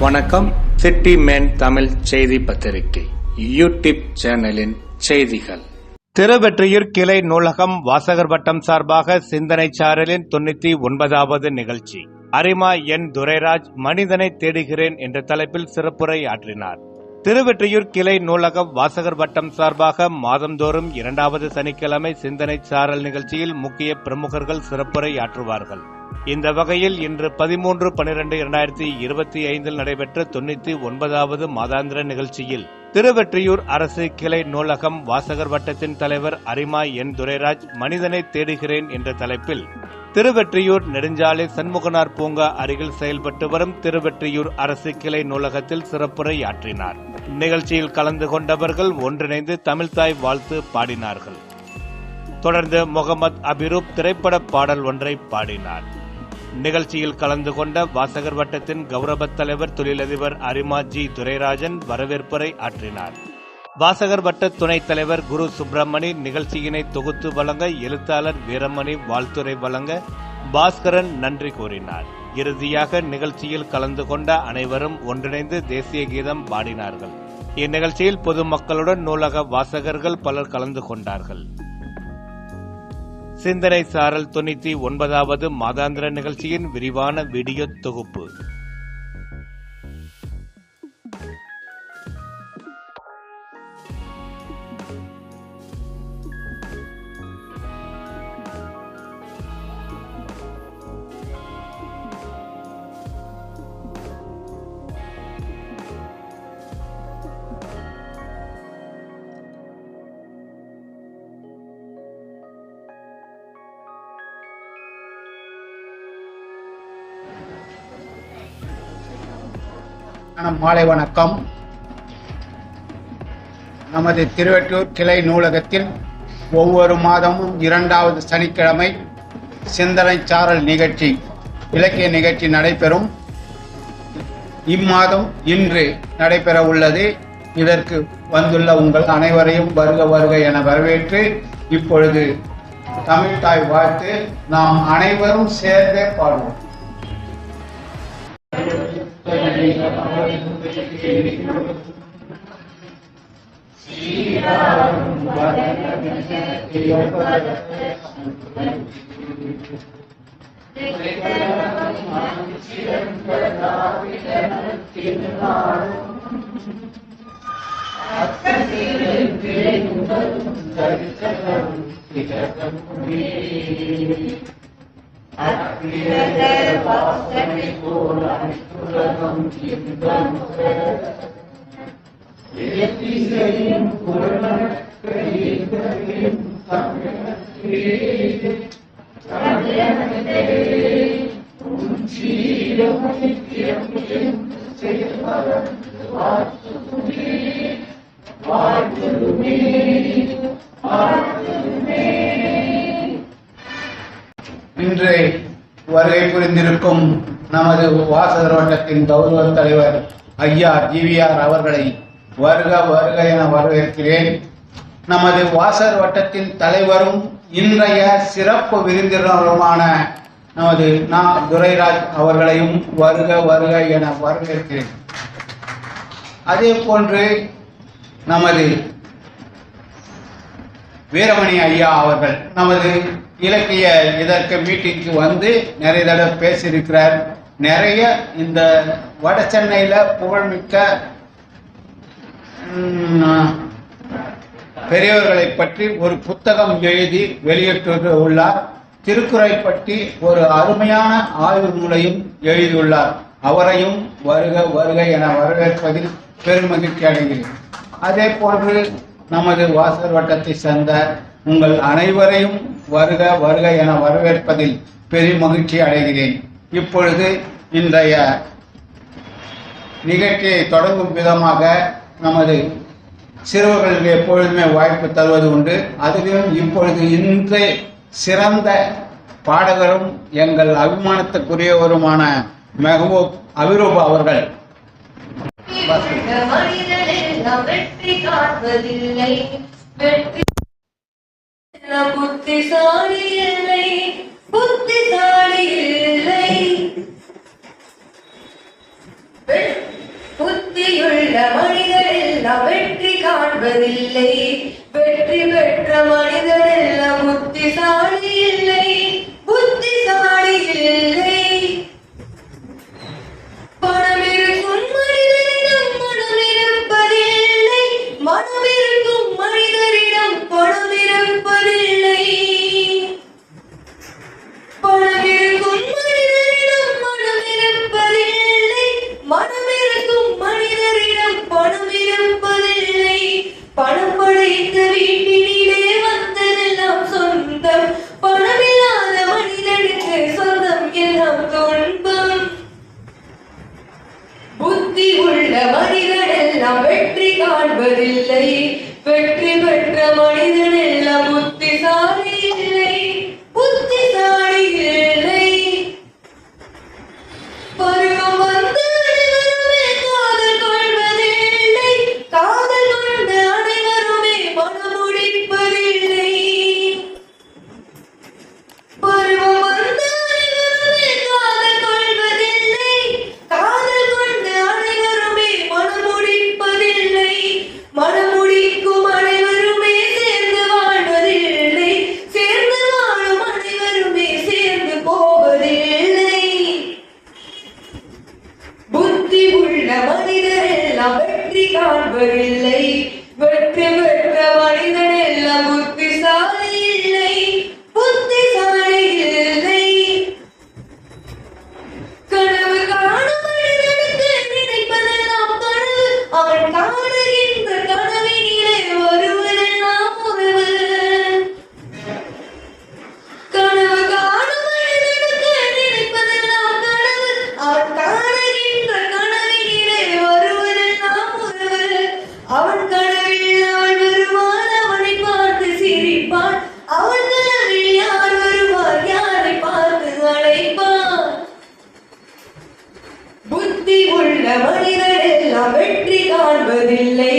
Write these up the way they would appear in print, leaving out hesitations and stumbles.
வணக்கம். City man Tamil செய்தி பத்திரிகை யூடியூப் சேனலின் செய்திகள். திருவெற்றியூர் கிளை நூலகம் வாசகர் வட்டம் சார்பாக சிந்தனை சாரலின் 99வது நிகழ்ச்சி. அரிமா என் துரைராஜ் மனிதனை தேடுகிறேன் என்ற தலைப்பில் சிறப்புரை ஆற்றினார். திருவெற்றியூர் கிளை நூலகம் வாசகர் வட்டம் சார்பாக மாதந்தோறும் 2வது சனிக்கிழமை சிந்தனை சாரல் நிகழ்ச்சியில் முக்கிய பிரமுகர்கள் சிறப்புரை ஆற்றுவார்கள். இந்த வகையில் இன்று 13/12/2025 நடைபெற்ற 99வது மாதாந்திர நிகழ்ச்சியில் திருவெற்றியூர் அரசு கிளை நூலகம் வாசகர் வட்டத்தின் தலைவர் அரிமா என் துரைராஜ் மனிதனை தேடுகிறேன் என்ற தலைப்பில் திருவெற்றியூர் நெடுஞ்சாலை சண்முகனார் பூங்கா அருகில் செயல்பட்டு வரும் திருவெற்றியூர் அரசு கிளை நூலகத்தில் சிறப்புரை ஆற்றினார். நிகழ்ச்சியில் கலந்து கொண்டவர்கள் ஒன்றிணைந்து தமிழ்தாய் வாழ்த்து பாடினார்கள். தொடர்ந்து முகமது அபிரூப் திரைப்பட பாடல் ஒன்றை பாடினார். நிகழ்ச்சியில் கலந்து கொண்ட வாசகர் வட்டத்தின் கௌரவ தலைவர் தொழிலதிபர் அரிமா ஜி துரைராஜன் வரவேற்புரை ஆற்றினார். வாசகர் வட்ட துணைத் தலைவர் குரு சுப்பிரமணி நிகழ்ச்சியினை தொகுத்து வழங்க, எழுத்தாளர் வீரமணி வாழ்த்துரை வழங்க, பாஸ்கரன் நன்றி கூறினார். இறுதியாக நிகழ்ச்சியில் கலந்து கொண்ட அனைவரும் ஒன்றிணைந்து தேசிய கீதம் பாடினார்கள். இந்நிகழ்ச்சியில் பொதுமக்களுடன் நூலக வாசகர்கள் பலர் கலந்து கொண்டார்கள். சிந்தனை சாரல் 99வது மாதாந்திர நிகழ்ச்சியின் விரிவான வீடியோ தொகுப்பு. மாலை வணக்கம். நமது திருவெற்றியூர் கிளை நூலகத்தில் ஒவ்வொரு மாதமும் 2வது சனிக்கிழமை சிந்தனை சாரல் நிகழ்ச்சி, இலக்கிய நிகழ்ச்சி நடைபெறும். இம்மாதம் இன்று நடைபெற உள்ளது. இதற்கு வந்துள்ள உங்கள் அனைவரையும் வருக வருக என வரவேற்று, இப்பொழுது தமிழ்தாய் வாழ்த்து நாம் அனைவரும் சேர்ந்தே பாடுவோம். இன்று வருகை புரிந்திருக்கும் நமது வாசகர் வட்டத்தின் கௌரவ தலைவர் ஐயா ஜிவிஆர் அவர்களை வருக வருக என வரவேற்கிறேன். நமது வாசகர் வட்டத்தின் தலைவரும் இன்றைய சிறப்பு விருந்தினருமான நமது துரைராஜ் அவர்களையும் வருக வருக என வரவேற்கிறேன். அதே போன்று நமது வீரமணி ஐயா அவர்கள் நமது இலக்கிய இதற்கு மீட்டிங்க்கு வந்து நிறைய தடவை பேசியிருக்கிறார். நிறைய இந்த வட சென்னையில் புகழ்மிக்க பெரியவர்களை பற்றி ஒரு புத்தகம் எழுதி வெளியிட்டு உள்ளார். திருக்குறளை பற்றி ஒரு அருமையான ஆய்வு நூலையும் எழுதியுள்ளார். அவரையும் வருக வருக என வரவேற்பதில் பெருமகிழ்ச்சி அடைகிறேன். அதே போன்று நமது வாசகர் வட்டத்தை சேர்ந்த உங்கள் அனைவரையும் வருக வருக என வரவேற்பதில் பெரும் மகிழ்ச்சி அடைகிறேன். இப்பொழுது இன்றைய நிகழ்ச்சியை தொடங்கும் விதமாக நமது சிறுவர்களுக்கு எப்பொழுதுமே வாய்ப்பு தருவது உண்டு. அதிலும் இப்பொழுது இன்று சிறந்த பாடகரும் எங்கள் அபிமானத்துக்குரியவருமான மெஹபூப் அபிரூப் அவர்கள் புத்திசாலி இல்லை, புத்திசாலி இல்லை. புத்தியுள்ள மனிதர் எல்லாம் வெற்றி காண்பதில்லை. வெற்றி பெற்ற மனிதர் எல்லாம் புத்திசாலி இல்லை, புத்திசாலி இல்லை. பணம் இருக்கும் மனிதரிடம் மனம் இருப்பதில்லை, மனம் இருக்கும் மனிதரிடம் பணம் இருப்பதில்லை. பணம் இருக்கும் மனிதரிடம் மனம் இருப்பதில்லை, மனம் இருக்கும் மனிதரிடம் பணம் இருப்பதில்லை. பணம் படைத்த வீட்டினிலே வந்ததெல்லாம் சொந்தம், பணமில்லாத மனிதனுக்கு சொந்தம் எல்லாம் துன்பம். புத்தி உள்ள மனிதன் எல்லாம் வெற்றி காண்பதில்லை, வெற்றி பெற்ற மனிதன் எல்லாம் புத்திசாலி இல்லை, புத்திசாலி இல்லை. பருவம் வந்த அனைவருமே காதல் கொள்வதில்லை, காதல் கொண்ட அனைவருமே மனம் முடிப்பதில்லை. பருவம் வந்த அனைவருமே காதல் கொள்வதில்லை, காதல் கொண்ட அனைவருமே மனம் முடிப்பதில்லை. மனம் முடிக்கும் அனைவருமே சேர்ந்து வாழ்வதில்லை, சேர்ந்து வாழும் அனைவருமே சேர்ந்து போவதில்லை. புத்தி உள்ள மனிதர் எல்லாம் வெற்றி காண்பதில்லை, வெற்றி பெற்ற மனிதன் எல்லாம் புத்திசாலி இல்லை, புத்திசாலி இல்லை. கனவு காணும் மனிதனுக்கு நினைப்பதெல்லாம் கனவு, அவன் காணுகின்ற கனவினிலே வருவதெல்லாம் உறவு. கனவு காணும் மனிதனுக்கு நினைப்பதெல்லாம் கனவு, அவன் காணுகின்ற கனவினிலே வருவதெல்லாம் உறவு. அவன் கனவில் யார் வருவான், அவனை பார்த்து சிரிப்பான், அவன் கனவில் யார் வருவார், யாரை பார்த்து அழைப்பான். புத்தி உள்ள மனிதன் எல்லாம் வெற்றி காண்பதில்லை,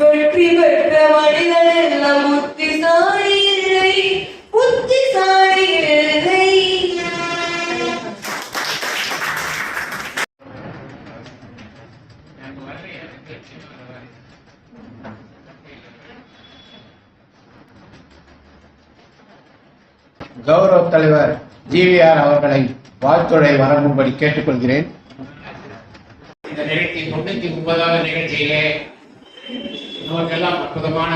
வெற்றி பெற்ற மனிதன் எல்லாம் புத்திசாலி இல்லை, புத்திசாலி இல்லை. கௌரவ தலைவர் ஜிவிஆர் அவர்களை வாழ்த்துரை வழங்கும்படி கேட்டுக்கொள்கிறேன். இந்த நிகழ்ச்சி 99வது நிகழ்ச்சியிலே நமக்கெல்லாம் அற்புதமான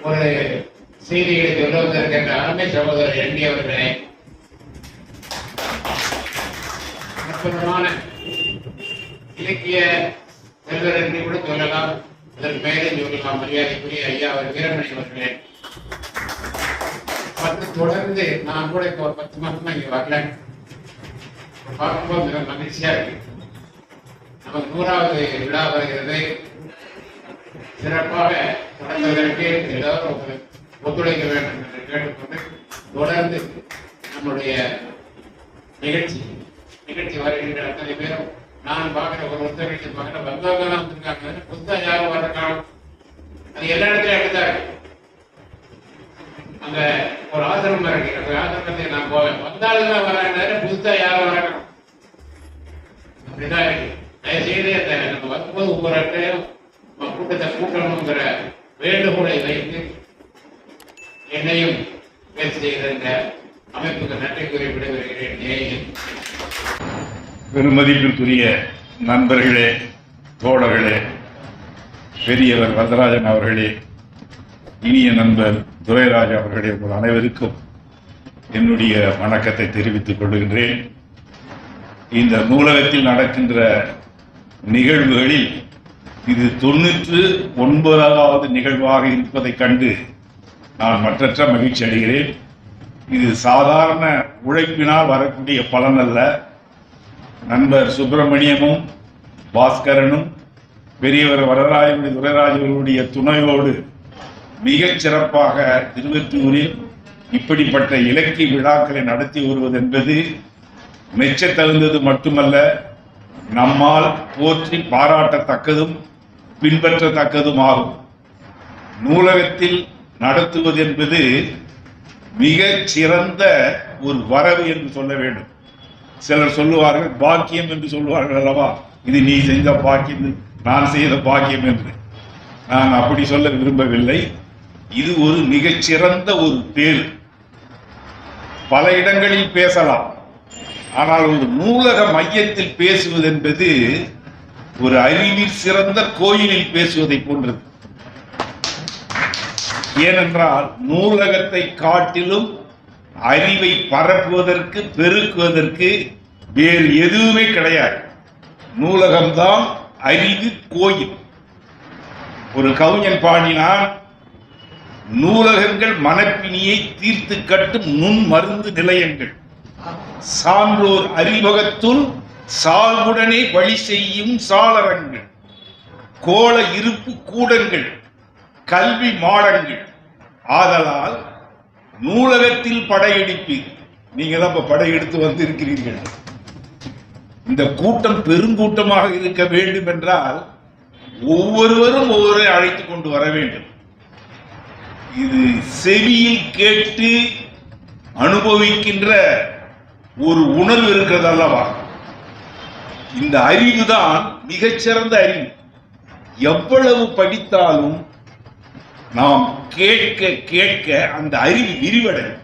ஒரு செய்திகளை சொல்லுவதற்கென்ற அருமை சகோதரர் என்டி அவர்களே, அற்புதமான இலக்கிய செல்வர் என்று கூட சொல்லலாம், அதற்கு மேலே சொல்லலாம். மரியாதைக்குரிய ஐயா அவர் வீரமணி அவர்களே, தொடர்ந்து நான் கூட இப்போ 10 மாசமா இங்க வரல, பார்க்கும்போது மிக மகிழ்ச்சியா இருக்கு. நமக்கு 100வது விழா வருகிறது. சிறப்பாக தொடங்குவதற்கு ஏதாவது ஒத்துழைக்க வேண்டும் என்று கேட்டுக்கொண்டு தொடர்ந்து நம்முடைய நிகழ்ச்சி வருகின்ற அத்தனை பேரும் நான் பார்க்கிற ஒரு ஒத்துழைச்சு பார்க்கிற வந்தவங்கலாம் வந்திருக்காங்க. புதுசாக யாரும் வரலாம், அது எல்லா இடத்துலையும் அப்படிதான் இருக்கு. அந்த ஒரு ஆசிரமம் இருக்கு, அந்த ஆசிரமத்தை நான் போவேன், வந்தாலும் வராங்க, புதுசா யாரும் வரணும், அப்படிதான் இருக்கு. தயவுசெய்து அந்த நம்ம வரும்போது ஒவ்வொரு இடத்தையும் கூட்டத்தை கூட்டணுங்கிற வேண்டுகோளை வைத்து என்னையும் பேசி செய்த இந்த அமைப்புக்கு நன்றி கூறி விடைபெறுகிறேன். ஜெயஹிந்த். பெருமதிப்பிற்குரிய நண்பர்களே, தோழர்களே, பெரியவர் வரதராஜன் அவர்களே, இனிய நண்பர் துரைராஜ் அவர்களே, உங்கள் அனைவருக்கும் என்னுடைய வணக்கத்தை தெரிவித்துக் கொள்கின்றேன். இந்த நூலகத்தில் நடக்கின்ற நிகழ்வுகளில் இது 99வது நிகழ்வாக இருப்பதைக் கண்டு நான் மற்றற்ற மகிழ்ச்சி அடைகிறேன். இது சாதாரண உழைப்பினால் வரக்கூடிய பலன் அல்ல. நண்பர் சுப்பிரமணியமும் பாஸ்கரனும் பெரியவர் வரதராஜன் துரைராஜர்களுடைய துணையோடு மிகச் சிறப்பாக திருவெற்றூரில் இப்படிப்பட்ட இலக்கிய விழாக்களை நடத்தி வருவது என்பது மெச்ச தகுந்தது மட்டுமல்ல, நம்மால் போற்றி பாராட்டத்தக்கதும் பின்பற்றத்தக்கதும் ஆகும். நூலகத்தில் நடத்துவது என்பது மிக சிறந்த ஒரு வரவு என்று சொல்ல வேண்டும். சிலர் சொல்லுவார்கள் பாக்கியம் என்று சொல்லுவார்கள் அல்லவா, இது நீ செஞ்ச பாக்கியம், நான் செய்த பாக்கியம் என்று நான் அப்படி சொல்ல விரும்பவில்லை. இது ஒரு மிகச்சிறந்த ஒரு பேர். பல இடங்களில் பேசலாம், ஆனால் ஒரு நூலக மையத்தில் பேசுவது என்பது ஒரு அறிவில் சிறந்த கோயிலில் பேசுவதை போன்றது. ஏனென்றால் நூலகத்தை காட்டிலும் அறிவை பரப்புவதற்கு, பெருக்குவதற்கு வேறு எதுவுமே கிடையாது. நூலகம்தான் அறிவு கோயில். ஒரு கவிஞன் பாடினான், நூலகங்கள் மனப்பிணியை தீர்த்து கட்டும் நுண் மருந்து நிலையங்கள், சான்றோர் அறிவகத்துள் சால்வுடனே வழி செய்யும் சாளரங்கள், கோல இருப்பு கூடங்கள், கல்வி மாடங்கள். ஆதலால் நூலகத்தில் படையெடுப்பீர். நீங்க தான் இப்ப படையெடுத்து வந்து இருக்கிறீர்கள். இந்த கூட்டம் பெருங்கூட்டமாக இருக்க வேண்டும் என்றால் ஒவ்வொருவரும் ஒவ்வொரு அழைத்துக் கொண்டு வர வேண்டும். இது செவியில் கேட்டு அனுபவிக்கின்ற ஒரு உணர்வு இருக்கிறது அல்லவா? இந்த அறிவுதான் மிகச்சிறந்த அறிவு. எவ்வளவு படித்தாலும் நாம் கேட்க கேட்க அந்த அறிவு விரிவடையும்.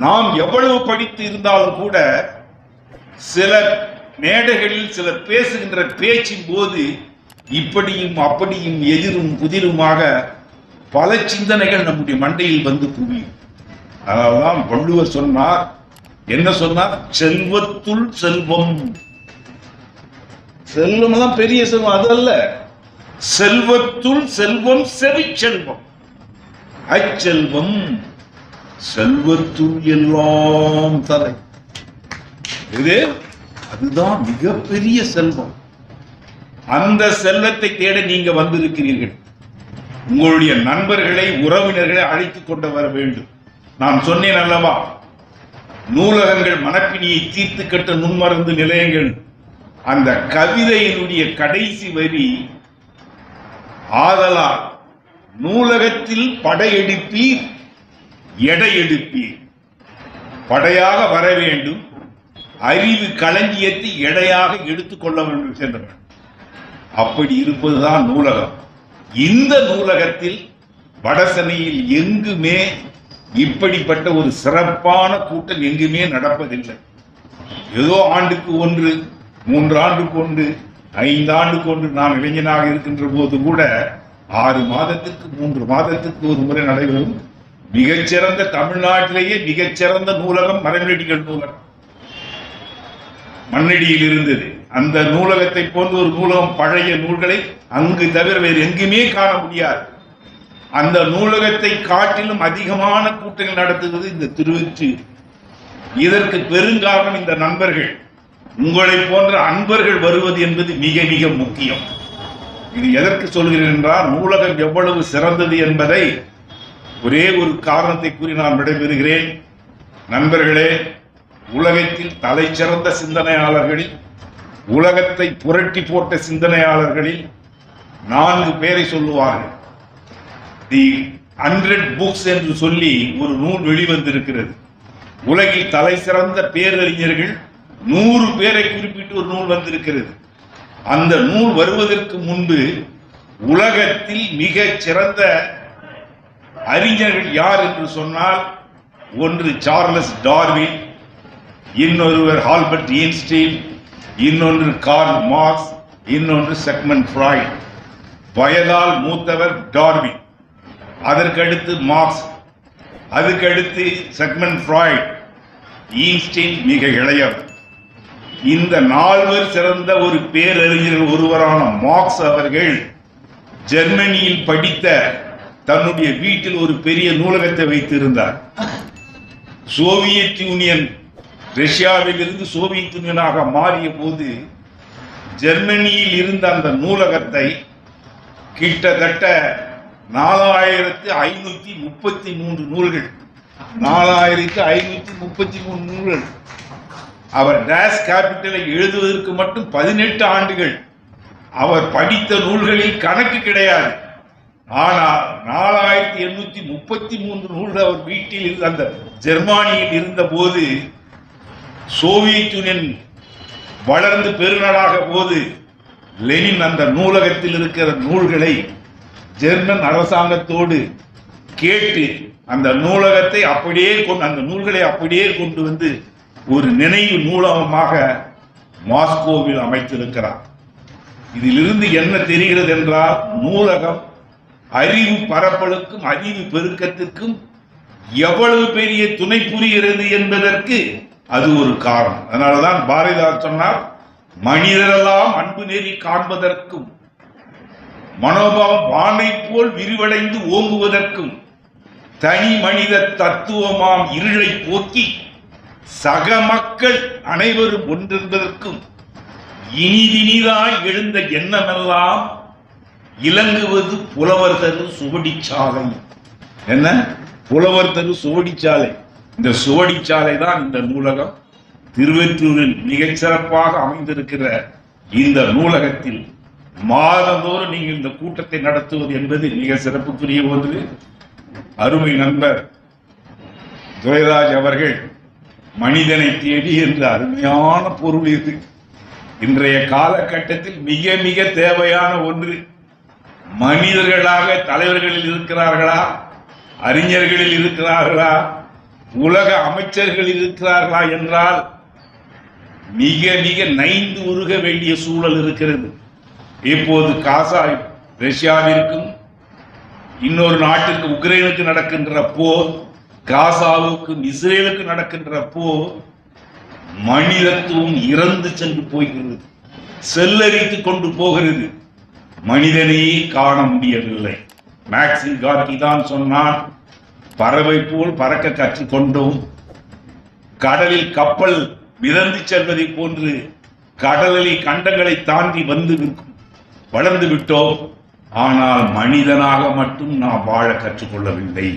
நாம் எவ்வளவு படித்து இருந்தாலும் கூட சில மேடைகளில் சிலர் பேசுகின்ற பேச்சின் போது இப்படியும் அப்படியும் எதிரும் புதிருமாக பல சிந்தனைகள் நம்முடைய மண்டையில் வந்து குவியும். அதனால்தான் வள்ளுவர் சொன்னார், என்ன சொன்னார்? செல்வத்துள் செல்வம். செல்வம் தான் பெரிய செல்வம், அதல்ல. செல்வத்துள் செல்வம் செவிச்செல்வம். அச்செல்வம் செல்வத்துள் எல்லாம் தலை. இது அதுதான் மிகப்பெரிய செல்வம். அந்த செல்வத்தை தேட நீங்க வந்திருக்கிறீர்கள். உங்களுடைய நண்பர்களை, உறவினர்களை அழைத்துக் கொண்டு வர வேண்டும். நான் சொன்னேன் அல்லவா, நூலகங்கள் மனப்பிணியை தீர்த்து கட்ட நுண்மருந்து நிலையங்கள். அந்த கவிதையினுடைய கடைசி வரி, ஆதலால் நூலகத்தில் படையெடுப்பீர், எடை எடுப்பீர். படையாக வர வேண்டும், அறிவு களஞ்சியத்தை எடையாக எடுத்துக்கொள்ள வேண்டும் சென்றனர். அப்படி இருப்பதுதான் நூலகம். இந்த நூலகத்தில் வடசென்னையில் எங்குமே இப்படிப்பட்ட ஒரு சிறப்பான கூட்டம் எங்குமே நடப்பதில்லை. ஏதோ ஆண்டுக்கு ஒன்று, 3 ஆண்டுக்கு ஒன்று, 5 ஆண்டுக்கு ஒன்று. நான் இளைஞனாக இருக்கின்ற போது கூட 6 மாதத்துக்கு 3 மாதத்துக்கு ஒரு முறை நடைபெறும் மிகச்சிறந்த, தமிழ்நாட்டிலேயே மிகச்சிறந்த நூலகம் மரமேடிகள் நூலகம் மண்ணடியில் இருந்தது. அந்த நூலகத்தை போன்ற ஒரு நூலகம் பழைய நூல்களை அங்கு தவிர வேறு எங்குமே காண முடியாது. அந்த நூலகத்தை காட்டிலும் அதிகமான கூட்டங்கள் நடத்துவது இந்த திருவொற்றியூர். இதற்கு பெருங்காரணம் இந்த நண்பர்கள், உங்களை போன்ற அன்பர்கள் வருவது என்பது மிக மிக முக்கியம். இது எதற்கு சொல்கிறேன் என்றால், நூலகம் எவ்வளவு சிறந்தது என்பதை ஒரே ஒரு காரணத்தை கூறி நான் விடைபெறுகிறேன். நண்பர்களே, உலகத்தில் தலை சிறந்த சிந்தனையாளர்களில், உலகத்தை புரட்டி போட்ட சிந்தனையாளர்களில் 4 பேரை சொல்லுவார்கள். தி 100 புக்ஸ் என்று சொல்லி ஒரு நூல் வெளிவந்திருக்கிறது. உலகில் தலை சிறந்த பேரறிஞர்கள் 100 பேரை குறிப்பிட்டு ஒரு நூல் வந்திருக்கிறது. அந்த நூல் வருவதற்கு முன்பு உலகத்தில் மிக சிறந்த அறிஞர்கள் யார் என்று சொன்னால், ஒன்று சார்லஸ் டார்வின், இன்னொருவர் ஆல்பர்ட் ஐன்ஸ்டீன், இன்னொன்று கார்ல் மார்க்ஸ், இன்னொன்று சிக்மண்ட் ஃப்ராய்ட். வயதால் மூத்தவர் டார்வின், அதற்கடுத்து மார்க்ஸ், அதுக்கடுத்து சிக்மண்ட் ஃப்ராய்ட், ஐன்ஸ்டீன் மிக இளையவர். இந்த 4 சிறந்த ஒரு பேரறிஞர் ஒருவரான மார்க்ஸ் அவர்கள் ஜெர்மனியில் படித்த தன்னுடைய வீட்டில் ஒரு பெரிய நூலகத்தை வைத்திருந்தார். சோவியத் யூனியன் ரஷ்யாவில் இருந்து சோவியத் யூனியனாக மாறிய போது ஜெர்மனியில் இருந்த அந்த நூலகத்தை கிட்டத்தட்ட 4533 நூல்கள், 4533 நூல்கள். அவர் டேஸ் கேபிட்டலை எழுதுவதற்கு மட்டும் 18 ஆண்டுகள். அவர் படித்த நூல்களில் கணக்கு கிடையாது. ஆனால் 4833 நூல்கள் அவர் வீட்டில் அந்த ஜெர்மானியில் இருந்த போது சோவியத் யூனியன் வளர்ந்து பெருநாளாக போது லெனின் அந்த நூலகத்தில் இருக்கிற நூல்களை ஜெர்மன் அரசாங்கத்தோடு கேட்டு அந்த நூலகத்தை அப்படியே அந்த நூல்களை அப்படியே கொண்டு வந்து ஒரு நினைவு நூலகமாக மாஸ்கோவில் அமைத்திருக்கிறார். இதிலிருந்து என்ன தெரிகிறது என்றால், நூலகம் அறிவு பரப்பலுக்கும் அறிவு பெருக்கத்திற்கும் எவ்வளவு பெரிய துணை புரிகிறது என்பதற்கு அது ஒரு காரணம். அதனாலதான் பாரதிதார் சொன்னார், மனிதரெல்லாம் அன்பு நெறி காண்பதற்கும் மனோபாவம் வானை போல் விரிவடைந்து ஓங்குவதற்கும் தனி மனித தத்துவமாம் இருளை போக்கி சக மக்கள் அனைவரும் ஒன்றென்பதற்கும் இனிதினிதாய் எழுந்த எண்ணமெல்லாம் இலங்குவது புலவர் தரு சுவடிச்சாலை. என்ன? புலவர் தரு சுவடிச்சாலை. இந்த சுவடிச்சாலை தான் இந்த நூலகம். திருவெற்றூரில் மிகச் சிறப்பாக அமைந்திருக்கிற இந்த நூலகத்தில் மாதந்தோறும் நீங்கள் இந்த கூட்டத்தை நடத்துவது என்பது மிக சிறப்புக்குரிய ஒன்று. அருமை நண்பர் துரைராஜ் அவர்கள் மனிதனை தேடி என்ற அருமையான பொருள் இது இன்றைய காலகட்டத்தில் மிக மிக தேவையான ஒன்று. மனிதர்களாக தலைவர்களில் இருக்கிறார்களா, அறிஞர்களில் இருக்கிறார்களா, உலக அமைச்சர்களில் இருக்கிறார்களா என்றால் மிக மிக நைந்து உருக வேண்டிய சூழல் இருக்கிறது. இப்போது காசா ரஷ்யாவிற்கும் இன்னொரு நாட்டிற்கு உக்ரைனுக்கு நடக்கின்ற போர், காசாவுக்கும் இஸ்ரேலுக்கு நடக்கின்ற போர், மனிதத்துவம் இறந்து சென்று போகிறது, செல்லரித்து கொண்டு போகிறது. மனிதனையே காண முடியவில்லை. மேக்சிம் கார்கி தான் சொன்னான், பறவை போல் பறக்க கற்றுக்கொண்டோம், கடலில் கப்பல் மிதந்து செல்வதை போன்று கடலில் கண்டங்களை தாண்டி வளர்ந்து விட்டோம், ஆனால் மனிதனாக மட்டும் நாம் வாழ கற்றுக்கொள்ளவில்லை.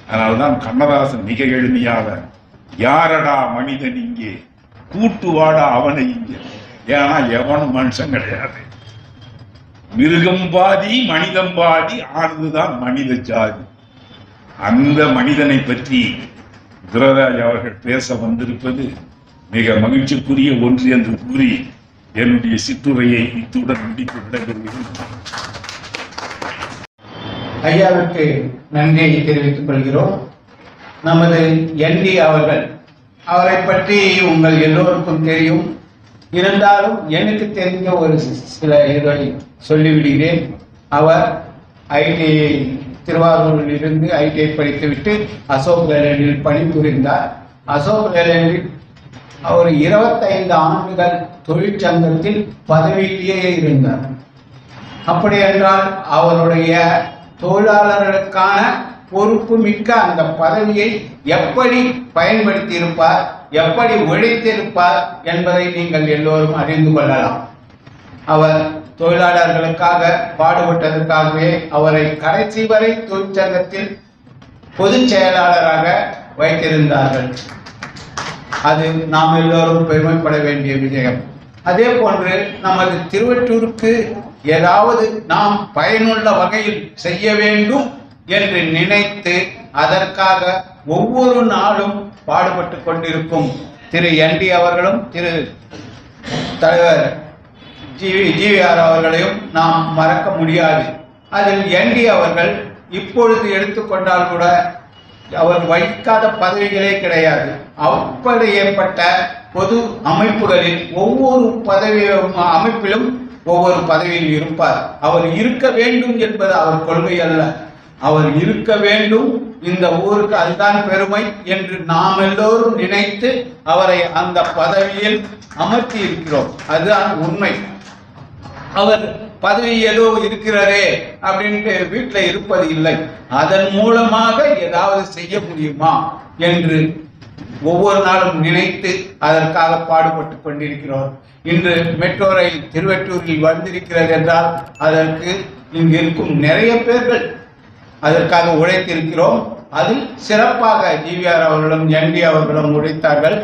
அதனால்தான் கண்ணதாசன் மிக எளிமையாக, யாரடா மனிதன் இங்கே, கூட்டு வாடா அவனை இங்கே. ஏன்னா எவனும் மனுஷன் கிடையாது, மிருகம் பாதி மனிதம் பாதி ஆனதுதான் மனித ஜாதி. அந்த மனிதனை பற்றி துரைராஜ் அவர்கள் பேச வந்திருப்பது மிக மகிழ்ச்சிக்குரிய ஒன்று என்று கூறி என்னுடைய சிற்றுரையை இத்துடன் முடித்து விடைபெறுகிறேன். ஐயாவுக்கு நன்றியை தெரிவித்துக் கொள்கிறோம். நமது என்டி அவரை பற்றி உங்கள் எல்லோருக்கும் தெரியும். இருந்தாலும் எனக்கு தெரிஞ்ச ஒரு சில இதை சொல்லிவிடுகிறேன். அவர் ஐடிஐ திருவாரூரில் இருந்து ஐடிஐ படித்துவிட்டு அசோக் லேலண்டில் பணிபுரிந்தார். அசோக் லேலண்டில் அவர் 25 ஆண்டுகள் தொழிற்சங்கத்தில் பதவியிலேயே இருந்தார். அப்படி என்றால் அவருடைய தொழிலாளர்களுக்கான பொறுப்பு மிக்க அந்த பதவியை எப்படி பயன்படுத்தி இருப்பார், எப்படி உழைத்திருப்பார் என்பதை நீங்கள் எல்லோரும் அறிந்து கொள்ளலாம். அவர் தொழிலாளர்களுக்காக பாடுபட்டதற்காகவே அவரை கடைசி வரை தொழிற்சங்கத்தில் பொதுச் செயலாளராக வைத்திருந்தார்கள். அது நாம் எல்லோரும் பெருமைப்பட வேண்டிய விஷயம். அதே போன்று நமது திருவெற்றூருக்கு ஏதாவது நாம் பயனுள்ள வகையில் செய்ய வேண்டும் என்று நினைத்து அதற்காக ஒவ்வொரு நாளும் பாடுபட்டு கொண்டிருக்கும் திரு என்டி அவர்களும் திரு தலைவர் ஜிவிஆர் அவர்களையும் நாம் மறக்க முடியாது. அதில் என்டி அவர்கள் இப்பொழுது எடுத்துக்கொண்டால் கூட அவர் வகிக்காத பதவிகளே கிடையாது. அப்படிப்பட்ட பொது அமைப்புகளில் ஒவ்வொரு அமைப்பிலும் ஒவ்வொரு பதவியில் இருப்பார். அவர் இருக்க வேண்டும் என்பது அவர் கொள்கை அல்ல. அவர் இருக்க வேண்டும், இந்த ஊருக்கு அதுதான் பெருமை என்று நாம் எல்லோரும் நினைத்து அவரை அந்த பதவியில் அமர்த்தி இருக்கிறோம். அதுதான் உண்மை. அவர் பதவி ஏதோ இருக்கிறாரே அப்படின்ட்டு வீட்டில் இருப்பது இல்லை. அதன் மூலமாக ஏதாவது செய்ய முடியுமா என்று ஒவ்வொரு நாளும் நினைத்து அதற்காக பாடுபட்டு கொண்டிருக்கிறோம். இன்று மெட்ரோ ரயில் திருவெற்றூரில் வந்திருக்கிறது என்றால் அதற்கு இங்கு இருக்கும் நிறைய பேர்கள் அதற்காக உழைத்திருக்கிறோம். அதில் சிறப்பாக ஜிவிஆர் அவர்களும் என்டி அவர்களும் உழைத்தார்கள்.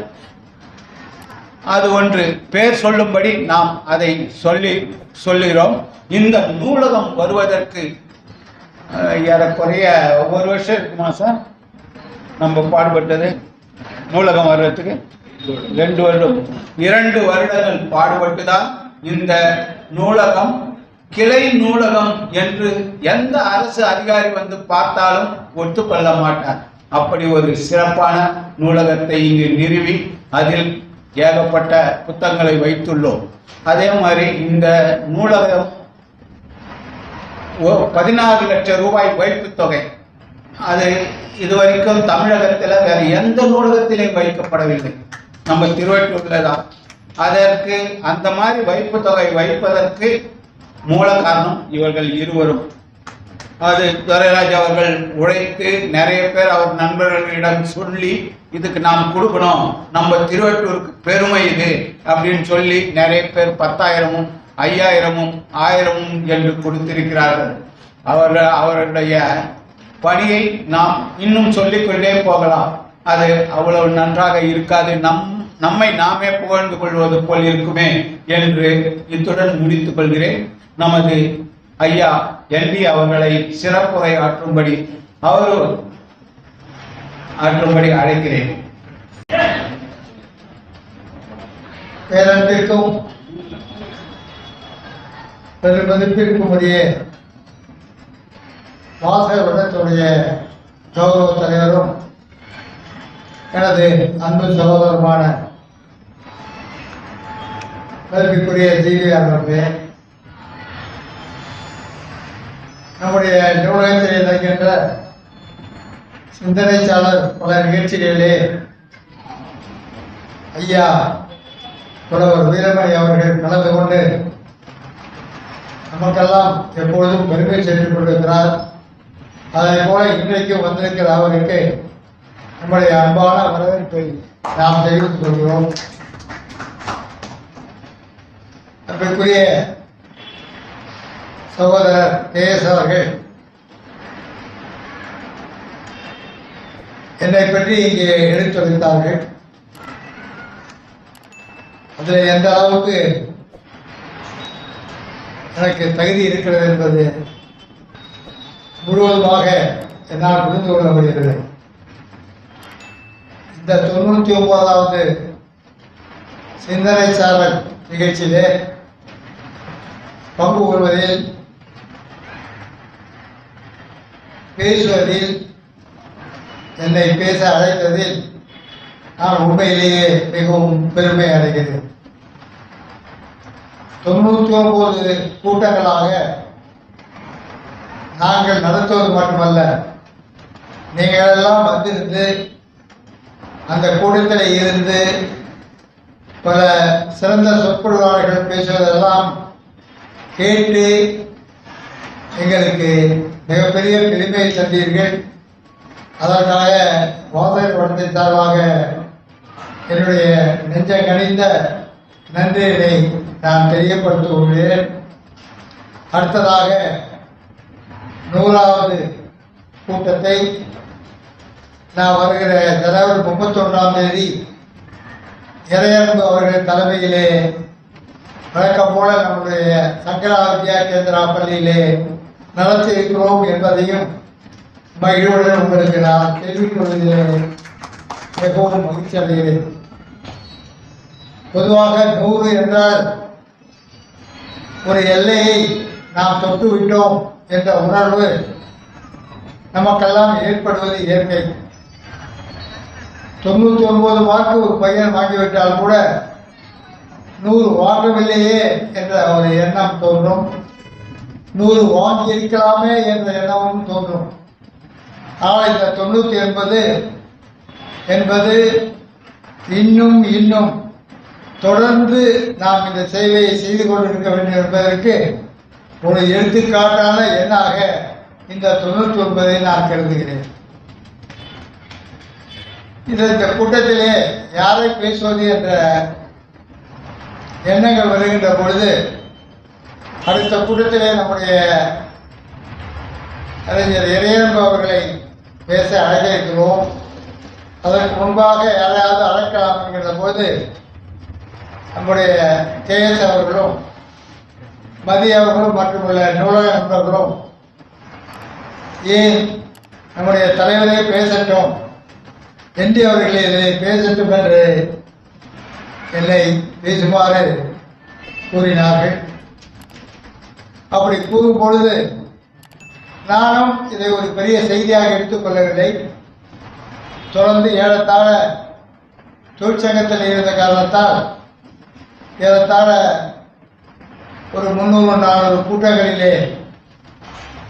அது ஒன்று பேர் சொல்லும்படி நாம் அதை சொல்லுகிறோம். இந்த நூலகம் வருவதற்கு ஏறக்குறைய ஒரு வருஷம் இருக்குமா சார் நம்ம பாடுபட்டது நூலகம் வர்றதுக்கு? 2 வருடங்கள் பாடுபட்டுதான் இந்த நூலகம் கிளை நூலகம் என்று எந்த அரசு அதிகாரி வந்து பார்த்தாலும் ஒத்துக்கொள்ள மாட்டார். அப்படி ஒரு சிறப்பான நூலகத்தை இங்கு நிறுவி அதில் ஏகப்பட்ட புத்தகங்களை வைத்துள்ளோம். அதே மாதிரி இந்த நூலகம் 16 லட்சம் ரூபாய் வைப்புத் தொகை. அது இதுவரைக்கும் தமிழகத்தில் வேறு எந்த நூலகத்திலையும் வைக்கப்படவில்லை, நம்ம திருவள்ளூரில் தான். அதற்கு அந்த மாதிரி வைப்புத் தொகை வைப்பதற்கு மூல காரணம் இவர்கள் இருவரும். அது துரைராஜ் அவர்கள் உழைத்து நிறைய பேர் அவர் நண்பர்களிடம் சொல்லி இதுக்கு நாம் கொடுக்கணும், நம்ம திருவள்ளூருக்கு பெருமை இது அப்படின்னு சொல்லி நிறைய பேர் 10,000, 5,000, 1,000 என்று கொடுத்திருக்கிறார்கள். அவர்களுடைய பணியை நாம் இன்னும் சொல்லிக்கொண்டே போகலாம். அது அவ்வளவு நன்றாக இருக்காது, நம்மை நாமே புகழ்ந்து கொள்வது போல் இருக்குமே என்று இத்துடன் முடித்துக் கொள்கிறேன். நமது ஐயா ND அவர்களை சிறப்புரை ஆற்றும்படி அழைக்கிறேன். பேரன்பிற்கும் பெருமதிப்பிற்கும் உரிய வாசகர் வட்டத்துடைய கௌரவ தலைவரும் எனது அன்பு சகோதரமான கல்விக்குரிய ஜிவிஆர் அவர்களே, நம்முடைய நூலகத்தில் நடக்கின்ற சிந்தனைச்சாளர் பல நிகழ்ச்சிகளிலே ஐயா புலவர் வீரமணி அவர்கள் கலந்து கொண்டு நமக்கெல்லாம் எப்பொழுதும் பெருமை சேர்த்துக் கொண்டிருக்கிறார். அதே போல இன்றைக்கும் வந்திருக்கிற அவருக்கு நம்முடைய அன்பான வரவேற்பை நாம் தெரிவித்துக் கொள்கிறோம். அன்றைக்குரிய சகோதரர் KS அவர்கள் என்னை பற்றி இங்கே எடுத்துரைத்தார்கள். அதில் எந்த அளவுக்கு எனக்கு தகுதி இருக்கிறது என்பது முழுவதுமாக என்னால் புரிந்து கொள்ள முடிகிறது. இந்த 99வது சிந்தனைச்சாளர் நிகழ்ச்சியிலே பங்கு கொள்வதில், பேசுவதில், என்னை பேச அழைத்ததில் நான் உண்மையிலேயே மிகவும் பெருமை அடைகிறேன். 99 கூட்டங்களாக நாங்கள் நடத்துவது மட்டுமல்ல, நீங்கள் எல்லாம் வந்திருந்து அந்த கூட்டத்தில் இருந்து பல சிறந்த சொற்பொழிவாளர்கள் பேசுவதெல்லாம் கேட்டு எங்களுக்கு மிகப்பெரிய பெருமையை தந்தீர்கள். அதற்காக வாசகர் வட்டத்தின் சார்பாக என்னுடைய நெஞ்ச கனிந்த நன்றியினை நான் தெரியப்படுத்துகிறேன். அடுத்ததாக 100வது கூட்டத்தை நான் வருகிற ஜனவரி 31ஆம் தேதி இறையன்பு அவர்கள் தலைமையிலே வழக்கம் போல நம்முடைய சங்கரா வித்யா கேந்திரா பள்ளியிலே நடத்தி இருக்கிறோம் என்பதையும் மகிழ்வுடன் உங்களுக்கு நான் தெரிவித்துக் கொள்வதிலே மிகவும் மகிழ்ச்சி அடைகிறேன். பொதுவாக 100 என்றால் ஒரு எல்லையை நாம் தொட்டு விட்டோம் என்ற உணர்வு நமக்கெல்லாம் ஏற்படுவது இயற்கை. 99 வாக்கு ஒரு பையன் வாங்கிவிட்டால் கூட 100 வாங்கவில்லையே என்ற ஒரு எண்ணம் தோன்றும், 100 வாங்கி இருக்கலாமே என்ற எண்ணமும் தோன்றும். ஆனால் இந்த 99 என்பது இன்னும் இன்னும் தொடர்ந்து நாம் இந்த சேவையை செய்து கொண்டிருக்க வேண்டும் என்பதற்கு ஒரு எடுத்துக்காட்டான எண்ணாக இந்த 99ஐ நான் கருதுகிறேன். இந்த கூட்டத்திலே யாரை பேசுவது என்ற எண்ணங்கள் வருகின்ற பொழுது அடுத்த கூட்டத்திலே நம்முடைய அறிஞர் இறையன்பு அவர்களை பேச அழைக்கிறோம். அதற்கு முன்பாக யாரையாவது அழைக்கலாம் என்கிற போது நம்முடைய KS அவர்களும் மதி அவர்களும் மற்றுமுள்ள நூலக நண்பர்களும் ஏன் நம்முடைய தலைவரே பேசட்டும், ND அவர்களே இதை பேசட்டும் என்று என்னை பேசுமாறு கூறினார்கள். அப்படி கூறும் பொழுது நானும் இதை ஒரு பெரிய செய்தியாக எடுத்துக்கொள்ளவில்லை. தொடர்ந்து ஏறத்தாழ தொழிற்சங்கத்தில் இருந்த காரணத்தால் ஏறத்தாழ ஒரு 300-400 கூட்டங்களிலே,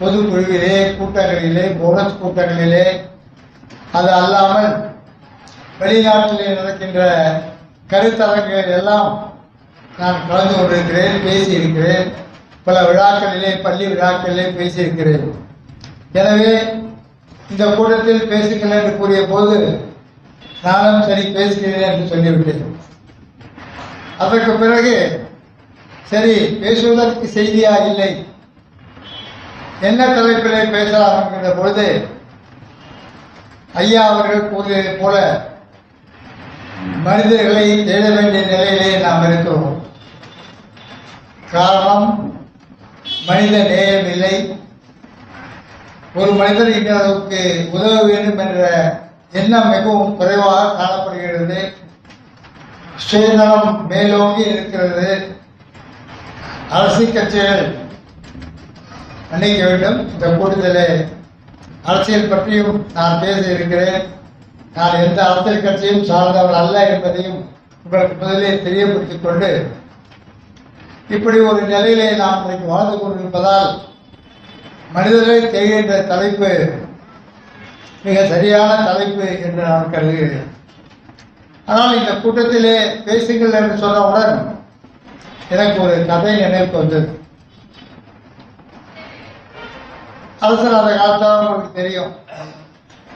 பொதுக்குழுவிலே, கூட்டங்களிலே, போனஸ் கூட்டங்களிலே, அது அல்லாமல் வெளிநாட்டிலே நடக்கின்ற கருத்தரங்குகள் எல்லாம் நான் கலந்து கொண்டிருக்கிறேன், பேசியிருக்கிறேன். பல விழாக்களிலே, பள்ளி விழாக்களிலே பேசியிருக்கிறேன். எனவே இந்த கூட்டத்தில் பேசுங்கள் என்று கூறிய போது நானும் சரி பேசுகிறேன் என்று சொல்லிவிட்டேன். அதற்கு பிறகு சரி பேசுவதற்கு செய்தியா இல்லை, என்ன தலைப்பிலே பேசலாம் என்கின்ற பொழுது ஐயா அவர்கள் கூறியது போல மனிதர்களை தேட வேண்டிய நிலையிலே நாம் இருக்கிறோம். காரணம், மனித நேயம் இல்லை. ஒரு மனிதர் இன்னொருக்கு உதவ வேண்டும் என்ற எண்ணம் மிகவும் குறைவாக காணப்படுகிறது. சுயநலம் மேலோங்கி இருக்கிறது. அரசியல் கட்சிகள் மன்னிக்க வேண்டும், இந்த கூட்டத்தில் அரசியல் பற்றியும் நான் பேச இருக்கிறேன். நான் எந்த அரசியல் கட்சியும் சார்ந்தவர் அல்ல என்பதையும் உங்களுக்கு முதலே தெரியப்படுத்திக் கொண்டு, இப்படி ஒரு நிலையிலே நாம் இன்றைக்கு வாழ்ந்து கொண்டிருப்பதால் மனிதர்களை தேடுகின்ற தலைப்பு மிக சரியான தலைப்பு என்று நான் கருதுகிறேன். ஆனால் இந்த கூட்டத்திலே பேசுங்கள் என்று சொன்னவுடன் எனக்கு ஒரு கதை நினைவுக்கு வந்தது. அரசர் அந்த காலத்தில் உங்களுக்கு தெரியும்,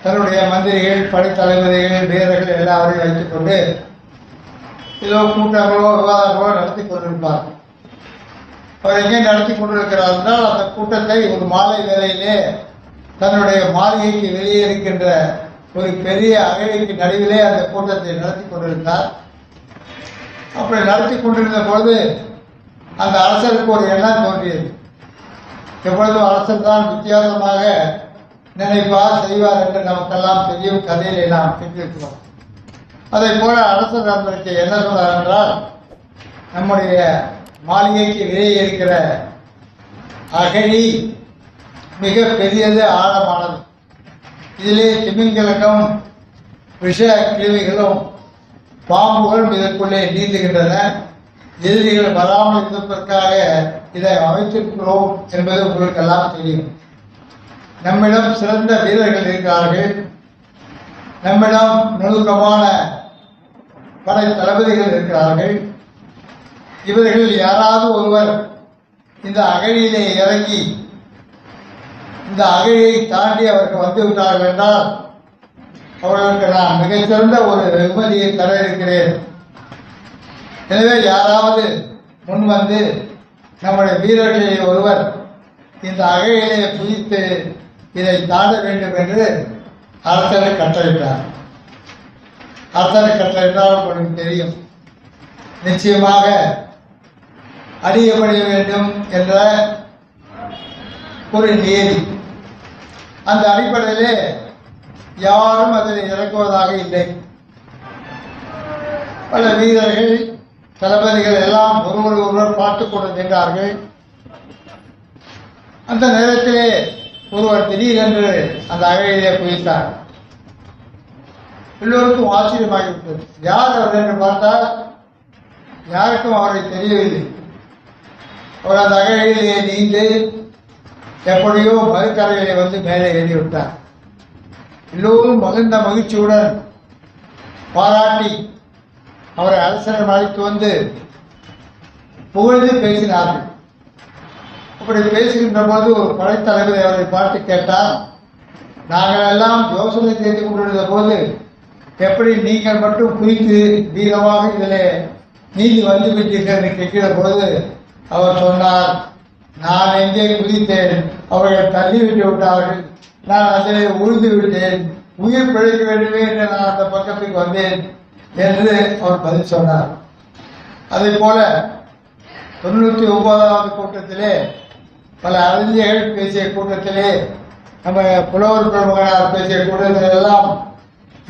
தன்னுடைய மந்திரிகள், படைத்தளபதிகள், வீரர்கள் எல்லாரையும் வைத்துக் கொண்டு ஏதோ கூட்டங்களோ விவாதங்களோ நடத்தி கொண்டிருப்பார். அவர் எங்கே நடத்தி கொண்டிருக்கிறார் என்றால், அந்த கூட்டத்தை ஒரு மாலை வேளையிலே தன்னுடைய மாளிகைக்கு வெளியே இருக்கின்ற ஒரு பெரிய அகழிக்கு நடுவிலே அந்த கூட்டத்தை நடத்தி கொண்டிருந்தார். அப்படி நடத்தி கொண்டிருந்த பொழுது அந்த அரசருக்கு ஒரு எண்ணம் தோன்றியது. எவ்வளவு அரசர் தான் வித்தியாசமாக நினைப்பார், செய்வார் என்று நமக்கெல்லாம் தெரியும், கதையிலே நாம் கேட்டிருக்கிறோம். அதை போல அரசர் நம்மளுக்கு என்ன சொன்னார் என்றால், நம்முடைய மாளிகைக்கு வெளியே இருக்கிற அகழி மிக பெரியது, ஆழமானது. இதிலே திமிங்கலங்களும் விஷ கிருமிகளும் பாம்புகளும் இதற்குள்ளே நீந்துகின்றன. எதிரிகள் வராமல் இருப்பதற்காக இதை அமைத்திருக்கிறோம் என்பது உங்களுக்கெல்லாம் தெரியும். நம்மிடம் சிறந்த வீரர்கள் இருக்கிறார்கள், நம்மிடம் நுணுக்கமான படை தளபதிகள் இருக்கிறார்கள். இவர்கள் யாராவது ஒருவர் இந்த அகழியிலே இறங்கி இந்த அகழியை தாண்டி அவர்கள் வந்து விட்டார்கள் என்றால் அவர்களுக்கு நான் மிகச்சிறந்த ஒரு வெகுமதியை தர இருக்கிறேன். எனவே யாராவது முன் வந்து நம்முடைய வீரர்களில் ஒருவர் இந்த அகழியிலே குதித்து இதை தாண்ட வேண்டும் என்று அரசரை கட்டளையிட்டார். அரசரை கட்டளையிட்டால் உங்களுக்கு தெரியும், நிச்சயமாக அறியப்பட வேண்டும் என்ற ஒரு நியதி. அந்த அடிப்படையிலே யாரும் அதில் இறக்குவதாக இல்லை. பல வீரர்கள், தளபதிகள் எல்லாம் ஒருவர் பார்த்து கொண்டு நின்றார்கள். அந்த நேரத்திலே ஒருவர் திடீரென்று அந்த அகழியிலே குதித்தார். எல்லோருக்கும் ஆச்சரியமாகிவிட்டது. யார் அவர் என்று பார்த்தால் யாருக்கும் அவரை தெரியவில்லை. அவர் அந்த அகழியிலே நீந்து எப்படியோ மறுக்கரையிலே வந்து மேலே ஏறிவிட்டார். எல்லோரும் மகிழ்ந்த மகிழ்ச்சியுடன் பாராட்டி அவரை அரசர் அழைத்து வந்து புகழ்ந்து பேசினார்கள். அப்படி பேசுகின்ற போது ஒரு படைத்தளபதி அவரை பார்த்து கேட்டார், நாங்கள் எல்லாம் யோசனை செய்து கொண்டிருந்த போது எப்படி நீங்கள் மட்டும் குறித்து வீரமாக இதில் நீதி வந்து விட்டீர்கள் என்று கேட்கிற போது அவர் சொன்னார், நான் எங்கே குதித்தேன், அவர்கள் தள்ளிவிட்டு விட்டார்கள், நான் அதில் உழுது விட்டேன், உயிர் பிழைக்க வேண்டுமே என்று நான் அந்த பக்கத்துக்கு வந்தேன் என்று அவர் பதில் சொன்னார். அதே போல 99வது கூட்டத்திலே பல அறிஞர்கள் பேசிய கூட்டத்திலே, நம்ம புலவர் பிரமுகனார் பேசிய கூட்டத்தில் எல்லாம்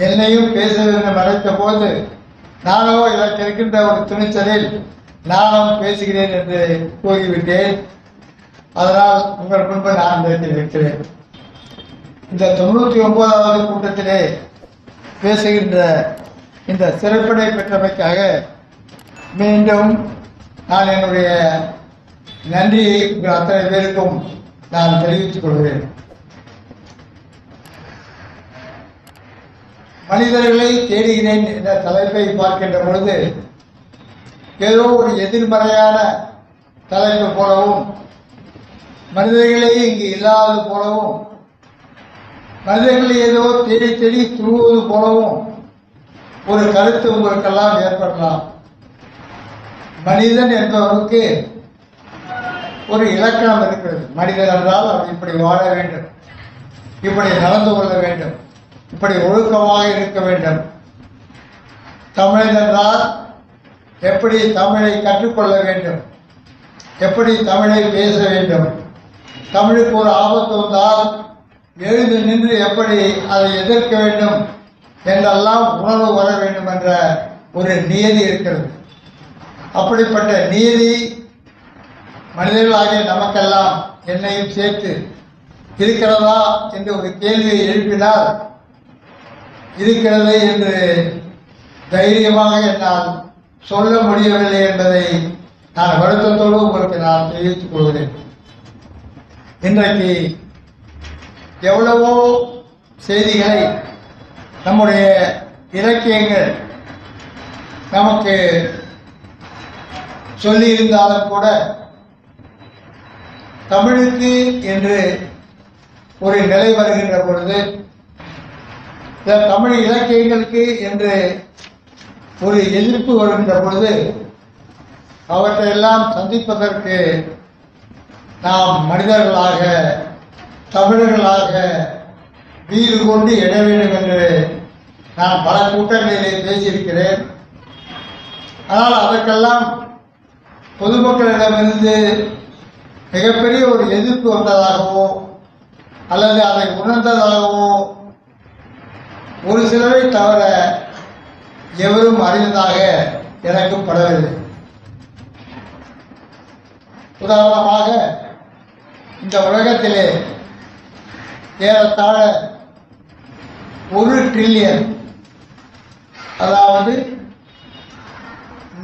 என்னையும் பேச வேண்டும் அழைத்த போது நானோ இதற்கு இருக்கின்ற ஒரு துணிச்சலில் நானும் பேசுகிறேன் என்று கூறிவிட்டேன். அதனால் உங்கள் முன்பு நான் வைக்கிறேன். இந்த 99வது கூட்டத்திலே பேசுகின்ற இந்த சிறப்பினை பெற்றமைக்காக மீண்டும் நான் என்னுடைய நன்றியை உங்கள் அத்தனை பேருக்கும் நான் தெரிவித்துக் கொள்கிறேன். மனிதர்களை தேடுகிறேன் என்ற தலைப்பை பார்க்கின்ற பொழுது ஏதோ ஒரு எதிர்மறையான தலைப்பு போலவும், மனிதர்களே இங்கு இல்லாதது போலவும், மனிதர்களை ஏதோ தேடி தேடி துருவது போலவும் ஒரு கருத்து உங்களுக்கெல்லாம் ஏற்படலாம். மனிதன் என்பவருக்கு ஒரு இலக்கணம் இருக்கிறது. மனிதன் என்றால் அவர் இப்படி வாழ வேண்டும், இப்படி நடந்து கொள்ள வேண்டும், இப்படி ஒழுக்கமாக இருக்க வேண்டும். தமிழன் என்றால் எப்படி தமிழை கற்றுக்கொள்ள வேண்டும், எப்படி தமிழை பேச வேண்டும், தமிழுக்கு ஒரு ஆபத்து வந்தால் எழுந்து நின்று எப்படி அதை எதிர்க்க வேண்டும் என்றெல்லாம் உணர்வு வர வேண்டும் என்ற ஒரு நியதி இருக்கிறது. அப்படிப்பட்ட நியதி மனிதர்களாகிய நமக்கெல்லாம் என்னையும் சேர்த்து இருக்கிறதா என்று ஒரு கேள்வியை எழுப்பினால் இருக்கிறது என்று தைரியமாக என்னால் சொல்ல முடியவில்லை என்பதை நான் வருத்தத்தோடு உங்களுக்கு நான் தெரிவித்துக் கொள்கிறேன். இன்றைக்கு எவ்வளவோ செய்திகளை நம்முடைய இலக்கியங்கள் நமக்கு சொல்லியிருந்தாலும் கூட தமிழுக்கு என்று ஒரு நிலை வருகின்ற பொழுது, தமிழ் இலக்கியங்களுக்கு என்று ஒரு எதிர்ப்பு வருகின்ற பொழுது அவற்றையெல்லாம் சந்திப்பதற்கு நாம் மனிதர்களாக, தமிழர்களாக வீறு கொண்டு எழ வேண்டும் என்று நான் பல கூட்டங்களிலே பேசியிருக்கிறேன். ஆனால் அதற்கெல்லாம் பொதுமக்களிடமிருந்து மிகப்பெரிய ஒரு எதிர்ப்பு வந்ததாகவோ அல்லது அதை உணர்ந்ததாகவோ ஒரு சிலரை தவிர எவரும் அறிந்ததாக எனக்கு படவில்லை. உதாரணமாக இந்த உலகத்திலே ஏறத்தாழ 1 ட்ரில்லியன், அதாவது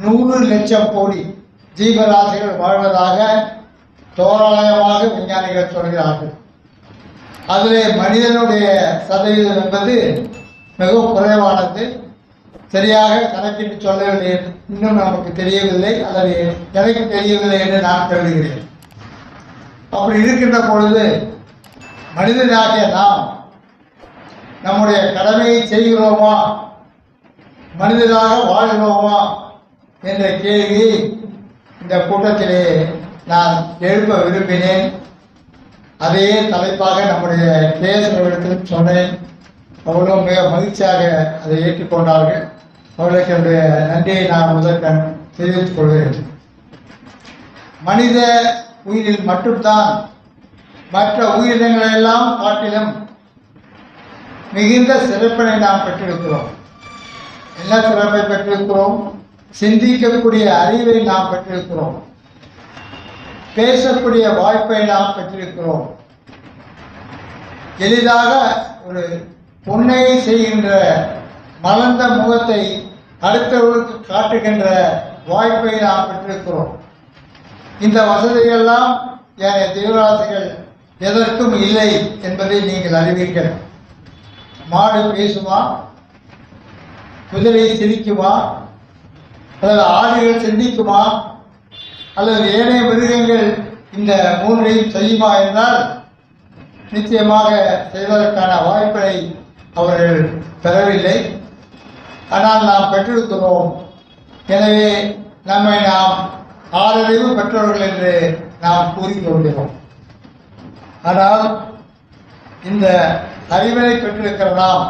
100 லட்சம் கோடி ஜீவராசிகள் வாழ்வதாக தோராயமாக விஞ்ஞானிகள் சொல்கிறார்கள். அதிலே மனிதனுடைய சதவீதம் என்பது மிகவும் குறைவானது. சரியாக கணக்கிட்டு சொல்லவில்லை, இன்னும் நமக்கு தெரியவில்லை, அல்லது எனக்கு தெரியவில்லை என்று நான் கருதுகிறேன். அப்படி இருக்கின்ற பொழுது மனிதனாகிய நாம் நம்முடைய கடமையை செய்கிறோமா, மனிதனாக வாழ்கிறோமா என்ற கேள்வியை இந்த கூட்டத்திலே நான் எழுப்ப விரும்பினேன். அதே தலைப்பாக நம்முடைய கேசவரிடத்திலும் சொன்னேன். அவர்களும் மிக மகிழ்ச்சியாக அதை ஏற்றுக்கொண்டார்கள். அவர்களுக்கு என்னுடைய நன்றியை நான் முதற்கண் தெரிவித்துக் கொள்கிறேன். மனித உயிரில் மட்டும்தான் மற்ற உயிரினங்களெல்லாம் காட்டிலும் மிகுந்த சிறப்பினை நாம் பெற்றிருக்கிறோம். என்ன சிறப்பை பெற்றிருக்கிறோம்? சிந்திக்கக்கூடிய அறிவை நாம் பெற்றிருக்கிறோம், பேசக்கூடிய வாய்ப்பை நாம் பெற்றிருக்கிறோம், எளிதாக ஒரு புன்னகை செய்கின்ற மலர்ந்த முகத்தை அடுத்தவர்களுக்கு காட்டுகின்ற வாய்ப்பை நாம் பெற்றிருக்கிறோம். இந்த வசதியெல்லாம் ஏனைய ஜீவராசிகள் எதற்கும் இல்லை என்பதை நீங்கள் அறிவீர்கள். மாடு பேசுமா, குதிரை சிரிக்குமா, அல்லது ஆடுகள் சிந்திக்குமா, அல்லது ஏனைய மிருகங்கள் இந்த 3ஐயும் செய்யுமா என்றால் நிச்சயமாக செய்வதற்கான வாய்ப்பினை அவர்கள் பெறவில்லை. ஆனால் நாம் பெற்றிருக்கிறோம். எனவே நம்மை நாம் ஆறறிவு பெற்றவர்கள் என்று நாம் கூறிக்கொள்கிறோம். ஆனால் இந்த அறிவினை பெற்றிருக்கிற நாம்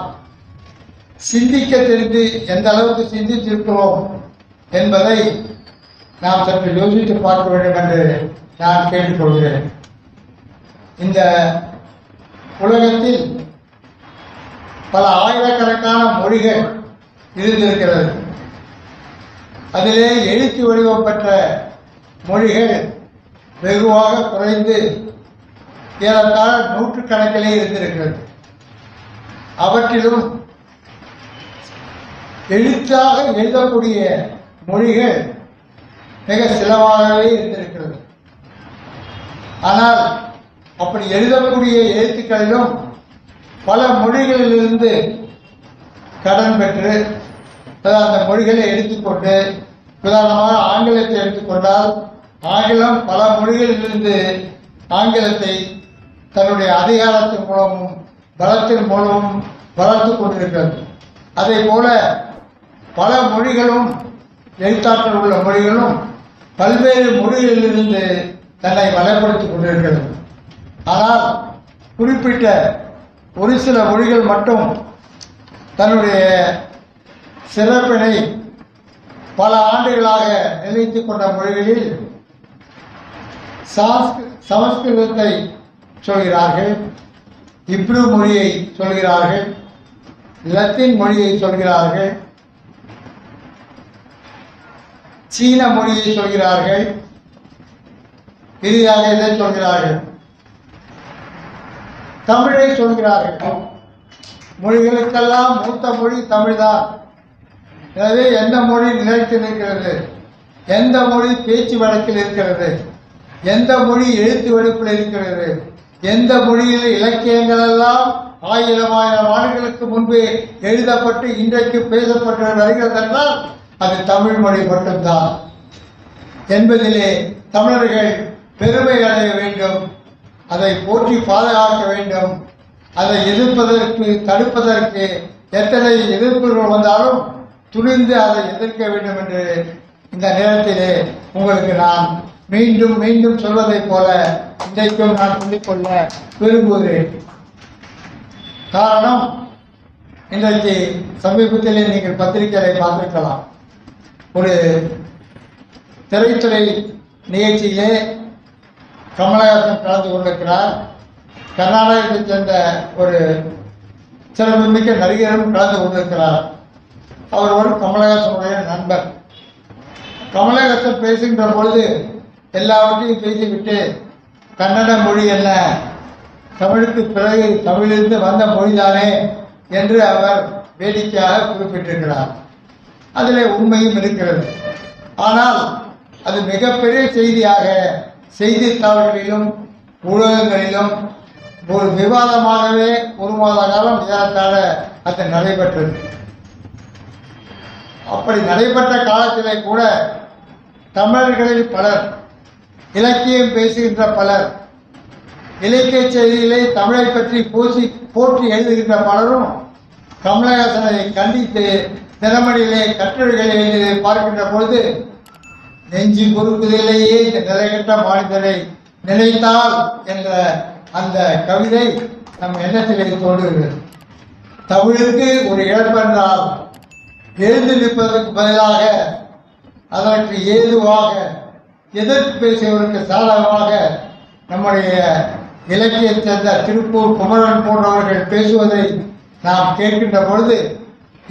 சிந்திக்க தெரிந்து எந்த அளவுக்கு சிந்தித்திருக்கிறோம் என்பதை நாம் சற்று யோசித்து பார்க்க வேண்டும் என்று நான் கேட்டுக்கொள்கிறேன். இந்த உலகத்தில் பல ஆயிரக்கணக்கான மொழிகள் இருந்திருக்கிறது. அதிலே எழுத்து வடிவம் பெற்ற மொழிகள் வெகுவாக குறைந்து ஏறத்தாழ நூற்றுக்கணக்கிலே இருந்திருக்கிறது. அவற்றிலும் எழுத்தாக எழுதக்கூடிய மொழிகள் மிக சிலவாகவே இருந்திருக்கிறது. ஆனால் அப்படி எழுதக்கூடிய எழுத்துக்களிலும் பல மொழிகளிலிருந்து கடன் பெற்று அந்த மொழிகளை எடுத்துக்கொண்டு, உதாரணமாக ஆங்கிலத்தை எடுத்துக்கொண்டால் ஆங்கிலம் பல மொழிகளிலிருந்து ஆங்கிலத்தை தன்னுடைய அதிகாரத்தின் மூலமும் பலத்தின் மூலமும் வளர்த்து கொண்டிருக்கிறது. அதே போல பல மொழிகளும் எழுத்தாற்றல் உள்ள மொழிகளும் பல்வேறு மொழிகளிலிருந்து தன்னை வளப்படுத்திக் கொண்டிருக்கிறது. ஆனால் குறிப்பிட்ட ஒரு சில மொழிகள் மட்டும் தன்னுடைய சிறப்பினை பல ஆண்டுகளாக நிலைத்துக் கொண்ட மொழிகளில் சமஸ்கிருதத்தை சொல்கிறார்கள், இப்ரு மொழியை சொல்கிறார்கள், லத்தீன் மொழியை சொல்கிறார்கள், சீன மொழியை சொல்கிறார்கள், இறுதியாக இதை சொல்கிறார்கள், தமிழை சொல்கிறார்கள். மொழிகளுக்கெல்லாம் மூத்த மொழி தமிழ்தான். எனவே எந்த மொழி நிலைத்து நிற்கிறது, எந்த மொழி பேச்சு வழக்கில் இருக்கிறது, எந்த மொழி எழுத்து வடிப்பில் இருக்கிறது, எந்த மொழியில் இலக்கியங்கள் எல்லாம் ஆயிரம் ஆண்டுகளுக்கு முன்பு எழுதப்பட்டு இன்றைக்கு பேசப்பட்டு வருகிறது என்றால் அது தமிழ் மொழி மட்டும்தான் என்பதிலே தமிழர்கள் பெருமை அடைய வேண்டும். அதை போற்றி பாதுகாக்க வேண்டும். அதை எதிர்ப்பதற்கு தடுப்பதற்கு எத்தனை எதிர்ப்புகள் வந்தாலும் துணிந்து அதை எதிர்க்க வேண்டும் என்று இந்த நேரத்திலே உங்களுக்கு நான் மீண்டும் மீண்டும் சொல்வதைப் போல இன்றைக்கும் நான் சொல்லிக்கொள்ள விரும்புகிறேன். காரணம், இன்றைக்கு சமீபத்திலே நீங்கள் பத்திரிகைகளை பார்த்திருக்கலாம். ஒரு திரைத்துறை நிகழ்ச்சியிலே கமலஹாசன் கலந்து கொண்டிருக்கிறார். கர்நாடகத்தைச் சேர்ந்த ஒரு சிறப்புமிக்க நடிகரும் கலந்து கொண்டிருக்கிறார். அவர் ஒரு கமலஹாசனுடைய நண்பர். கமலஹாசன் பேசுகின்ற பொழுது எல்லாவற்றையும் பேசிவிட்டு கன்னட மொழி என்ன, தமிழுக்கு பிறகு தமிழிலிருந்து வந்த மொழிதானே என்று அவர் வேடிக்கையாக குறிப்பிட்டிருக்கிறார். அதில் உண்மையும் இருக்கிறது. ஆனால் அது மிகப்பெரிய செய்தியாக செய்தித்தாள்களிலும் ஊடகங்களிலும் ஒரு விவாதமாகவே ஒரு மாத காலம் ஏறத்தாழ அது நடைபெற்றது. அப்படி நடைபெற்ற காலத்திலே கூட தமிழர்களில் பலர், இலக்கியம் பேசுகின்ற பலர், இலக்கிய செய்திகளை தமிழை பற்றி போற்றி எழுதுகின்ற பலரும் கமலஹாசனை கண்டித்து தினமணியிலே கட்டுரைகளை எழுதியதை பார்க்கின்ற பொழுது நெஞ்சு பொறுப்பதிலேயே இந்த நிலைகட்ட மாநிலரை நினைத்தால் என்ற அந்த கவிதை நம் எண்ணத்திலே தோன்றுகிறது. தமிழுக்கு ஒரு இழப்பென்றால் எழுந்து நிற்பதற்கு பதிலாக அதற்கு ஏதுவாக எதிர்த்து பேசியவருக்கு சாதகமாக நம்முடைய இலக்கியத்தை சேர்ந்த திருப்பூர் குமரன் போன்றவர்கள் பேசுவதை நாம் கேட்கின்ற பொழுது,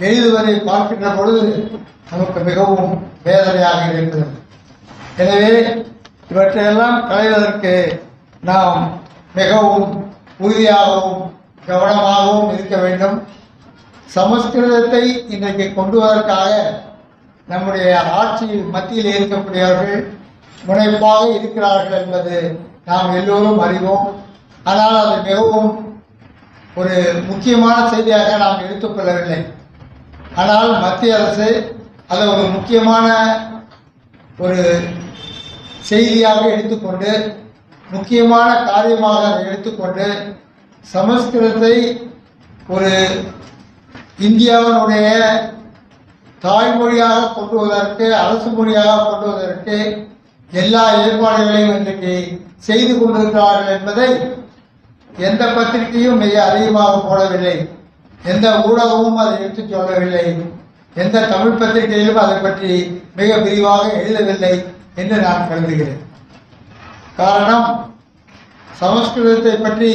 எழுதுவதை பார்க்கின்ற பொழுது நமக்கு மிகவும் வேதனையாக இருக்கிறது. எனவே இவற்றையெல்லாம் களைவதற்கு நாம் மிகவும் உறுதியாகவும் கவனமாகவும் இருக்க வேண்டும். சமஸ்கிருதத்தை இன்றைக்கு கொண்டு வருவதற்காக நம்முடைய ஆட்சியில் மத்தியில் இருக்கக்கூடியவர்கள் முனைப்பாக இருக்கிறார்கள் என்பது நாம் எல்லோரும் அறிவோம். ஆனால் அது மிகவும் ஒரு முக்கியமான செய்தியாக நாம் எடுத்துக்கொள்ளவில்லை. ஆனால் மத்திய அரசு அதை ஒரு முக்கியமான ஒரு செய்தியாக எடுத்துக்கொண்டு, முக்கியமான காரியமாக அதை எடுத்துக்கொண்டு சமஸ்கிருதத்தை ஒரு இந்தியாவினுடைய தாய்மொழியாக கொண்டு வருவதற்கு, அரசு மொழியாக கொண்டு வருவதற்கு எல்லா ஏற்பாடுகளையும் இன்றைக்கு செய்து கொண்டிருக்கிறார்கள் என்பதை எந்த பத்திரிகையும் மிக அதிகமாக போடவில்லை, எந்த ஊடகமும் அதை எடுத்துச் சொல்லவில்லை, எந்த தமிழ் பத்திரிகையிலும் அதை பற்றி மிக விரிவாக எழுதவில்லை என்று நான் கருதுகிறேன். காரணம், சமஸ்கிருதத்தை பற்றி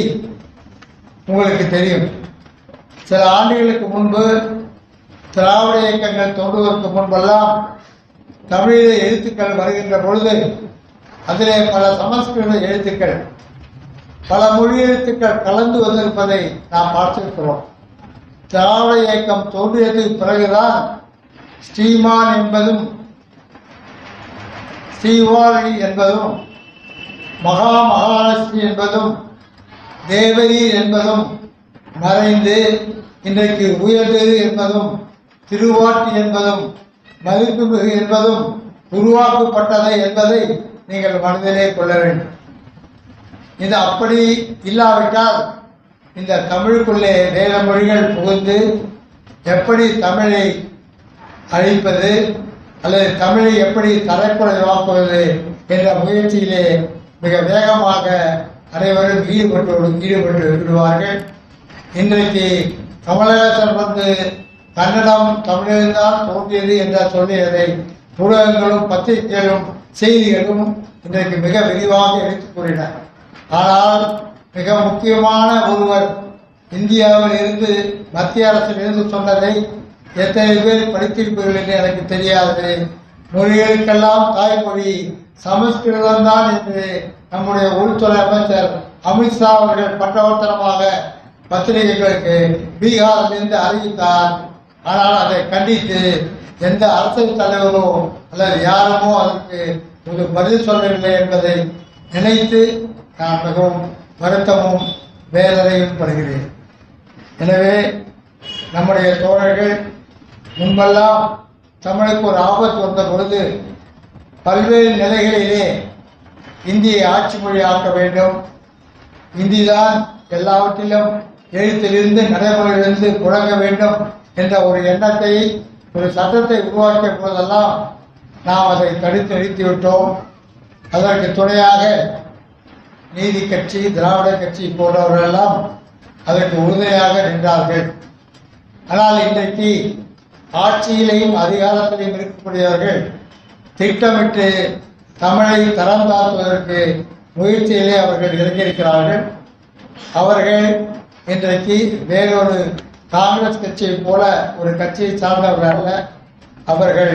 உங்களுக்கு தெரியும். சில ஆண்டுகளுக்கு முன்பு திராவிட இயக்கங்கள் தோன்றுவதற்கு முன்பெல்லாம் தமிழிலே எழுத்துக்கள் வருகின்ற பொழுது அதிலே பல சமஸ்கிருத எழுத்துக்கள், பல மொழி எழுத்துக்கள் கலந்து வந்திருப்பதை நாம் பார்த்திருக்கிறோம். திராவிட இயக்கம் தோன்றியதுக்கு பிறகுதான் ஸ்ரீமான் என்பதும் ஸ்ரீவாரி என்பதும் மகாலட்சுமி என்பதும் தேவரி என்பதும் மறைந்து இன்றைக்கு உயர்ந்து என்பதும் திருவாட்டி என்பதும் மதிப்புமிகு என்பதும் உருவாக்கப்பட்டது என்பதை நீங்கள் மனதிலே கொள்ள வேண்டும். இது அப்படி இல்லாவிட்டால் இந்த தமிழுக்குள்ளே வேற மொழிகள் புகுந்து எப்படி தமிழை அழிப்பது அல்லது தமிழை எப்படி தரக்குறைவாக்குவது என்ற முயற்சியிலே மிக வேகமாக அனைவரும் ஈடுபட்டு விடுவார்கள். இன்றைக்கு கமலஹாசன் வந்து கன்னடம் தமிழில்தான் தோன்றியது என்ற சொல்லியதை ஊடகங்களும் பத்திரிகைகளும் செய்திகளும் இன்றைக்கு மிக விரிவாக எடுத்துக் கூறினார். ஆனால் மிக முக்கியமான ஒருவர் இந்தியாவில் இருந்து மத்திய அரசில் இருந்து சொன்னதை எத்தனை பேர் படித்திருப்பீர்கள் என்று எனக்கு தெரியாது. மொழிகளுக்கெல்லாம் தாய்மொழி சமஸ்கிருதம் தான் என்று நம்முடைய உள்துறை அமைச்சர் அமித்ஷா அவர்கள் பட்டவர்த்தனமாக பத்திரிகைகளுக்கு பீகாரிலிருந்து அறிவித்தார். ஆனால் அதை கண்டித்து எந்த அரசியல் தலைவரோ அல்லது யாருமோ அதற்கு ஒரு பதில் சொல்லவில்லை என்பதை நினைத்து நான் மிகவும் வருத்தமும் வேதனையும் படுகிறேன். எனவே நம்முடைய தோழர்கள் முன்பெல்லாம் தமிழுக்கு ஒரு ஆபத்து வந்த பொழுது பல்வேறு நிலைகளிலே இந்தியை ஆட்சி மொழி ஆக்க வேண்டும், இந்தி தான் எல்லாவற்றிலும் எழுத்திலிருந்து நடைமுறையிலிருந்து புழங்க வேண்டும் என்ற ஒரு எண்ணத்தை, ஒரு சட்டத்தை உருவாக்கிய போதெல்லாம் நாம் அதை தடுத்து நிறுத்திவிட்டோம். அதற்கு துணையாக நீதி கட்சி, திராவிட கட்சி போன்றவர்களெல்லாம் அதற்கு உறுதியாக நின்றார்கள். ஆனால் இன்றைக்கு ஆட்சியிலையும் அதிகாரத்திலையும் இருக்கக்கூடியவர்கள் திட்டமிட்டு தமிழை தரம் தாழ்த்துவதற்கு முயற்சியிலே அவர்கள் இறங்கியிருக்கிறார்கள். அவர்கள் இன்றைக்கு வேறொரு காங்கிரஸ் கட்சியை போல ஒரு கட்சியை சார்ந்தவர்கள் அல்ல. அவர்கள்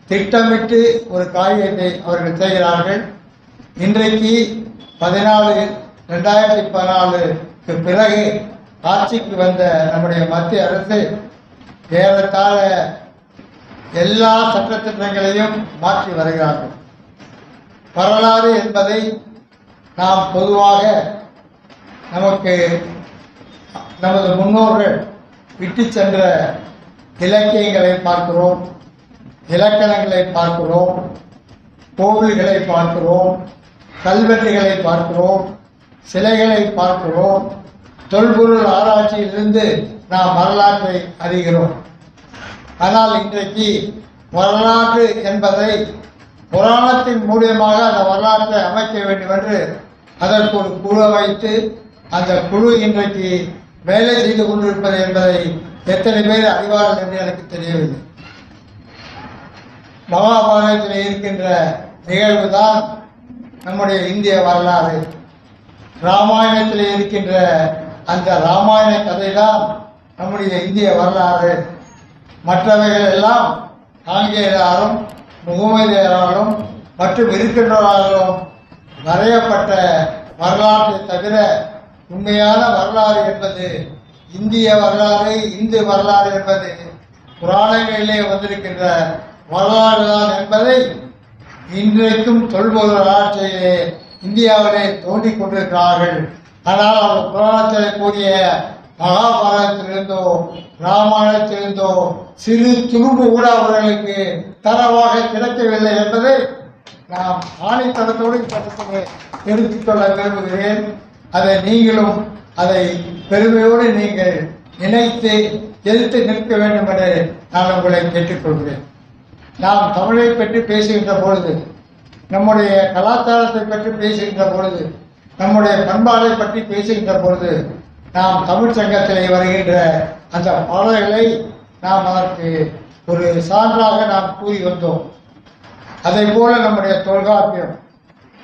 திட்டமிட்டு ஒரு காரியத்தை அவர்கள் செய்கிறார்கள். இன்றைக்கு 2014க்கு பிறகு ஆட்சிக்கு வந்த நம்முடைய மத்திய அரசு ஏறத்தாழ எல்லா சட்டத்திட்டங்களையும் மாற்றி வருகிறார்கள். வரலாறு என்பதை நாம் பொதுவாக நமது முன்னோர்கள் விட்டு சென்ற இலக்கியங்களை பார்க்கிறோம், இலக்கணங்களை பார்க்கிறோம், கோவில்களை பார்க்கிறோம், கல்வெட்டுகளை பார்க்கிறோம், சிலைகளை பார்க்கிறோம். தொல்பொருள் ஆராய்ச்சியிலிருந்து நாம் வரலாற்றை அறிகிறோம். ஆனால் இன்றைக்கு வரலாற்று என்பதை புராணத்தின் மூலியமாக அந்த வரலாற்றை அமைக்க வேண்டும் என்று அதற்கு ஒரு குழு வைத்து அந்த குழு இன்றைக்கு வேலை செய்து கொண்டிருப்பது என்பதை எத்தனை பேர் அறிவார்கள் என்று எனக்கு தெரியவில்லை. மகாபாரதத்தில் இருக்கின்ற நிகழ்வு தான் நம்முடைய இந்திய வரலாறு. ராமாயணத்தில் இருக்கின்ற அந்த ராமாயண கதை தான் நம்முடைய இந்திய வரலாறு. மற்றவைகள் எல்லாம் ஆங்கிலேயராலும் முகமதியராலும் மற்றும் இருக்கின்றவர்களாலும் வரையப்பட்ட வரலாற்றை தவிர உண்மையான வரலாறு என்பது இந்திய வரலாறு, இந்து வரலாறு என்பது புராணங்களிலே வந்திருக்கின்ற வரலாறு தான் என்பதை இன்றைக்கும் தொல்பொருள் ஆராய்ச்சியிலே இந்தியாவிலே தோன்றிக் கொண்டிருக்கிறார்கள். ஆனால் அவர் புராணத்தில் கூடிய மகாபாரதத்திலிருந்தோ ராமாயணத்திலிருந்தோ சிறு துரும்பு கூட அவர்களுக்கு தரவாக கிடைக்கவில்லை என்பதை நாம் ஆணைத்தனத்தோடு எடுத்துக்கொள்ள விரும்புகிறேன். அதை நீங்களும் அதை பெருமையோடு நீங்கள் நினைத்து எதிர்த்து நிற்க வேண்டும் என்று நான் உங்களை கேட்டுக்கொள்கிறேன். நாம் தமிழை பற்றி பேசுகின்ற பொழுது, நம்முடைய கலாச்சாரத்தை பற்றி பேசுகின்ற பொழுது, நம்முடைய பண்பாடை பற்றி பேசுகின்ற பொழுது நாம் தமிழ் சங்கத்தில் வருகின்ற அந்த பாடல்களை நாம் அதற்கு ஒரு சான்றாக நாம் கூறி வந்தோம். அதை போல நம்முடைய தொல்காப்பியம்,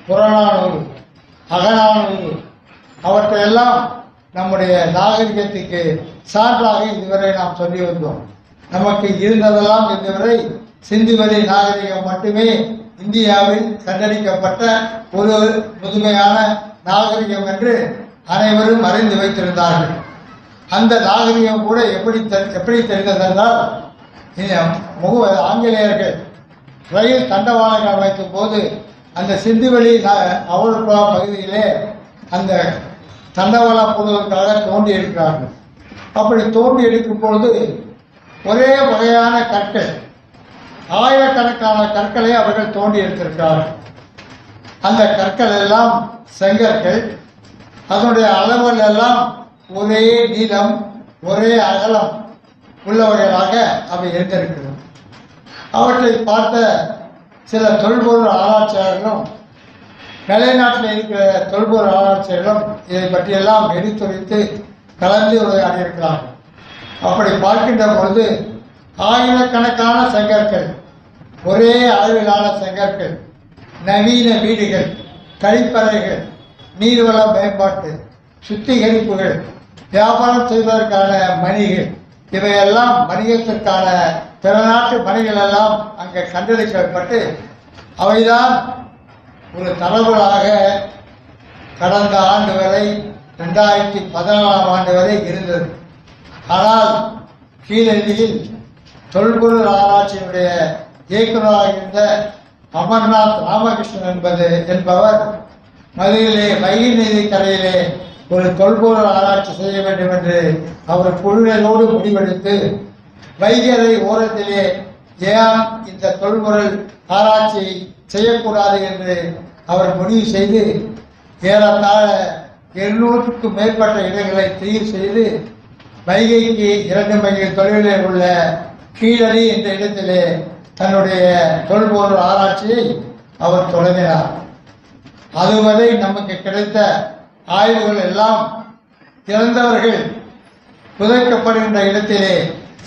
புறநானூறு, அகநானூறு அவற்றையெல்லாம் நம்முடைய நாகரிகத்துக்கு சான்றாக இதுவரை நாம் சொல்லி வந்தோம். நமக்கு இருந்ததெல்லாம் இதுவரை சிந்துவெளி நாகரிகம் மட்டுமே இந்தியாவில் கண்டறிக்கப்பட்ட ஒரு முதுமையான நாகரிகம் என்று அனைவரும் அறிந்து வைத்திருந்தார்கள். அந்த நாகரிகம் கூட எப்படி தெரிந்ததென்றால், ஆங்கிலேயர்கள் ரயில் தண்டவாளங்கள் அமைக்கும் போது அந்த சிந்துவெளி அவல்புழா பகுதியிலே அந்த தண்டவாளம் போடுவதற்காக தோண்டி எடுக்கிறார்கள். அப்படி தோண்டி எடுக்கும் பொழுது ஒரே வகையான கற்கள், ஆயிரக்கணக்கான கற்களை அவர்கள் தோண்டி எடுத்திருக்கிறார்கள். அந்த கற்கள் எல்லாம் செங்கற்கள். அதனுடைய அளவுகள் எல்லாம் ஒரே நீளம் ஒரே அகலம் உள்ளவர்களாக அவை இருந்திருக்கிறது. அவற்றை பார்த்த சில தொல்பொருள் ஆராய்ச்சியாளர்களும் வெளிநாட்டில் இருக்கிற தொல்பொருள் ஆராய்ச்சியாளர்களும் இதை பற்றியெல்லாம் எடுத்துரைத்து கலந்து உரையாடியிருக்கிறார்கள். அப்படி பார்க்கின்ற பொழுது ஆயிரக்கணக்கான செங்கற்கள், ஒரே அளவிலான செங்கற்கள், நவீன வீடுகள், கழிப்பறைகள், நீர்வள மேம்பாட்டு, சுத்திகரிப்புகள், வியாபாரம் செய்வதற்கான மணிகள், இவையெல்லாம் வணிகத்திற்கான பிற நாட்டு மணிகள் எல்லாம் அங்கே கண்டெடுக்கப்பட்டு அவைதான் ஒரு தரவுகளாக கடந்த ஆண்டு வரை 2014ஆம் ஆண்டு வரை இருந்தது. ஆனால் கீழடியில் தொல்பொருள் ஆராய்ச்சியினுடைய இயக்குநராக இருந்த அமர்நாத் ராமகிருஷ்ணன் என்பவர் மதுரையிலே வைகை நதி கரையிலே ஒரு தொல்பொருள் ஆராய்ச்சி செய்ய வேண்டும் என்று அவர் குழுவினரோடு முடிவெடுத்து வைகரை ஓரத்திலே ஏன் இந்த தொல்பொருள் ஆராய்ச்சி செய்யக்கூடாது என்று அவர் முடிவு செய்து ஏறத்தாழ 200க்கும் மேற்பட்ட இடங்களை தீர் செய்து வைகைக்கு 2 மைல் தொலைவிலே உள்ள கீழடி என்ற இடத்திலே தன்னுடைய தொல்பொருள் ஆராய்ச்சியை அவர் தொடங்கினார். அதுவரை நமக்கு கிடைத்த ஆய்வுகள் எல்லாம் இறந்தவர்கள் புதைக்கப்படுகின்ற இடத்திலே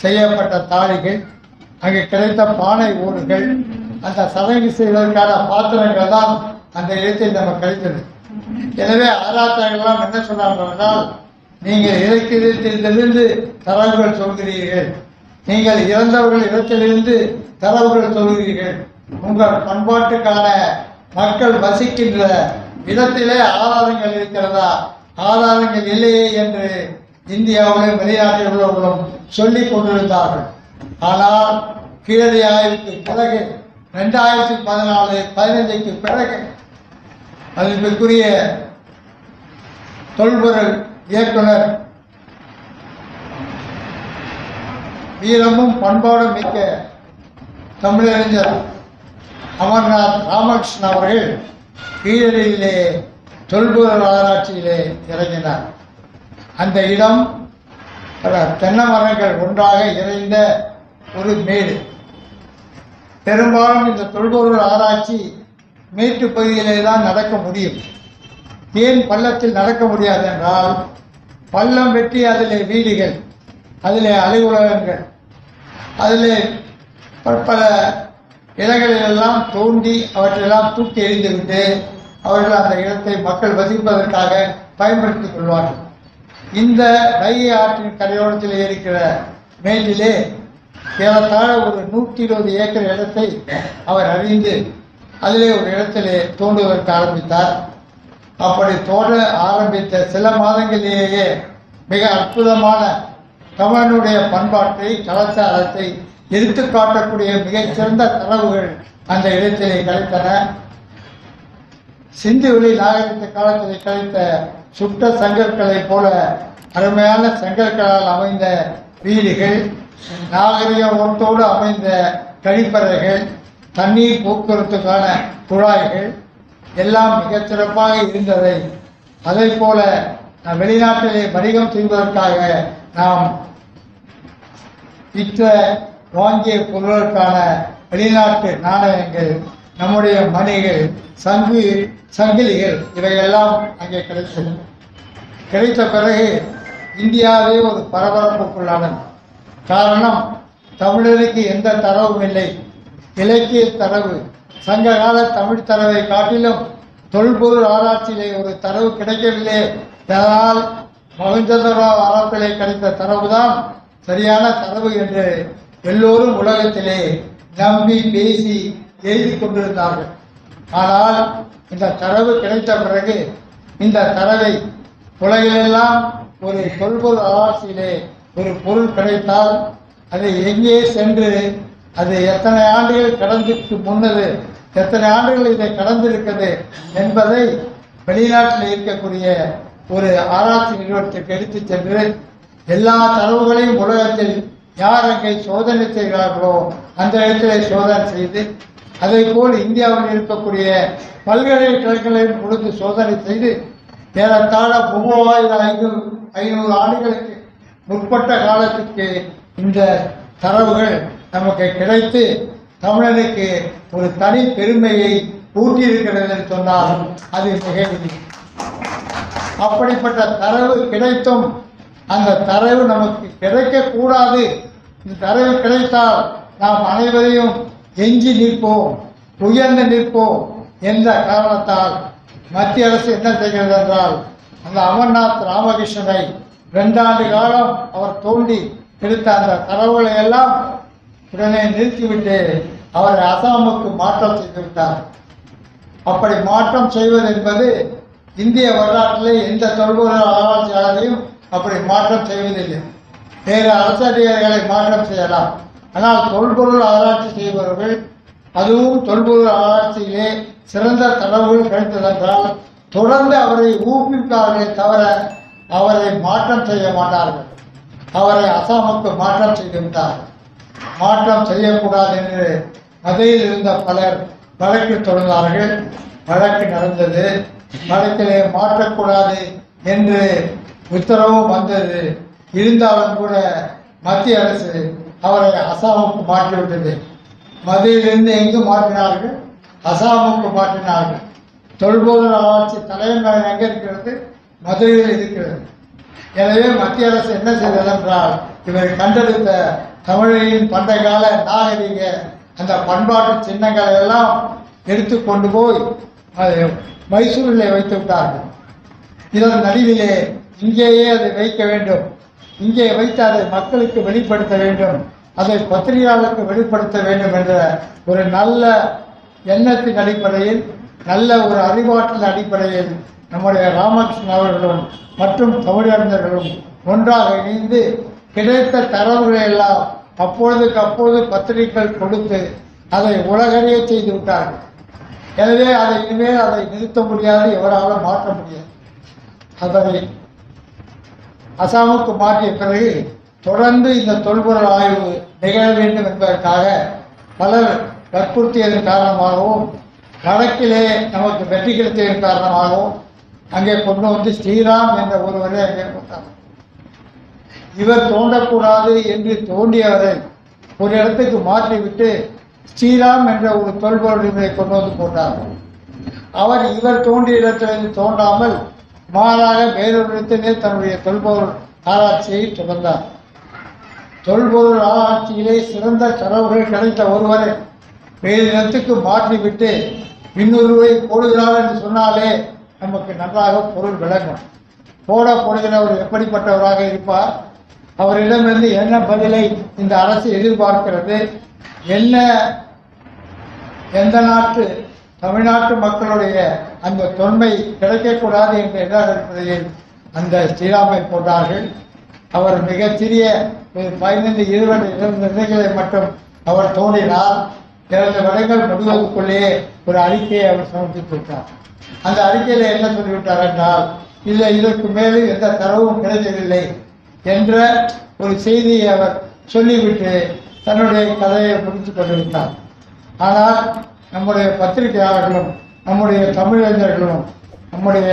செய்யப்பட்ட தாழிகள், அங்கே கிடைத்த பானை ஓடுகள், அந்த சடங்கு செய்வதற்கான பாத்திரங்கள் தான் அந்த இடத்தில் நமக்கு கிடைத்தது. எனவே ஆராய்ச்சியாளர்கள்லாம் என்ன சொன்னார்கள், நீங்கள் இலக்கியத்திலிருந்து தரவுகள் சொல்கிறீர்கள், நீங்கள் இறந்தவர்கள் இடத்திலிருந்து தரவுகள் சொல்கிறீர்கள், உங்கள் பண்பாட்டுக்கான மக்கள் வசிக்கின்ற இடத்திலே ஆதாரங்கள் இருக்கிறதா, ஆதாரங்கள் இல்லையே என்று இந்தியாவிலும் வெளிநாட்டில் உள்ளவர்களும் சொல்லிக் கொண்டிருந்தார்கள். ஆனால் கீழடி ஆய்வுக்கு பிறகு 2014-15க்கு பிறகு அதற்குரிய தொல்பொருள் இயக்குனர் வீரமும் பண்பாடும் மிக்க தமிழறிஞர் அமர்நாத் ராமகிருஷ்ணன் அவர்கள் கீழடியிலே தொல்பொருள் ஆராய்ச்சியிலே இறங்கினார். அந்த இடம் தென்னை மரங்கள் ஒன்றாக இணைந்த ஒரு மேடு. பெரும்பாலும் இந்த தொல்பொருள் ஆராய்ச்சி மேட்டு பகுதியிலே தான் நடக்க முடியும். ஏன் பள்ளத்தில் நடக்க முடியாது என்றால், பள்ளம் வெட்டி அதிலே வீடுகள், அதிலே அலுவலகங்கள், அதிலே பற்பல இடங்களிலெல்லாம் தோண்டி அவற்றையெல்லாம் தூக்கி எறிந்துவிட்டு அவர்கள் அந்த இடத்தை மக்கள் வசிப்பதற்காக பயன்படுத்திக் கொள்வார்கள். இந்த வைகை ஆற்றின் கரையோரத்தில் இருக்கிற மேட்டிலே ஏறத்தாழ ஒரு 120 ஏக்கர் இடத்தை அவர் அறிந்து அதிலே ஒரு இடத்திலே தோண்டுவதற்கு ஆரம்பித்தார். அப்படி தோண்ட ஆரம்பித்த சில மாதங்களிலேயே மிக அற்புதமான தமிழனுடைய பண்பாட்டை, கலாச்சாரத்தை எடுத்து காட்டக்கூடிய மிகச்சிறந்த தரவுகள் அந்த இடத்திலே கிடைத்தன. சிந்துவெளி நாகரிக காலத்தில் கிடைத்த சுட்ட செங்கற்களைப் போல அருமையான செங்கற்களால் அமைந்த வீடுகள், நாகரிக ஒன்றோடு அமைந்த கழிப்பறைகள், தண்ணீர் போக்குவரத்துக்கான குழாய்கள் எல்லாம் மிகச்சிறப்பாக இருந்ததை, அதை போல வெளிநாட்டிலே வணிகம் செய்வதற்காக நாம் விற்ற வாங்கிய பொருளுக்கான வெளிநாட்டு நாணயங்கள், நம்முடைய மணிகள், சங்கிலிகள் இவையெல்லாம் அங்கே கிடைத்தது. கிடைத்த பிறகு இந்தியாவே ஒரு பரபரப்புக்குள்ளானது. காரணம், தமிழருக்கு எந்த தரவும் இல்லை. இலக்கிய தரவு, சங்ககால தமிழ் தரவை காட்டிலும் தொல்பொருள் ஆராய்ச்சியிலே ஒரு தரவு கிடைக்கவில்லை. அதனால் மொஹஞ்சதாரோ ஆராய்ச்சியிலே கிடைத்த தரவு தான் சரியான தரவு என்று எல்லோரும் உலகத்திலே நம்பி பேசி எழுதி கொண்டிருந்தார்கள். ஆனால் இந்த தரவு கிடைத்த பிறகு இந்த தரவை உலகிலெல்லாம் ஒரு தொல்பொருள் ஆராய்ச்சியிலே ஒரு பொருள் கிடைத்தால் அதை எங்கே சென்று அது எத்தனை ஆண்டுகள் கடந்துக்கு முன்னது, எத்தனை ஆண்டுகள் இதை கடந்திருக்கிறது என்பதை வெளிநாட்டில் இருக்கக்கூடிய ஒரு ஆராய்ச்சி நிறுவனத்திற்கு எடுத்துச் சென்று எல்லா தரவுகளையும் உலகத்தில் யார் அங்கே சோதனை செய்கிறார்களோ அந்த இடத்திலே சோதனை செய்து, அதை போல் இந்தியாவில் இருக்கக்கூடிய பல்கலைக்கழகங்களையும் கொடுத்து சோதனை செய்து ஏறத்தாழ 3500 ஆண்டுகளுக்கு முற்பட்ட காலத்துக்கு இந்த தரவுகள் நமக்கு கிடைத்து தமிழனுக்கு ஒரு தனி பெருமையை ஊட்டியிருக்கிறது என்று சொன்னால் அது மிகவில்லை. அப்படிப்பட்ட தரவு கிடைத்தும் அந்த தரவு நமக்கு கிடைக்கக்கூடாது, இந்த தரவு கிடைத்தால் நாம் அனைவரையும் எஞ்சி நிற்போம், உயர்ந்து நிற்போம் என்ற காரணத்தால் மத்திய அரசு என்ன செய்கிறது என்றால், அந்த அமர்நாத் ராமகிருஷ்ணனை 2 ஆண்டு காலம் அவர் தோண்டி எடுத்த அந்த தரவுகளை எல்லாம் உடனே நிறுத்திவிட்டு அவரை அசாமுக்கு மாற்றம் செய்துவிட்டார். அப்படி மாற்றம் செய்வது என்பது இந்திய வரலாற்றிலே எந்த தொல்பொருள் ஆராய்ச்சியாளரையும் அப்படி மாற்றம் செய்வதில்லை. வேறு அரசு அதிகாரிகளை மாற்றம் செய்யலாம். ஆனால் தொல்பொருள் ஆராய்ச்சி செய்பவர்கள், அதுவும் தொல்பொருள் ஆராய்ச்சியிலே சிறந்த தரவுகள் கிடைத்ததென்றால் தொடர்ந்து அவரை ஊக்குவிப்பார்களே தவிர அவரை மாற்றம் செய்ய மாட்டார்கள். அவரை அசாமுக்கு மாற்றம் செய்துவிட்டார்கள். மாற்றம் செய்யக்கூடாது என்று மதுரையில் இருந்த பலர் வழக்கு தொடர்ந்தார்கள். வழக்கு நடந்தது. வழக்கிலே மாற்றக்கூடாது என்று உத்தரவும் வந்தது. இருந்தாலும் கூட மத்திய அரசு அவரை அசாமுக்கு மாற்றிவிட்டது. மதுரையிலிருந்து எங்கு மாற்றினார்கள்? அசாமுக்கு மாற்றினார்கள். தொல்பொருள் ஆராய்ச்சி தலைமையகம் எங்கே இருக்கிறது? மதுரையில் இருக்கிறது. எனவே மத்திய அரசு என்ன செய்தது என்றால், இவர் கண்டெடுத்த தமிழின் பண்டைக்கால நாகரிக அந்த பண்பாட்டு சின்னங்களை எல்லாம் எடுத்து கொண்டு போய் மைசூரிலே வைத்து விட்டார்கள். இதன் நடுவிலே இங்கேயே அதை வைக்க வேண்டும், இங்கே வைத்து அதை மக்களுக்கு வெளிப்படுத்த வேண்டும், அதை பத்திரிகையாளருக்கு வெளிப்படுத்த வேண்டும் என்ற ஒரு நல்ல எண்ணத்தின் அடிப்படையில், நல்ல ஒரு அறிவாற்றல் அடிப்படையில் நம்முடைய ராமகிருஷ்ணன் அவர்களும் மற்றும் தமிழறிஞர்களும் ஒன்றாக இணைந்து கிடைத்த தரவுகளை எல்லாம் அப்பொழுதுக்கு அப்போது பத்திரிகைகள் கொடுத்து அதை உலகறிய செய்து விட்டார்கள். எனவே அதை இனிமேல் அதை நிறுத்த முடியாது, எவராலும் மாற்ற முடியாது. அதை அசாமுக்கு மாற்றிய பிறகு தொடர்ந்து இந்த தொல்பொருள் ஆய்வு நிகழ வேண்டும் என்பதற்காக பலர் வற்புறுத்தியதன் காரணமாகவும் வழக்கிலே நமக்கு வெற்றி கிடைத்ததன் காரணமாகவும் அங்கே கொண்டு வந்து ஸ்ரீராம் என்ற ஒருவரை அங்கே போட்டார். இவர் தோண்டக்கூடாது என்று தோண்டியவரை ஒரு இடத்துக்கு மாற்றிவிட்டு ஸ்ரீராம் என்ற ஒரு தொல்பொருளை கொண்டு வந்து போட்டார். அவர் இவர் தோண்டிய இடத்திலிருந்து தோன்றாமல் மாறாக வேறொரு இடத்திலே தன்னுடைய தொல்பொருள் ஆராய்ச்சியை தொடர்ந்தார். தொல்பொருள் ஆராய்ச்சியிலே சிறந்த தரவுகள் கிடைத்த ஒருவரை வேறு இடத்துக்கு மாற்றிவிட்டு இன்னொருவை போடுகிறார் என்று சொன்னாலே நமக்கு நன்றாக பொருள் விளங்கும். போடுகிறவர் எப்படிப்பட்டவராக இருப்பார், அவரிடமிருந்து என்ன பதிலை இந்த அரசு எதிர்பார்க்கிறது, என்ன எந்த நாட்டு தமிழ்நாட்டு மக்களுடைய அந்த தொன்மை கிடைக்கக்கூடாது என்று எதிர்பார்ப்பதில் அந்த ஸ்ரீராமை போட்டார்கள். அவர் மிகச்சிறிய 15-20 நிலைகளை மட்டும் அவர் தோன்றினார். 2 வருடங்கள் முடிவதற்குள்ளேயே ஒரு அறிக்கையை அவர் சமர்ப்பித்து விட்டார். அந்த அறிக்கையில் என்ன சொல்லிவிட்டார் என்றால், இல்லை இதற்கு மேலும் எந்த தரவும் கிடைக்கவில்லை என்ற ஒரு செய்தியை அவர் சொல்லிவிட்டு தன்னுடைய கதையை முடித்து கொண்டிருந்தார். ஆனால் நம்முடைய பத்திரிகையாளர்களும் நம்முடைய தமிழறிஞர்களும் நம்முடைய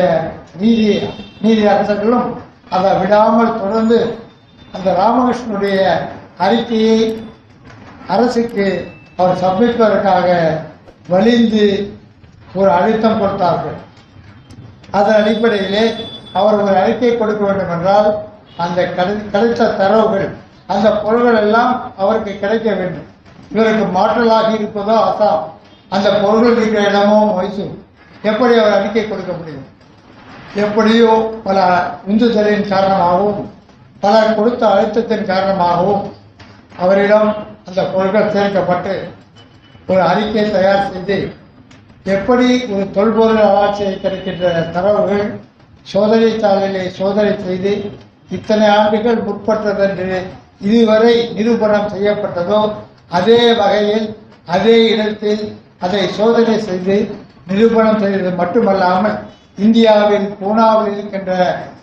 நீதி அரசர்களும் அதை விடாமல் தொடர்ந்து அந்த ராமகிருஷ்ணனுடைய அறிக்கையை அரசுக்கு அவர் சமர்ப்பிப்பதற்காக வலிந்து ஒரு அழுத்தம் கொடுத்தார்கள். அதன் அடிப்படையிலே அவர் ஒரு அறிக்கை கொடுக்க வேண்டும் என்றால் அந்த கிடைத்த தரவுகள், அந்த பொருள்கள் எல்லாம் அவருக்கு கிடைக்க வேண்டும். இவருக்கு மாற்றலாகி இருப்பதோ அசாம், அந்த பொருள்கள் இருக்கிற இடமோ மைசூர். எப்படி அவர் அறிக்கை கொடுக்க முடியும்? எப்படியோ பல உந்துதலின் காரணமாகவும் பலர் கொடுத்த அழுத்தத்தின் காரணமாகவும் அவரிடம் அந்த பொருட்கள் சேர்க்கப்பட்டு ஒரு அறிக்கை தயார் செய்து எப்படி ஒரு தொல்பொருள் ஆராய்ச்சியை கிடைக்கின்ற தரவுகள் சோதனை சாலையிலே சோதனை செய்து இத்தனை ஆண்டுகள் முற்பட்டதென்று இதுவரை நிரூபணம் செய்யப்பட்டதோ அதே வகையில் அதே இடத்தில் அதை சோதனை செய்து நிரூபணம் செய்தது மட்டுமல்லாமல் இந்தியாவில் பூனாவில் இருக்கின்ற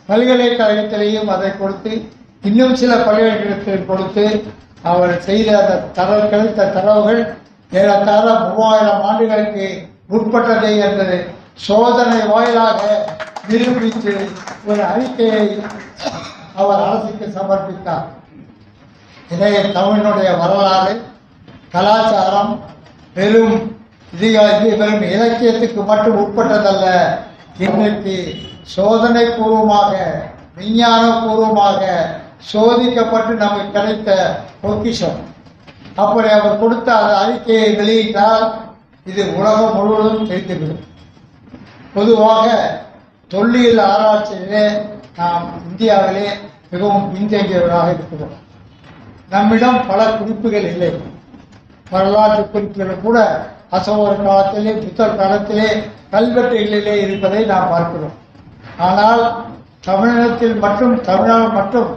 பல்கலைக்கழகத்திலேயும் அதை கொடுத்து இன்னும் சில பல்கலைக்கழகத்தில் கொடுத்து அவர் செய்த அந்த கிடைத்த தரவுகள் ஏறத்தாழ 3000 ஆண்டுகளுக்கு முற்பட்டதை என்பது சோதனை வாயிலாக நிரூபித்து ஒரு அறிக்கையை அவர் அரசுக்கு சமர்ப்பித்தார். இதைய தமிழனுடைய வரலாறு கலாச்சாரம் வெறும் வெறும் இலக்கியத்துக்கு மட்டும் உட்பட்டதல்ல, இன்றைக்கு சோதனை பூர்வமாக விஞ்ஞானபூர்வமாக சோதிக்கப்பட்டு நமக்கு கிடைத்த பொக்கிஷம். அப்படி அவர் கொடுத்த அந்த அறிக்கையை வெளியிட்டால் இது உலகம் முழுவதும் தெரிந்துவிடும். பொதுவாக தொல்லியல் ஆராய்ச்சியிலே நாம் இந்தியாவிலே மிகவும் பின்தங்கியவராக இருக்கிறோம். நம்மிடம் பல குறிப்புகள் இல்லை. வரலாற்று குறிப்புகள் கூட அசோகர் காலத்திலே புத்தர் காலத்திலே கல்வெட்டுகளிலே இருப்பதை நாம் பார்க்கிறோம். ஆனால் தமிழகத்தில் மட்டும் தமிழ்நாடு மட்டும்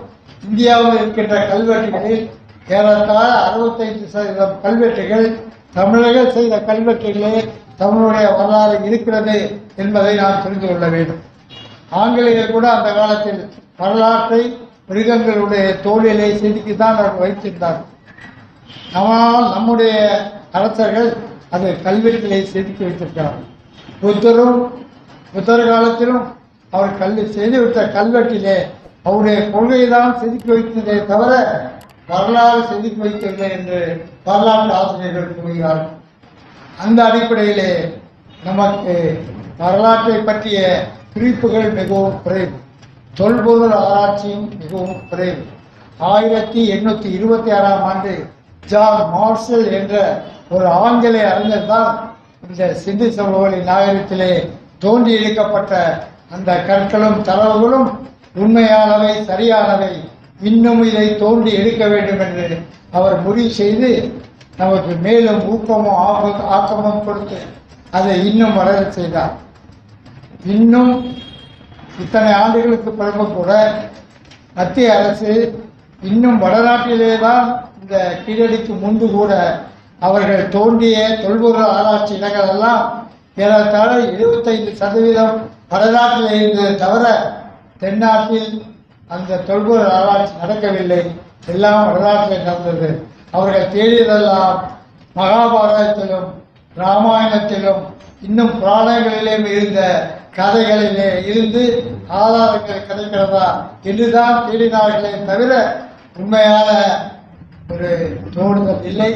இந்தியாவில் இருக்கின்ற கல்வெட்டுகளில் ஏறத்தாழ 65% கல்வெட்டுகள் தமிழர்கள் செய்த கல்வெட்டுகளே தமிழுடைய வரலாறு இருக்கிறது என்பதை நாம் தெரிந்து கொள்ள வேண்டும். ஆங்கிலேயர் கூட அந்த காலத்தில் வரலாற்றை மிருகங்களுடைய தோளிலே செதுக்கித்தான் அவர் வைத்திருந்தார். ஆனால் நம்முடைய அரசர்கள் அதை கல்வெட்டிலே செதுக்கி வைத்திருக்கிறார். புத்தர் காலத்திலும் அவர் செய்துவிட்ட கல்வெட்டிலே அவருடைய கொள்கையை தான் செதுக்கி வைத்ததே தவிர வரலாறு செதுக்கி வைக்கவில்லை என்று வரலாற்று ஆசிரியர்கள் கூறுகிறார்கள். அந்த அடிப்படையிலே நமக்கு வரலாற்றை பற்றிய குறிப்புகள் மிகவும் குறைவு, தொல்பொருள் ஆராய்ச்சியும் மிகவும் குறைவு. 1826ஆம் ஆண்டு ஜான் மார்ஷல் என்ற ஒரு ஆங்கிலேய அறிஞர் தான் இந்த சிந்து சமவெளி நாகரிகத்திலே தோண்டி எடுக்கப்பட்ட அந்த கற்களும் தரவுகளும் உண்மையானவை, சரியானவை, இன்னும் இதை தோண்டி எடுக்க வேண்டும் என்று அவர் முடிவு செய்து நமக்கு மேலும் ஊக்கமும் ஆக்கமும் கொடுத்து அதை இன்னும் வளர செய்தார். இன்னும் இத்தனை ஆண்டுகளுக்கு பிறகு கூட மத்திய அரசு இன்னும் வடநாட்டிலே தான் இந்த கீழடிக்கு முன்பு கூட அவர்கள் தோண்டிய தொல்பொருள் ஆராய்ச்சி இடங்கள் எல்லாம் ஏறத்தாழ 75% வடநாட்டில் இருந்ததை தவிர தென்னாட்டில் அந்த தொல்பொருள் ஆராய்ச்சி நடக்கவில்லை. எல்லாம் வடநாட்டில் நடந்தது. அவர்கள் தேடியதெல்லாம் மகாபாரதத்திலும் ராமாயணத்திலும் இன்னும் புராணங்களிலும் இருந்த கதைகளிலே இருந்து ஆதாரங்கள் கிடைக்கிறதா என்றுதான் தேடினார்களே தவிர உண்மையான ஒரு தோணுதல் இல்லை.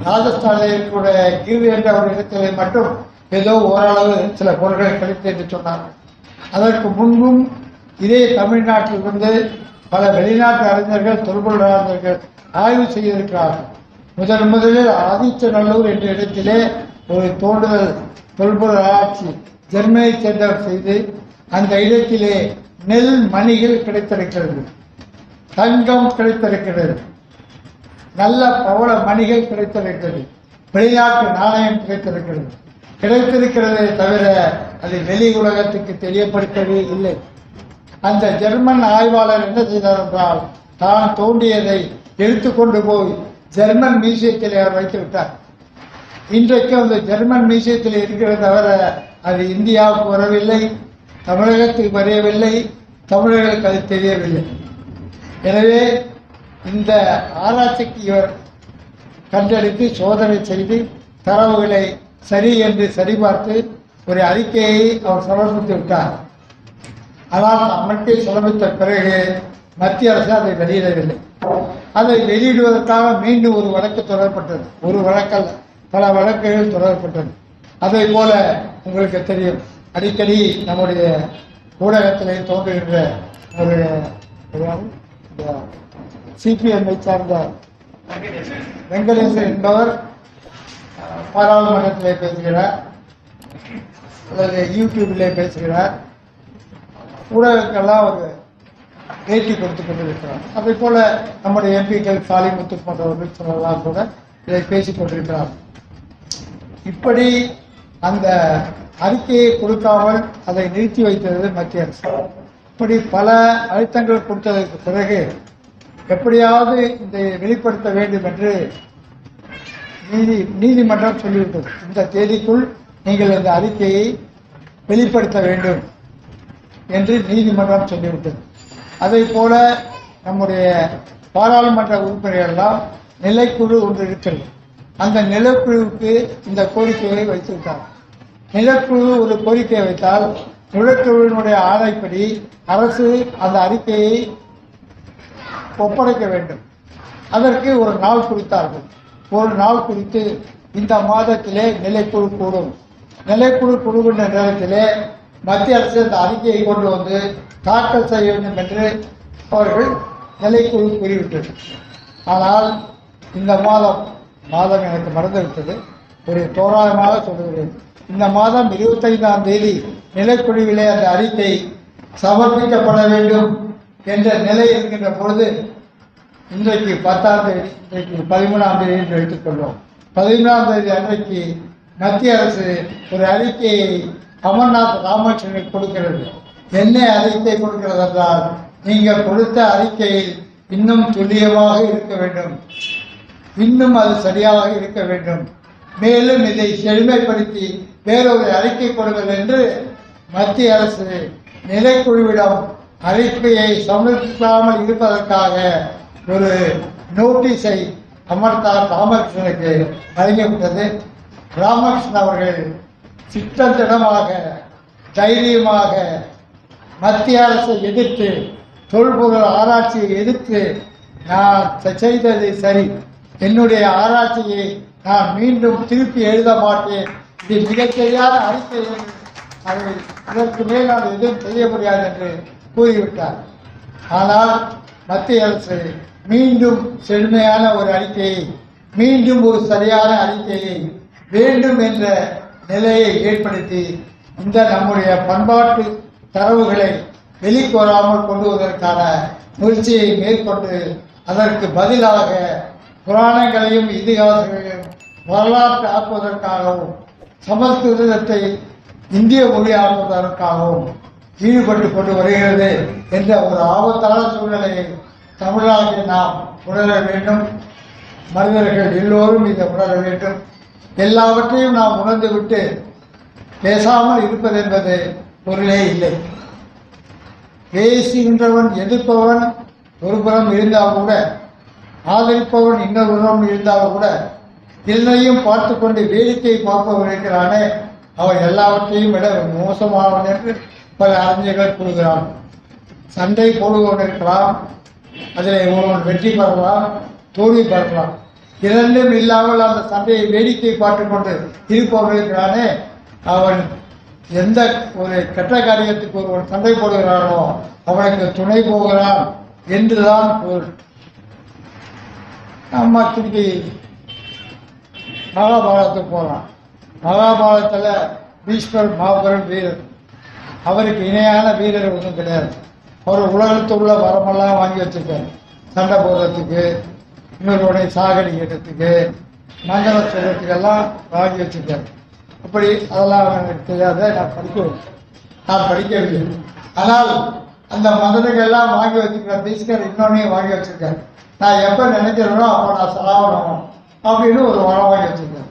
ராஜஸ்தானில் கூட கிர் என்ற ஒரு இடத்திலே மட்டும் ஏதோ ஓரளவு சில பொருட்கள் கிடைத்து என்று சொன்னார்கள். அதற்கு முன்பும் இதே தமிழ்நாட்டில் இருந்து பல வெளிநாட்டு அறிஞர்கள் தொல்பொருள் அறிஞர்கள் ஆய்வு செய்திருக்கிறார்கள். முதலில் ஆதிச்சநல்லூர் என்ற இடத்திலே ஒரு தோண்டுதல் தொல்பொருள் ஆராய்ச்சி ஜெர்மனியை சேர்ந்தவர் செய்து அந்த இடத்திலே நெல் மணிகள் கிடைத்திருக்கிறது, தங்கம் கிடைத்திருக்கிறது, நல்ல பவள மணிகள் கிடைத்திருக்கிறது, வெளிநாட்டு நாணயம் கிடைத்திருக்கிறதே தவிர அது வெளி உலகத்துக்கு தெரியப்படுத்தவே இல்லை. அந்த ஜெர்மன் ஆய்வாளர் என்ன செய்தார் என்றால் தான் தோண்டியதை எடுத்துக்கொண்டு போய் ஜெர்மன் மியூசியத்தில் அவர் வைத்து விட்டார். இன்றைக்கு அந்த ஜெர்மன் மியூசியத்தில் இருக்கிறது தவிர அது இந்தியாவுக்கு வரவில்லை, தமிழகத்துக்கு வரையவில்லை, தமிழர்களுக்கு அது தெரியவில்லை. எனவே இந்த ஆராய்ச்சிக்கு இவர் கண்டெடுத்து சோதனை செய்து தரவுகளை சரி என்று சரிபார்த்து ஒரு அறிக்கையை அவர் சமர்ப்பித்து விட்டார். ஆனால் அமைப்பை சமர்ப்பித்த பிறகு மத்திய அரசு அதை வெளியிடவில்லை. அதை வெளியிடுவதற்காக மீண்டும் ஒரு வழக்கு தொடரப்பட்டது. ஒரு வழக்கல்ல, பல வழக்குகள் தொடரப்பட்டது. அதை போல உங்களுக்கு தெரியும், அடிக்கடி நம்முடைய ஊடகத்திலே தோன்றுகின்ற ஒரு சிபிஎம்ஐ சார்ந்த வெங்கடேசன் என்பவர் பாராளுமன்றத்திலே பேசுகிறார் அல்லது யூடியூபிலே பேசுகிறார். ஊடகங்கள்லாம் ஒரு பேட்டி கொடுத்து கொண்டிருக்கிறார். அதே போல நம்முடைய எம்பிக்கள் சாலிமுத்து போன்றவர்கள் சொல்லலாம் கூட இதை பேசிக் கொண்டிருக்கிறார். இப்படி அந்த அறிக்கையை கொடுக்காமல் அதை நிறுத்தி வைத்தது மத்திய அரசு. இப்படி பல அழுத்தங்கள் கொடுத்ததற்கு பிறகு எப்படியாவது இதை வெளிப்படுத்த வேண்டும் என்று நீதிமன்றம் சொல்லிவிட்டது. இந்த தேதிக்குள் நீங்கள் இந்த அறிக்கையை வெளிப்படுத்த வேண்டும் என்று நீதிமன்றம் சொல்லிவிட்டது. அதை போல நம்முடைய பாராளுமன்ற உறுப்பினர்களெல்லாம் நிலைக்குழு ஒன்று இருக்கிறது. அந்த நிலக்குழுவுக்கு இந்த கோரிக்கையை வைத்துவிட்டார். நிலக்குழு ஒரு கோரிக்கையை வைத்தால் நிலக்குழுவினுடைய ஆணைப்படி அரசு அந்த அறிக்கையை ஒப்படைக்க வேண்டும். அதற்கு ஒரு நாள் குறித்தார்கள். ஒரு நாள் குறித்து இந்த மாதத்திலே நிலைக்குழு கூடும். நிலைக்குழு கூடுகின்ற நேரத்திலே மத்திய அரசு அந்த அறிக்கையை கொண்டு வந்து தாக்கல் செய்ய வேண்டும் என்று அவர்கள் நிலைக்குழு கூறிவிட்டது. ஆனால் இந்த மாதம் எனக்கு மறந்துவிட்டது, ஒரு தோராயமாக சொல்லுகிறேன். இந்த மாதம் 25ஆம் தேதி நிலைக்குழுவிலே அந்த அறிக்கை சமர்ப்பிக்கப்பட வேண்டும் என்ற நிலை இருக்கின்ற பொழுது இன்றைக்கு 10ஆம் தேதி, இன்றைக்கு 13ஆம் தேதி என்று எடுத்துக்கொள்வோம். 13ஆம் தேதி அன்றைக்கு மத்திய அரசு ஒரு அறிக்கையை அமர்நாத் ராமகிருஷ்ணனுக்கு கொடுக்கிறது. என்ன அறிக்கை கொடுக்கிறது என்றால், நீங்கள் கொடுத்த அறிக்கையில் இன்னும் துல்லியமாக இருக்க வேண்டும், இன்னும் அது சரியாக இருக்க வேண்டும், மேலும் இதை செழுமைப்படுத்தி வேறொரு அறிக்கை கொடுங்கள் என்று மத்திய அரசு நிலைக்குழுவிடம் அறிக்கையை சமர்ப்பிக்காமல் இருப்பதற்காக ஒரு நோட்டீஸை அமர்நாத் ராமகிருஷ்ணனுக்கு வழங்கிவிட்டது. ராமகிருஷ்ணன் அவர்கள் சித்தத்திடமாக தைரியமாக மத்திய அரசை எதிர்த்து, தொல்பொருள் ஆராய்ச்சியை எதிர்த்து, நான் செய்தது சரி, என்னுடைய ஆராய்ச்சியை நான் மீண்டும் திருப்பி எழுத மாட்டேன், இது மிகச்சரியான அறிக்கை, அதை இதற்கு மேல் நான் எதுவும் செய்ய முடியாது என்று கூறிவிட்டார். ஆனால் மத்திய அரசு மீண்டும் செழுமையான ஒரு அறிக்கையை, மீண்டும் ஒரு சரியான அறிக்கையை வேண்டும் என்ற நிலையை ஏற்படுத்தி இந்த நம்முடைய பண்பாட்டு தரவுகளை வெளிக்கோராமல் கொண்டு வருவதற்கான முயற்சியை மேற்கொண்டு அதற்கு பதிலாக புராணங்களையும் இதிகாசங்களையும் வரலாற்று ஆக்குவதற்காகவும் சமஸ்கிருதத்தை இந்திய மொழியாக்குவதற்காகவும் ஈடுபட்டு கொண்டு வருகிறது என்ற ஒரு ஆபத்தான சூழ்நிலையை தமிழ்நாட்டில் நாம் உணர வேண்டும். மனிதர்கள் எல்லோரும் இதை உணர வேண்டும். எல்லாவற்றையும் நாம் உணர்ந்துவிட்டு பேசாமல் இருப்பது என்பது பொருளே இல்லை. பேசுகின்றவன் எதிர்ப்பவன் ஒரு புறம் இருந்தால் கூட, ஆதரிப்பவன் இன்னொரு புறம் இருந்தால் கூட, எல்லையும் பார்த்து கொண்டு வேடிக்கை பார்ப்பவன் இருக்கிறானே, அவன் எல்லாவற்றையும் விட மோசமானவன் என்று பல அறிஞர்கள் கூறுகிறான். சண்டை போடுபவன் இருக்கலாம், அதில் ஒருவன் வெற்றி பெறலாம், தோல்வி பெறலாம். இரண்டும் இல்லாமல் அந்த சண்டையை வேடிக்கை பார்த்து கொண்டு இருப்பவன் இருக்கிறானே, அவன் எந்த ஒரு கெட்ட காரியத்துக்கு ஒருவன் சண்டை போடுகிறானோ அவனுக்கு துணை போகிறான் என்றுதான் பொருள். நம்ம திருப்பி மகாபாரதத்துக்கு போகலாம். மகாபாரதத்தில் பீஷ்மர் மாபெரும் வீரர், அவருக்கு இணையான வீரர் ஒன்றும் கிடையாது. அவர் உலகத்தில் உள்ள வரமெல்லாம் வாங்கி வச்சிருக்காரு. சண்டை போடுறதுக்கு, இன்னொருவனை சாகடிக்கிறதுக்கு, மங்களம் சொல்றதுக்கெல்லாம் வாங்கி வச்சிருக்காரு. அப்படி அதெல்லாம் எனக்கு தெரியாத, நான் படிக்கவில்லை. ஆனால் அந்த மதனுக்கெல்லாம் வாங்கி வச்சுருக்க பீஷ்மர் இன்னொன்னையும் வாங்கி வச்சிருக்காரு. நான் எப்போ நினைக்கிறேனோ அப்போ நான் சாகணும் அப்படின்னு ஒரு வரம் வாங்கி வச்சிருக்காரு.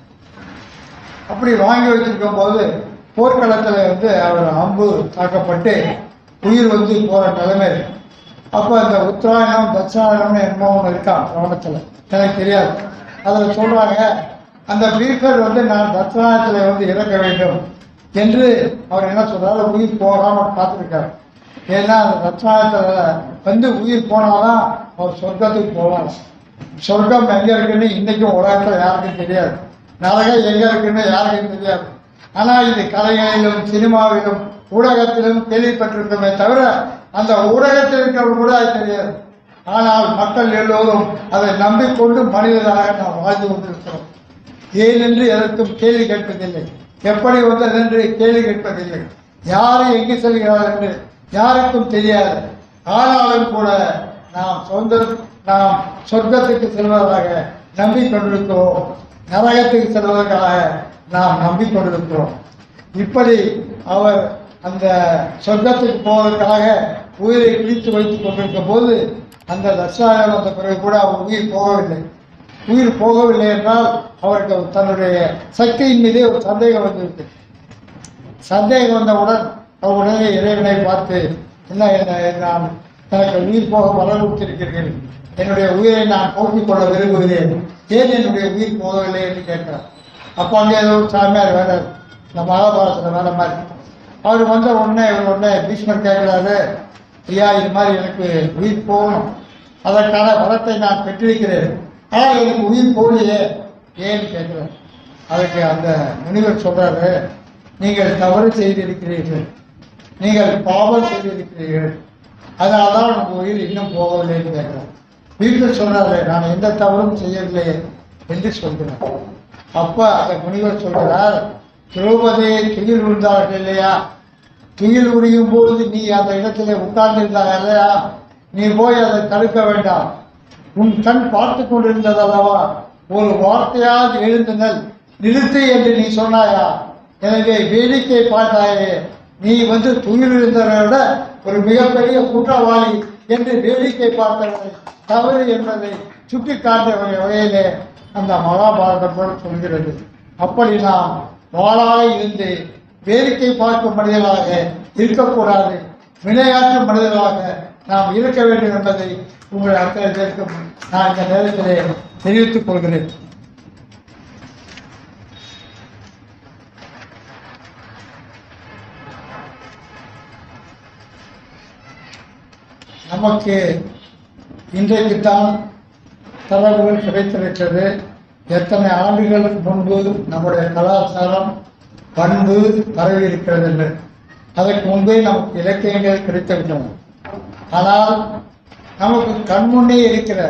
அப்படி வாங்கி வச்சிருக்கும் போது போர்க்களத்தில் அவர் அம்பு தாக்கப்பட்டு உயிர் போகிற நிலைமை. அப்போ அந்த உத்தராயணம் தட்சிணாயணம்னு என்னமோ ஒன்று இருக்கான் கவனத்தில், எனக்கு தெரியாது. அதில் சொல்கிறாங்க, அந்த பீஷ்மர் நான் தட்சிணாயணத்தில் இறக்க வேண்டும் என்று அவர் என்ன சொல்கிறாரு, உயிர் போகாமல் காத்திருக்காரு. ஏன்னா அந்த தட்சிணாயணத்தில் உயிர் போனால்தான் அவர் சொர்க்கத்துக்கு போவார். சொர்க்கம் எங்கே இருக்குன்னு இன்றைக்கும் உலகத்தில் யாருக்கும் தெரியாது, நரகம் எங்கே இருக்குன்னு யாருக்கும் தெரியாது. ஆனால் இது கலைகளிலும் சினிமாவிலும் ஊடகத்திலும் கேள்விப்பட்டிருக்கோமே தவிர அந்த ஊடகத்தில் இருக்கிறவங்க கூட அது தெரியாது. ஆனால் மக்கள் எல்லோரும் அதை நம்பிக்கொண்டு மனிதராக நாம் வாழ்ந்து கொண்டிருக்கிறோம். ஏனென்று எதற்கும் கேள்வி கேட்பதில்லை, எப்படி வந்ததென்று கேள்வி கேட்பதில்லை, யார் எங்கு செல்கிறார் என்று யாருக்கும் தெரியாது. ஆனாலும் கூட நாம் சொர்க்கத்துக்கு செல்வதாக நம்பிக்கொண்டிருக்கிறோம். நரகத்துக்கு செல்வதற்காக நாம் நம்பிக்கொண்டிருக்கிறோம். இப்படி அவர் அந்த சொர்க்கத்துக்கு போவதற்காக உயிரை பிடித்து வைத்துக் கொண்டிருக்கும் போது அந்த தட்சாயம் வந்த பிறகு கூட அவர் உயிர் போகவில்லை. உயிர் போகவில்லை என்றால் அவருக்கு தன்னுடைய சக்தியின் மீதே ஒரு சந்தேகம் வந்துவிட்டு, சந்தேகம் வந்தவுடன் அவர் உடனே இறைவனை பார்த்து, என்ன நான் எனக்கு உயிர் போக வளர்த்திருக்கிறீர்கள், என்னுடைய உயிரை நான் போக்கிக் கொள்ள விரும்புகிறேன், ஏன் என்னுடைய உயிர் போகவில்லை என்று கேட்கிறார். அப்போ அங்கே ஏதோ ஒரு சாமியார் வேற, இந்த மகாபாரதத்தில் வேற மாதிரி அவர் வந்த உடனே பீஷ்மர் கேட்கிறாரு, ஐயா இது மாதிரி எனக்கு உயிர் போகணும், அதற்கான வரத்தை நான் பெற்றிருக்கிறேன், ஆனால் எனக்கு உயிர் போகலையே ஏன்னு கேட்கிறார். அதுக்கு அந்த முனிவர் சொல்றாரு, நீங்கள் தவறு செய்திருக்கிறீர்கள், நீங்கள் பாவம் செய்திருக்கிறீர்கள், அதனால தான் உங்கள் உயிர் இன்னும் போகவில்லைன்னு கேட்கிறார். வீட்டில் சொல்றாரு, நான் எந்த தவறும் செய்யவில்லை என்று சொல்கிறார். அப்ப அந்த முனிவர் சொல்கிறார், திரௌபதியை துயில் விழுந்தார்கள் இல்லையா, துயில் உரியும் போது நீ அந்த இடத்துல உட்கார்ந்திருந்தாங்க இல்லையா, நீ போய் அதை தடுக்க வேண்டாம், உன் கண் பார்த்து கொண்டிருந்தது அல்லவா, ஒரு வார்த்தையால் எழுந்துங்கள், நிறுத்து என்று நீ சொன்னாயா, எனவே வேடிக்கை பார்த்தாயே, நீ துயில் இருந்தவரை விட ஒரு மிகப்பெரிய குற்றவாளி என்று வேடிக்கை பார்த்தவரை தவறு என்பதை சுட்டி காட்டிய வகையிலே அந்த மகாபாரதம் போல சொல்கிறது. அப்படி நாம் வாளாக இருந்து வேடிக்கை பார்க்கும் மனிதர்களாக இருக்கக்கூடாது, விளையாட்டு மனிதர்களாக நாம் இருக்க வேண்டும் என்பதை உங்கள் அத்தனை பேருக்கும் நான் இந்த நேரத்திலே தெரிவித்துக் கொள்கிறேன். நமக்கு இன்றைக்குத்தான் தரவுகள் கிடைத்திருக்கிறது. எத்தனை ஆண்டுகளுக்கு முன்பு நம்முடைய கலாச்சாரம் பண்பு பரவி இருக்கிறது என்று, அதற்கு முன்பே நமக்கு இலக்கியங்கள் கிடைத்துவிட்டன. ஆனால் நமக்கு கண்முன்னே இருக்கிற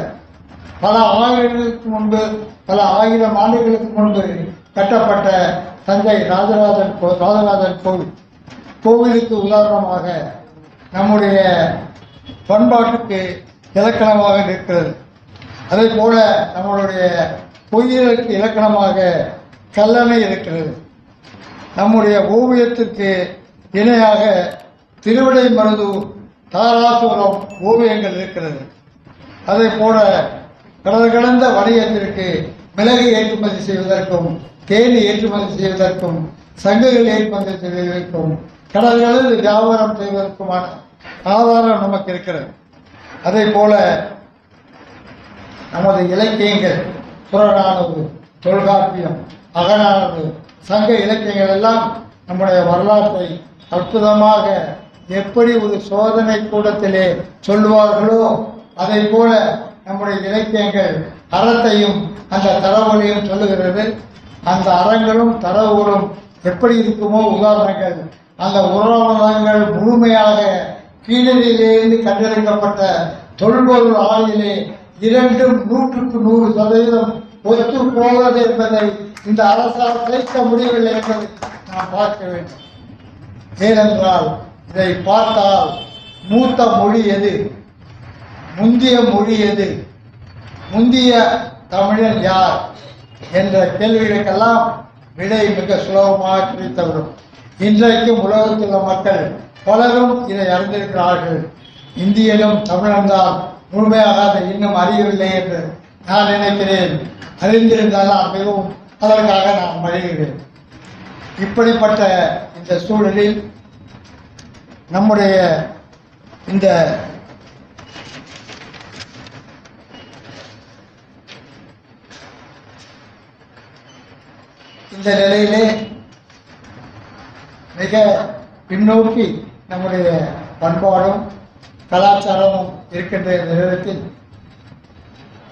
பல ஆயிரங்களுக்கு முன்பு, பல ஆயிரம் ஆண்டுகளுக்கு முன்பு கட்டப்பட்ட தஞ்சை ராஜராஜன் கோவிலுக்கு உதாரணமாக நம்முடைய பண்பாட்டுக்கு இலக்கணமாக இருக்கிறது. அதே போல நம்மளுடைய கோயிலுக்கு இலக்கணமாக கல்லணை இருக்கிறது. நம்முடைய ஓவியத்திற்கு இணையாக திருவிடைமருதூர், தாராசுரம் ஓவியங்கள் இருக்கிறது. அதே போல கடந்த வணிகத்திற்கு மிளகு ஏற்றுமதி செய்வதற்கும், தேனி ஏற்றுமதி செய்வதற்கும், சங்குகள் ஏற்றுமதி செய்வதற்கும், கடல்களில் வியாபாரம் செய்வதற்குமான ஆதாரம் நமக்கு இருக்கிறது. அதே போல நமது இலக்கியங்கள் புறநானூறு, தொல்காப்பியம், அகநானூறு, சங்க இலக்கியங்கள் எல்லாம் நம்முடைய வரலாற்றை அற்புதமாக எப்படி ஒரு சோதனை கூடத்திலே சொல்லுவார்களோ அதை போல நம்முடைய இலக்கியங்கள் அறத்தையும் அந்த தரவுகளையும் சொல்லுகிறது. அந்த அறங்களும் தரவுகளும் எப்படி இருக்குமோ உதாரணங்கள், அந்த உதாரணங்கள் முழுமையாக கீழடியிலிருந்து கண்டெடுக்கப்பட்ட தொல்பொருள் ஆய்விலே 100% ஒத்து போகிறது என்பதை இந்த அரசால் கிடைக்க முடியவில்லை என்பதை நாம் பார்க்க வேண்டும். ஏனென்றால் இதை பார்த்தால் மூத்த மொழி எது, முந்திய மொழி எது, முந்திய தமிழன் யார் என்ற கேள்விகளுக்கெல்லாம் விடை மிக சுலபமாக கிடைத்துவிடும். இன்றைக்கும் உலகத்தில் உள்ள மக்கள் பலரும் இதை அறிந்திருக்கிறார்கள். இந்தியனும் தமிழன்தான் முழுமையாக அதை இன்னும் அறியவில்லை என்று நான் நினைக்கிறேன். அறிந்திருந்தால் மிகவும் அதற்காக நான் மகிழ்கிறேன். இப்படிப்பட்ட இந்த சூழலில் நம்முடைய இந்த நிலையிலே மிக பின்னோக்கி நம்முடைய பண்பாடும் கலாச்சாரமும் இருக்கின்ற நேரத்தில்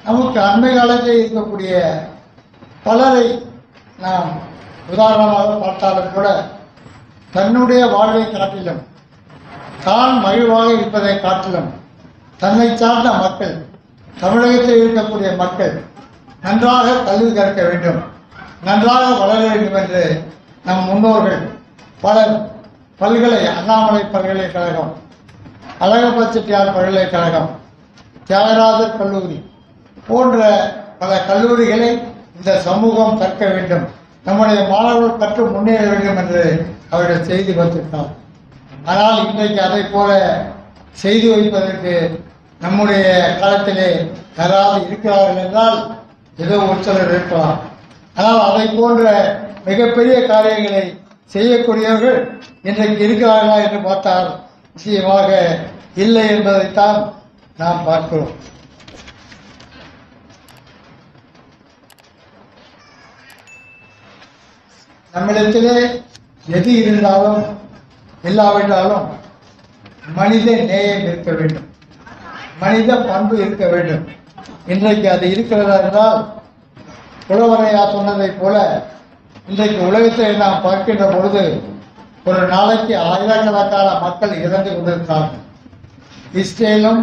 நமக்கு அண்மை காலத்தில் இருக்கக்கூடிய பலரை நாம் உதாரணமாக பார்த்தாலும் கூட தன்னுடைய வாழ்வை காட்டிலும், தான் மகிழ்வாக இருப்பதை காட்டிலும், தன்னை சார்ந்த மக்கள், தமிழகத்தில் இருக்கக்கூடிய மக்கள் நன்றாக கல்வி கற்க வேண்டும், நன்றாக வளர வேண்டும் என்று நம் முன்னோர்கள் பலர் அண்ணாமலை பல்கலைக்கழகம், அழகப்ப செட்டியார் பல்கலைக்கழகம், தியாகராஜர் கல்லூரி போன்ற பல கல்லூரிகளை இந்த சமூகம் கற்க வேண்டும், நம்முடைய மாணவர்கள் கற்று முன்னேற வேண்டும் என்று அவர்கள் செய்து வைத்திருந்தார். ஆனால் இன்றைக்கு அதை போல செய்து வைப்பதற்கு நம்முடைய காலத்திலே யாராவது இருக்கிறார்கள் என்றால் ஏதோ ஒரு சிலர் இருக்கலாம். ஆனால் அதை போன்ற மிகப்பெரிய காரியங்களை செய்யக்கூடியவர்கள் இன்றைக்கு இருக்கிறார்களா என்று பார்த்தால் நிச்சயமாக இல்லை என்பதைத்தான் நாம் பார்க்கிறோம். நம்மிடத்திலே எது இருந்தாலும் இல்லாவிட்டாலும் மனித நேயம் இருக்க வேண்டும், மனித பண்பு இருக்க வேண்டும். இன்றைக்கு அது இருக்கிறதா என்றால் புலவரையா சொன்னதைப் போல இன்றைக்கு உலகத்தை நாம் பார்க்கின்ற பொழுது ஒரு நாளைக்கு ஆயிரக்கணக்கான மக்கள் இறந்து கொண்டிருக்கிறார்கள். இஸ்ரேலும்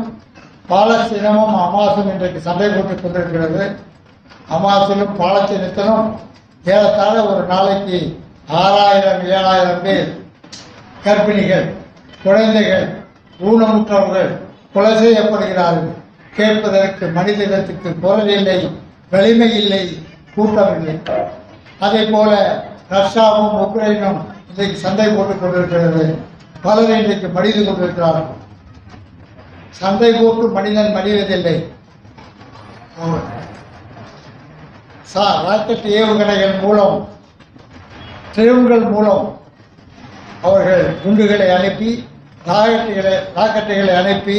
பாலஸ்தீனமும் அமாசும் இன்றைக்கு சண்டை போட்டுக் கொண்டிருக்கிறது. அமாசிலும் பாலஸ்தீனத்திலும் ஏறத்தாழ ஒரு நாளைக்கு 6000-7000 பேர் கர்ப்பிணிகள், குழந்தைகள், ஊனமுற்றவர்கள் கொலை செய்யப்படுகிறார்கள். கேட்பதற்கு மனிதத்துக்கு குரல் இல்லை, வலிமை இல்லை, கூட்டம் இல்லை. அதே போல ரஷ்யாவும் உக்ரைனும் இன்றைக்கு சண்டை போட்டுக் கொண்டிருக்கிறது. பலர் இன்றைக்கு மடிந்து கொண்டிருக்கிறார்கள். சண்டை போட்டு மனிதன் மடிவதில்லை. ராக்கெட் ஏவுகணைகள் மூலம், ட்ரோன்கள் மூலம் அவர்கள் குண்டுகளை அனுப்பி, ராக்கெட்டுகளை அனுப்பி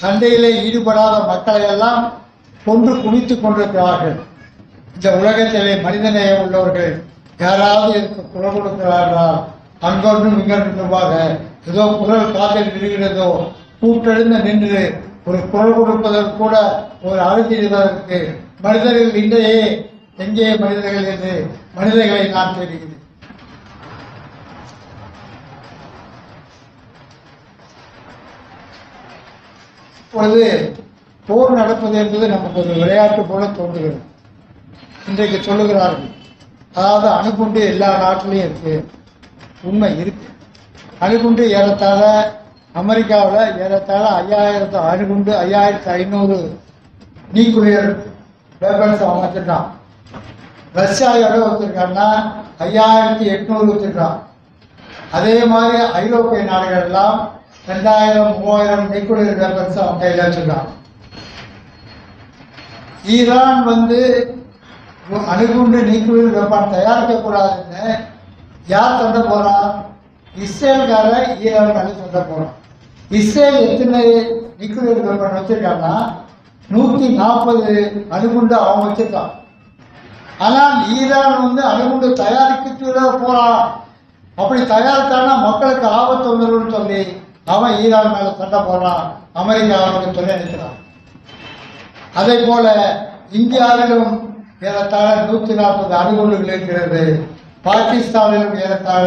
சண்டையிலே ஈடுபடாத மக்களை எல்லாம் கொன்று குவித்துக் கொண்டிருக்கிறார்கள். இந்த உலகத்திலே மனிதநேயம் உள்ளவர்கள் யாராவது இதற்கு குரல் கொடுக்கிறார்களா? அங்கொன்றும் இங்கொன்றுமாக ஏதோ குரல் காதில் விழுகிறதோ, கூட்டெழுந்து நின்று ஒரு குரல் கொடுப்பதற்கு கூட ஒரு அழுத்திடுவதற்கு மனிதர்கள் இன்றையே எங்கே மனிதர்கள் என்று மனிதர்களை நான் தேடுகிறேன். இப்பொழுது போர் நடப்பது என்பது நமக்கு ஒரு விளையாட்டு போல தோன்றுகிறது. இன்றைக்கு சொல்லுகிறார்கள், அதாவது அணுகுண்டு எல்லா நாட்டிலையும் இருக்கு. உண்மை இருக்கு. அணுகுண்டு ஏறத்தாழ அமெரிக்காவில் ஏறத்தாழ 5000 அணுகுண்டு, 5500 நியூக்ளியர் வெப்பன்ஸ் அவன் வச்சிருக்கான். ரஷ்யா எவ்வளோ வச்சிருக்கான்னா 5800 வச்சிருக்கான். அதே மாதிரி ஐரோப்பிய நாடுகள் எல்லாம் 2000-3000 நியூக்ளியர் வெப்பன்ஸ் அவன் கையில் வச்சிருக்கான். ஈரான் அணுகுண்டு நியூக்ளியர் வெப்பன் தயாரிக்கக்கூடாதுன்னு யார் சண்டை போறான்? இஸ்ரேல்கார ஈரான் மேலே சண்டை போறான். இஸ்ரேல் எத்தனை நியூக்ளியர் வெப்பன் வச்சிருக்காங்கன்னா 140 அணுகுண்டு அவன் வச்சிருக்கான். ஆனால் ஈரான் அணுகுண்டு தயாரிக்க போறான். அப்படி தயாரித்தான்னா மக்களுக்கு ஆபத்து வந்துடும் சொல்லி அவன் ஈரான் மேல சண்டை போடுறான். அமெரிக்கா அவனுக்கு துணை அளிக்கிறான். அதே போல இந்தியாவிலும் ஏறத்தாழ 140 அணுகுண்டுகள் இருக்கிறது. பாகிஸ்தானிலும் ஏறத்தாழ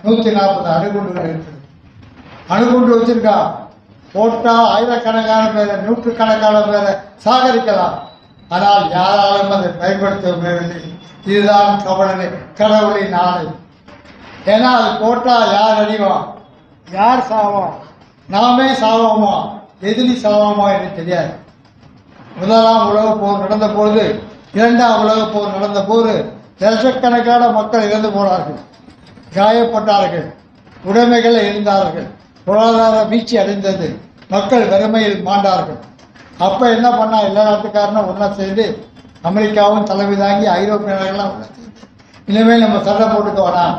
140 அணுகுண்டுகள் இருக்கிறது. அணுகுண்டு வச்சிருக்கான். போட்டா ஆயிரக்கணக்கான பேரை, நூற்றுக்கணக்கான பேரை சாகரிக்கலாம். ஆனால் யாராலும் அதை பயன்படுத்த முடியவில்லை. இதுதான் கடவுளின் ஆணை. ஏன்னா அது போட்டா யார் அடிவான், யார் சாவான், நாமே சாவோமா, எதிரி சாவோமா என்று தெரியாது. முதலாம் உலகப் போர் நடந்த பொழுது, 2ஆம் உலகப் போர் நடந்த போது லட்சக்கணக்கான மக்கள் இறந்து போனார்கள், காயப்பட்டார்கள், உடைமைகளை இழந்தார்கள், பொருளாதார வீழ்ச்சி அடைந்தது, மக்கள் வறுமையில் மாண்டார்கள். அப்போ என்ன பண்ணா, எல்லா நாட்டுக்காரனும் ஒன்றா சேர்ந்து, அமெரிக்காவும் தலைமை தாங்கி, ஐரோப்பிய நாடுகள்லாம் ஒன்றா சேர்ந்து, இனிமேல் நம்ம சண்டை போட்டுக்க வேணாம்,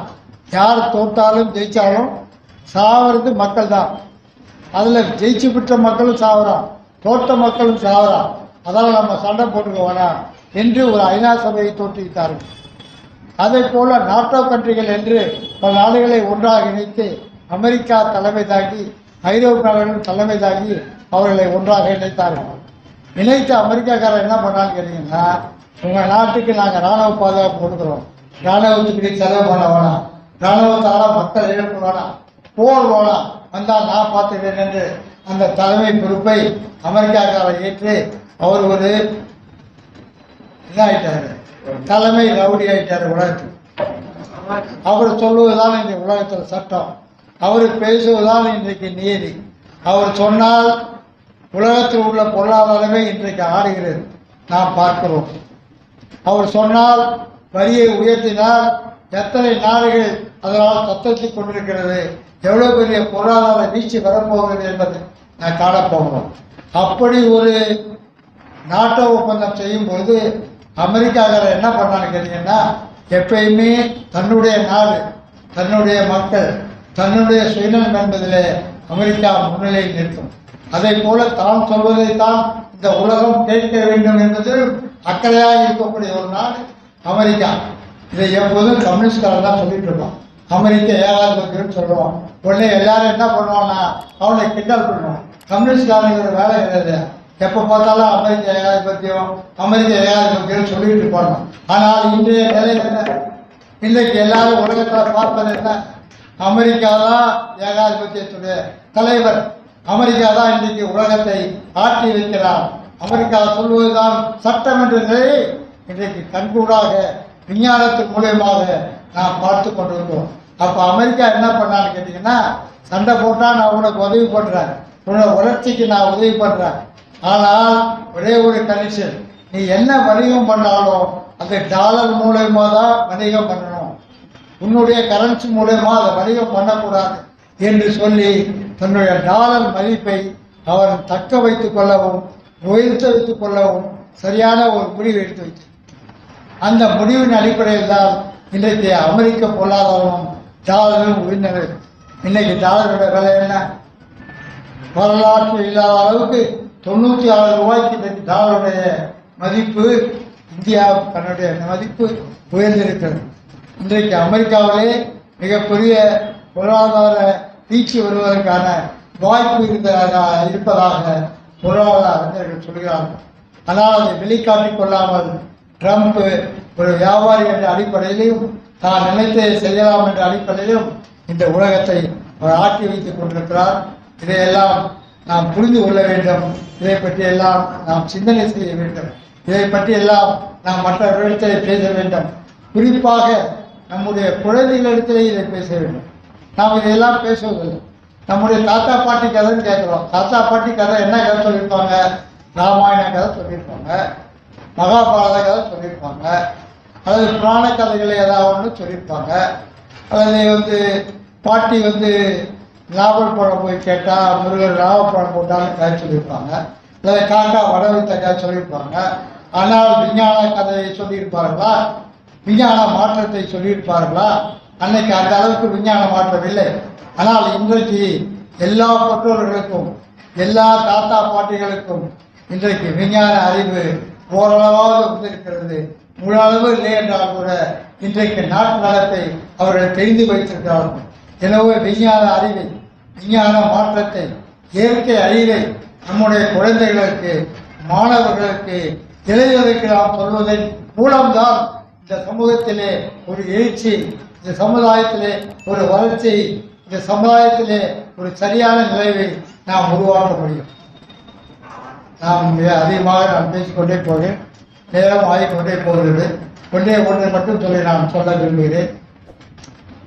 யார் தோற்றாலும் ஜெயித்தாலும் சாவது மக்கள் தான். அதில் ஜெயிச்சு பெற்ற மக்களும் சாவறான், தோற்ற மக்களும் சாவறான். அதனால் நம்ம சண்டை போட்டுக்க வேணாம் என்று ஒரு ஐநா சபையை தோற்றுவித்தார்கள். அதே போல நாட்டோ கண்ட்ரிகள் என்று பல நாடுகளை ஒன்றாக இணைத்து அமெரிக்கா தலைமை தாங்கி, ஐரோப்பிய நாடுகளும் தலைமை தாங்கி அவர்களை ஒன்றாக இணைத்தார்கள். இணைத்து அமெரிக்காக்காரர் என்ன பண்ணான்னு கேட்டீங்கன்னா, உங்கள் நாட்டுக்கு நாங்கள் இராணுவ பாதுகாப்பு கொடுக்குறோம், இராணுவத்துக்கு செலவு பண்ண வேணாம், இராணுவத்தால் மக்கள் இழப்பு வேணாம், போர் வேணாம், வந்தால் நான் பார்த்துக்கிறேன் என்று அந்த தலைமை பொறுப்பை அமெரிக்காக்காரர் ஏற்று அவர் ஒரு இதாகிட்டார், தலைமை ரவுடி ஆகிட்டார் உலகத்தில். அவர் சொல்லுவதுதான் இன்றைக்கு உலகத்தில் சட்டம், அவர் பேசுவதால் இன்றைக்கு நீதி. அவர் சொன்னால் உலகத்தில் உள்ள பொருளாதாரமே இன்றைக்கு ஆடுகிறது, நாம் பார்க்கிறோம். அவர் சொன்னால், வரியை உயர்த்தினால் எத்தனை நாடுகள் அதனால் தத்தளித்துக் கொண்டிருக்கிறது, எவ்வளவு பெரிய பொருளாதார வீழ்ச்சி வரப்போகிறது என்பதை நான் காணப்போகிறோம். அப்படி ஒரு நாட்டோ ஒப்பந்தம் செய்யும் பொழுது அமெரிக்காக்காரர் என்ன பண்ணான்னு கேட்டீங்கன்னா, எப்பயுமே தன்னுடைய நாடு, தன்னுடைய மக்கள், தன்னுடைய சுயநலம் என்பதில் அமெரிக்கா முன்னிலையில் நிற்கும். அதை போல தான் சொல்வதைத்தான் இந்த உலகம் கேட்க வேண்டும் என்பதில் அக்கறையாக இருக்கக்கூடிய ஒரு நாடு அமெரிக்கா. இதை எப்போதும் கம்யூனிஸ்ட்காரர் தான் சொல்லிட்டு இருக்கோம். அமெரிக்க ஏகாதிபத்தியம் சொல்லுவோம். உடனே எல்லாரும் என்ன பண்ணுவாங்கன்னா அவனை கிண்டல் பண்ணுவோம். கம்யூனிஸ்ட்காரங்கிற வேலை கிடையாது. எப்போ பார்த்தாலும் அமெரிக்க ஏகாதிபத்தியம் சொல்லிட்டு இருப்பாங்க. ஆனால் இன்றைய நிலை என்ன? இன்றைக்கு எல்லாரும் உலகத்தில் பார்ப்பது என்ன? அமெரிக்கா தான் ஏகாதிபத்தியத்துடைய தலைவர். அமெரிக்கா தான் இன்றைக்கு உலகத்தை ஆட்டி வைக்கிறார். அமெரிக்கா சொல்வதுதான் சட்டம் என்ற நிலையை இன்றைக்கு கண்கூடாக விஞ்ஞானத்தின் மூலியமாக நாம் பார்த்து கொண்டிருக்கிறோம். அப்போ அமெரிக்கா என்ன பண்ணான்னு கேட்டிங்கன்னா, சண்டை போட்டால் நான் உனக்கு உதவி பண்ணுறேன், உன்னோட வளர்ச்சிக்கு நான் உதவி பண்ணுறேன். ஆனால் ஒரே ஒரு கண்டிஷன், நீ என்ன வணிகம் பண்ணாலும் அந்த டாலர் மூலயமா தான் வணிகம் பண்ணணும், உன்னுடைய கரன்சி மூலயமா அதை வணிகம் பண்ணக்கூடாது என்று சொல்லி தன்னுடைய டாலர் மதிப்பை அவர் தக்க வைத்துக் கொள்ளவும் உயர்த்து வைத்துக் கொள்ளவும் சரியான ஒரு முடிவு எடுத்து வைத்தார். அந்த முடிவின் அடிப்படையில் தான் இன்றைக்கு அமெரிக்க பொருளாதாரம் டாலரும் உயர்ந்தது. இன்னைக்கு டாலரோட விலை என்ன? வரலாற்று இல்லாத அளவுக்கு 96 ரூபாய்க்கு இன்றைக்கு டாலருடைய மதிப்பு, இந்தியா தன்னுடைய மதிப்பு உயர்ந்திருக்கிறது. இன்றைக்கு அமெரிக்காவிலே மிகப்பெரிய பொருளாதார வீழ்ச்சி வருவதற்கான வாய்ப்பு இருப்பதாக பொருளாதார அறிஞர்கள் சொல்கிறார்கள். ஆனால் அதை வெளிக்காட்டிக் கொள்ளாமல் ட்ரம்ப் ஒரு வியாபாரி என்ற அடிப்படையிலும் தான் நினைத்ததை செய்யலாம் என்ற அடிப்படையிலும் இந்த உலகத்தை அவர் ஆட்டி வைத்துக் கொண்டிருக்கிறார். இதையெல்லாம் நாம் புரிந்து கொள்ள வேண்டும். இதை பற்றி எல்லாம் நாம் சிந்தனை செய்ய வேண்டும். இதை பற்றி எல்லாம் நாம் மற்றவர்களிடத்திலே பேச வேண்டும். குறிப்பாக நம்முடைய குழந்தைகளிடத்திலே இதை பேச வேண்டும். நாம் இதையெல்லாம் பேசுவதில்லை. நம்முடைய தாத்தா பாட்டி கதைன்னு கேட்குறோம். தாத்தா பாட்டி கதை என்ன கதை சொல்லியிருப்பாங்க? ராமாயண கதை சொல்லியிருப்பாங்க, மகாபாரத கதை சொல்லியிருப்பாங்க, அல்லது புராண கதைகளை ஏதாவது ஒன்று சொல்லியிருப்பாங்க, அல்லது பாட்டி நாவல் பழம் போய் கேட்டால் முருகர் நாவல் பழம் போட்டாலும் கதை சொல்லியிருப்பாங்க, அல்லது காக்கா வட வைத்த கதை சொல்லியிருப்பாங்க. ஆனால் விஞ்ஞான கதையை சொல்லியிருப்பார்களா? விஞ்ஞான மாற்றத்தை சொல்லியிருப்பார்களா? அன்னைக்கு அந்த அளவுக்கு விஞ்ஞான மாற்றம் இல்லை. ஆனால் இன்றைக்கு எல்லா பெற்றோர்களுக்கும், எல்லா தாத்தா பாட்டிகளுக்கும் இன்றைக்கு விஞ்ஞான அறிவு ஓரளவாக வந்திருக்கிறது. முழு அளவு இல்லை என்றால் கூட இன்றைக்கு நாட்டு நடத்தை அவர்கள் தெரிந்து வைத்திருக்கிறார்கள். எனவே விஞ்ஞான அறிவை, விஞ்ஞான மாற்றத்தை, இயற்கை அறிவை நம்முடைய குழந்தைகளுக்கு, மாணவர்களுக்கு, இளைஞர்களுக்கு நாம் சொல்வதன் மூலம்தான் இந்த சமூகத்திலே ஒரு எழுச்சி, இந்த சமுதாயத்திலே ஒரு வளர்ச்சி, இந்த சமுதாயத்திலே ஒரு சரியான நிலையை நாம் உருவாக்க முடியும். நாம் அதிகமாக நான் பேசிக்கொண்டே போகிறேன். நேரம் ஆகிக்கொண்டே போகிறது. ஒன்றை மட்டும் சொல்லி நான் சொல்ல விரும்புகிறேன்.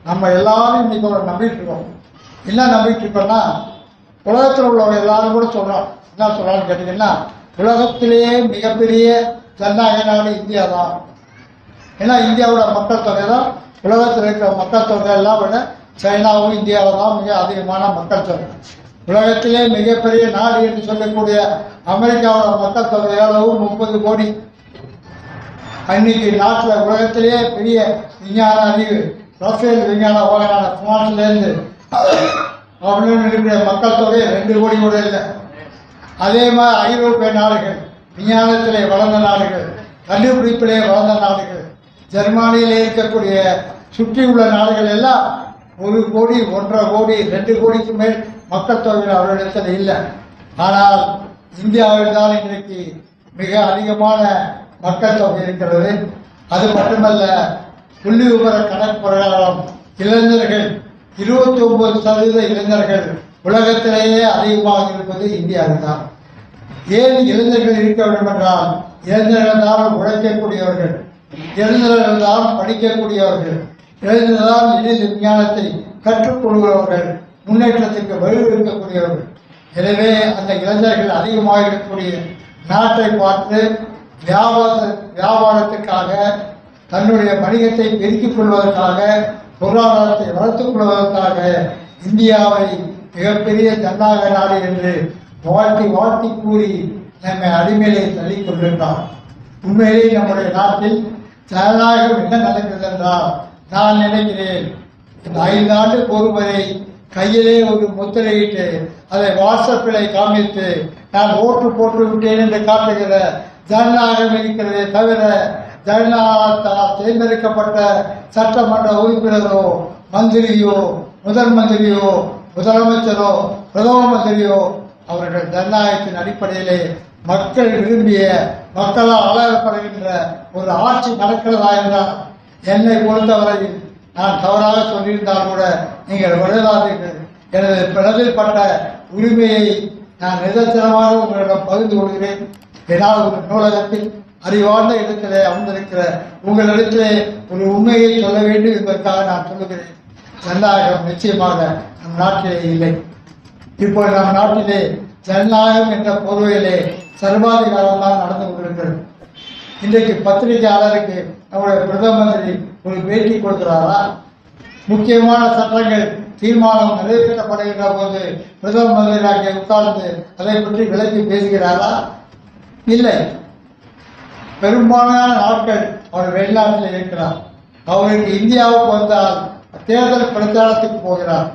நம்ம எல்லாரும் இன்னைக்கு ஒரு நம்பிட்டு இருக்கோம். என்ன நம்பிட்டு இருக்கோம்னா, உலகத்தில் உள்ளவங்க எல்லாரும் கூட சொல்கிறோம். என்ன சொல்கிறான்னு கேட்டிங்கன்னா, உலகத்திலேயே மிகப்பெரிய ஜனநாயக நாடு இந்தியா தான். ஏன்னா இந்தியாவோட மக்கள் தொகை தான் உலகத்தில் இருக்கிற மக்கள் தொகை எல்லாம் விட சைனாவும் இந்தியாவில் தான் மிக அதிகமான மக்கள் தொகை. உலகத்திலே மிகப்பெரிய நாடு என்று சொல்லக்கூடிய அமெரிக்காவோட மக்கள் தொகை அளவு 30 கோடி. அன்னைக்கு நாட்டில் உலகத்திலேயே பெரிய விஞ்ஞான அறிவு, ரஃபேல் விஞ்ஞான வாகனான பிரான்ஸ்லேருந்து அப்படின்னு இருக்கிற மக்கள் தொகை 2 கோடி கூட இல்லை. அதே மாதிரி ஐரோப்பிய நாடுகள், விஞ்ஞானத்திலே வளர்ந்த நாடுகள், கண்டுபிடிப்பிலே வளர்ந்த நாடுகள், ஜெர்மானியிலே இருக்கக்கூடிய சுற்றி உள்ள நாடுகள் எல்லாம் 1 கோடி, 1.5 கோடி, 2 கோடிக்கு மேல் மக்கள் தொகையில் அவர்களிடத்தில் இல்லை. ஆனால் இந்தியாவில் தான் இன்றைக்கு மிக அதிகமான மக்கள் தொகை இருக்கிறது. அது மட்டுமல்ல, புள்ளி விவர கணக்கு பிரகாரம் இளைஞர்கள் 29% இளைஞர்கள் உலகத்திலேயே அதிகமாக இருப்பது இந்தியாவில் தான். ஏன் இளைஞர்கள் இருக்க வேண்டும் என்றால், இளைஞர்கள் தான் உழைக்கக்கூடியவர்கள், இளைஞர்கள் தான் படிக்கக்கூடியவர்கள், இளைஞர்கள் தான் எளிதில் விஞ்ஞானத்தை கற்றுக்கொள்கிறவர்கள், முன்னேற்றத்திற்கு வழிவகுக்கக்கூடியவர்கள். எனவே அந்த இளைஞர்கள் அதிகமாக இருக்கக்கூடிய நாட்டை பார்த்து வியாபாரத்துக்காக, தன்னுடைய வணிகத்தை பெருக்கிக் கொள்வதற்காக, பொருளாதாரத்தை வளர்த்துக் கொள்வதற்காக இந்தியாவை மிகப்பெரிய ஜனநாயக நாடு என்று வாழ்த்தி வாழ்த்தி கூறி நம்மை அடிமையிலே தள்ளிக் கொண்டிருந்தார். உண்மையிலே நம்முடைய நாட்டில் ஜனநாயகம் என்ன நடக்கிறது என்றால், நான் நினைக்கிறேன் இந்த 5 ஆண்டு ஒருவரை கையிலே ஒரு முத்திரையிட்டு அதை வாட்ஸ்அப்பில் காமித்து நான் ஓட்டு போட்டு விட்டேன் என்று காட்டுகிற ஜனநாயகம் இருக்கிறதே தவிர, ஜனநாயகத்தால் தேர்ந்தெடுக்கப்பட்ட சட்டமன்ற உறுப்பினரோ, மந்திரியோ, முதல் மந்திரியோ, முதலமைச்சரோ, பிரதம மந்திரியோ அவர்கள் ஜனநாயகத்தின் அடிப்படையிலே மக்கள் விரும்பிய, மக்களால் ஆளப்படுகின்ற ஒரு ஆட்சி நடக்கிறதா என்றால், என்னை பொறுத்தவரையில் நான் தவறாக சொல்லியிருந்தால் கூட நீங்கள் விளையாதீர்கள். எனது பிறவில் பட்ட உரிமையை நான் நிதர்சனமாக உங்களிடம் பகிர்ந்து கொள்கிறேன். ஏனால் ஒரு நூலகத்தில் அறிவார்ந்த இடத்திலே அமர்ந்திருக்கிற உங்களிடத்திலே ஒரு உண்மையை சொல்ல வேண்டும் என்பதற்காக நான் சொல்லுகிறேன். ஜனநாயகம் நிச்சயமாக நம் நாட்டிலே இல்லை. இப்போ நம் நாட்டிலே ஜனநாயகம் என்ற போர்வையிலே சர்வாதிகாரம் தான் நடந்து கொண்டிருக்கிறது. இன்றைக்கு பத்திரிகையாளருக்கு நம்முடைய பிரதம மந்திரி ஒரு பேட்டி கொடுக்கிறாரா? முக்கியமான சட்டங்கள் தீர்மானம் நிறைவேற்றப்படுகின்ற போது பிரதம மந்திரி அங்கே உட்கார்ந்து அதை பற்றி விளக்கி பேசுகிறாரா? இல்லை. பெரும்பாலான நாட்கள் அவர் வெளிநாட்டில் இருக்கிறார். அவருக்கு இந்தியாவுக்கு வந்தால் தேர்தல் பிரச்சாரத்துக்கு போகிறார்.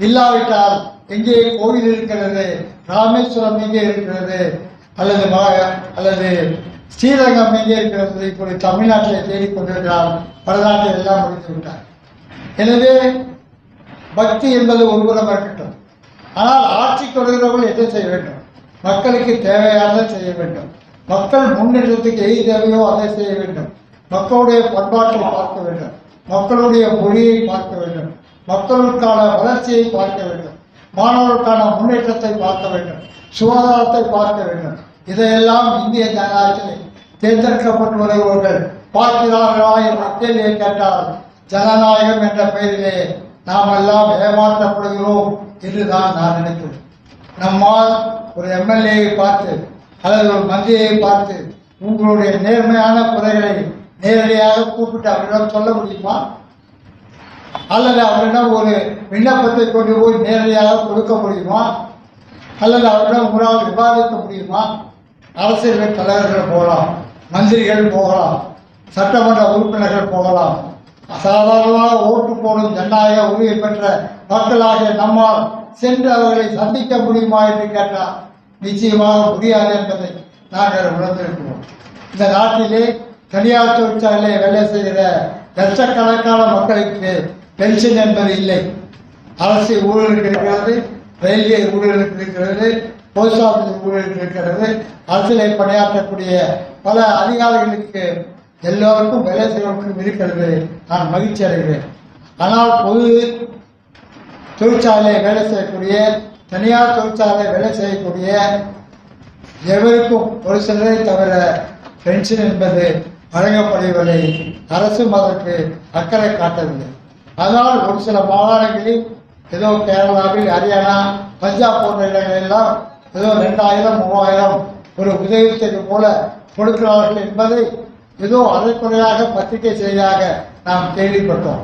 இல்லாவிட்டால் எங்கே கோவில் இருக்கிறது, ராமேஸ்வரம் எங்கே இருக்கிறது, அல்லது ஸ்ரீரங்கம் எங்கே இருக்கிறது, இப்படி தமிழ்நாட்டில் தேடிக்கொண்டிருக்கிறார். வடநாட்டில் எல்லாம் முடித்து விட்டார். எனவே பக்தி என்பது ஒருபுறம் இருக்கட்டும், ஆனால் ஆட்சி கொள்கிறவர்கள் என்ன செய்ய வேண்டும்? மக்களுக்கு தேவையானதை செய்ய வேண்டும். மக்கள் முன்னேற்றத்துக்கு எது தேவையோ அதை செய்ய வேண்டும். மக்களுடைய பண்பாட்டை பார்க்க வேண்டும், மக்களுடைய மொழியை பார்க்க வேண்டும், மக்களுக்கான வளர்ச்சியை பார்க்க வேண்டும், மாணவர்களுக்கான முன்னேற்றத்தை பார்க்க வேண்டும், சுகாதாரத்தை பார்க்க வேண்டும். இதையெல்லாம் இந்திய ஜனநாயகத்தில் தேர்ந்தெடுக்கப்பட்டு வருபவர்கள் பார்க்கிறார்களா என்ற கேள்வியை கேட்டால், ஜனநாயகம் என்ற பெயரிலே நாம் எல்லாம் ஏமாற்றப்படுகிறோம் என்றுதான் நான் நினைக்கிறேன். நம்மால் ஒரு எம்எல்ஏயை பார்த்து அல்லது ஒரு மந்திரியை பார்த்து உங்களுடைய நேர்மையான குறைகளை நேரடியாக கூப்பிட்டு அவரிடம் சொல்ல முடியுமா? அல்லது அவரிடம் ஒரு விண்ணப்பத்தை கொண்டு போய் நேரடியாக கொடுக்க முடியுமா? அல்லது அவரிடம் உங்களால் விவாதிக்க முடியுமா? அரசியல் தலைவர்கள் போகலாம், மந்திரிகள் போகலாம், சட்டமன்ற உறுப்பினர்கள் போகலாம். சாதாரணமாக ஓட்டு போடும் ஜனநாயக உரிமை பெற்ற மக்களாகிய நம்மால் சென்று அவர்களை சந்திக்க முடியுமா என்று கேட்டால் நிச்சயமாக முடியாது என்பதை நாங்கள் உணர்ந்திருக்கிறோம். இந்த நாட்டிலே தனியார் தொழிற்சாலையை வேலை செய்கிற லட்சக்கணக்கான மக்களுக்கு பென்ஷன் என்பது இல்லை. அரசு ஊழலுக்கு இருக்கிறது, ரயில்வே ஊழலுக்கு இருக்கிறது, போஸ்ட் ஆஃபீஸ் ஊழலுக்கு இருக்கிறது. அரசியலை பணியாற்றக்கூடிய பல அதிகாரிகளுக்கு எல்லோருக்கும் வேலை செய்வதற்கும் இருக்கிறது. நான் மகிழ்ச்சி அடைகிறேன். ஆனால் பொது தொழிற்சாலையை வேலை செய்யக்கூடிய, தனியார் தொழிற்சாலை வேலை செய்யக்கூடிய எவருக்கும் ஒரு சிலரை தவிர பென்ஷன் என்பது வழங்கப்படுவதை அரசும் அதற்கு அக்கறை காட்டவில்லை. அதனால் ஒரு சில மாகாணங்களில் ஏதோ கேரளாவில், ஹரியானா, பஞ்சாப் போன்ற இடங்களெல்லாம் ஏதோ 2000 3000 ஒரு உதவித்தொகை போல கொடுக்கிறார்கள் என்பதை ஏதோ அரைக்குறையாக பத்திரிகை செய்தியாக நாம் கேள்விப்பட்டோம்.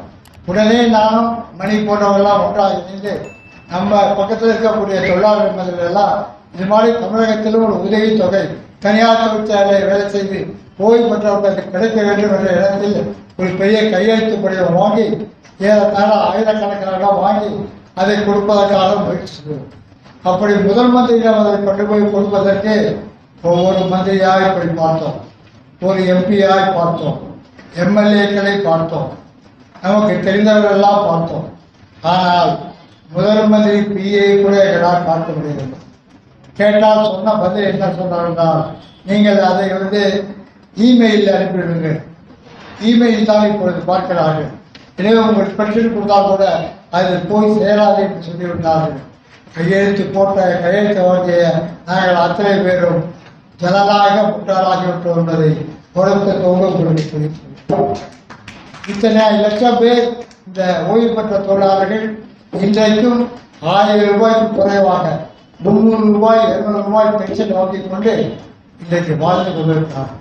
உடனே நானும் மணி போன்றவர்களெல்லாம் ஒன்றாக இணைந்து நம்ம பக்கத்தில் இருக்கக்கூடிய தொழிலாளர் மன்றங்களெல்லாம் இது மாதிரி தமிழகத்திலும் ஒரு உதவித்தொகை தனியார் தொழிற்சாலையை வேலை செய்து ஓய்வு பெற்றவர்களுக்கு கிடைக்க வேண்டும் என்ற இடத்தில் ஒரு பெரிய கையெழுத்து படிவம் வாங்கி ஏறத்தாழ ஆயிரக்கணக்கான வாங்கி அதை கொடுப்பதற்காக முயற்சி செய்வோம். அப்படி முதல் மந்திரியிடம் அதை கொண்டு போய் கொடுப்பதற்கு ஒவ்வொரு மந்திரியாக இப்படி பார்த்தோம், ஒரு எம்பியாய் பார்த்தோம், எம்எல்ஏக்களை பார்த்தோம், நமக்கு தெரிந்தவர்களெல்லாம் பார்த்தோம். ஆனால் முதல் மந்திரி பிஏ கூட எங்களால் பார்க்க முடியவில்லை. கேட்டால் சொன்ன பதில் என்ன சொன்னார்கள், நீங்கள் அதை இமெயிலில் அனுப்பிவிடுங்கள். இமெயில் தான் இப்பொழுது பார்க்கிறார்கள். எனவே உங்களுக்கு பெற்று கொடுத்தால் கூட அது போய் சேராது என்று சொல்லிவிட்டார்கள். கையெழுத்து வாங்கிய நாங்கள் அத்தனை பேரும் ஜனநாயக முட்டாளாகிவிட்டோம் என்பதை தொடக்கத்தோடு உங்களுக்கு தெரிவித்தோம். இத்தனை லட்சம் பேர் இந்த ஓய்வு பெற்ற தொழிலாளர்கள் இன்றைக்கும் 1000 ரூபாய்க்கு குறைவாக 300 ரூபாய் 200 ரூபாய் பென்ஷன் வாங்கிக் கொண்டு இன்றைக்கு வாழ்ந்து கொண்டிருக்கிறார்.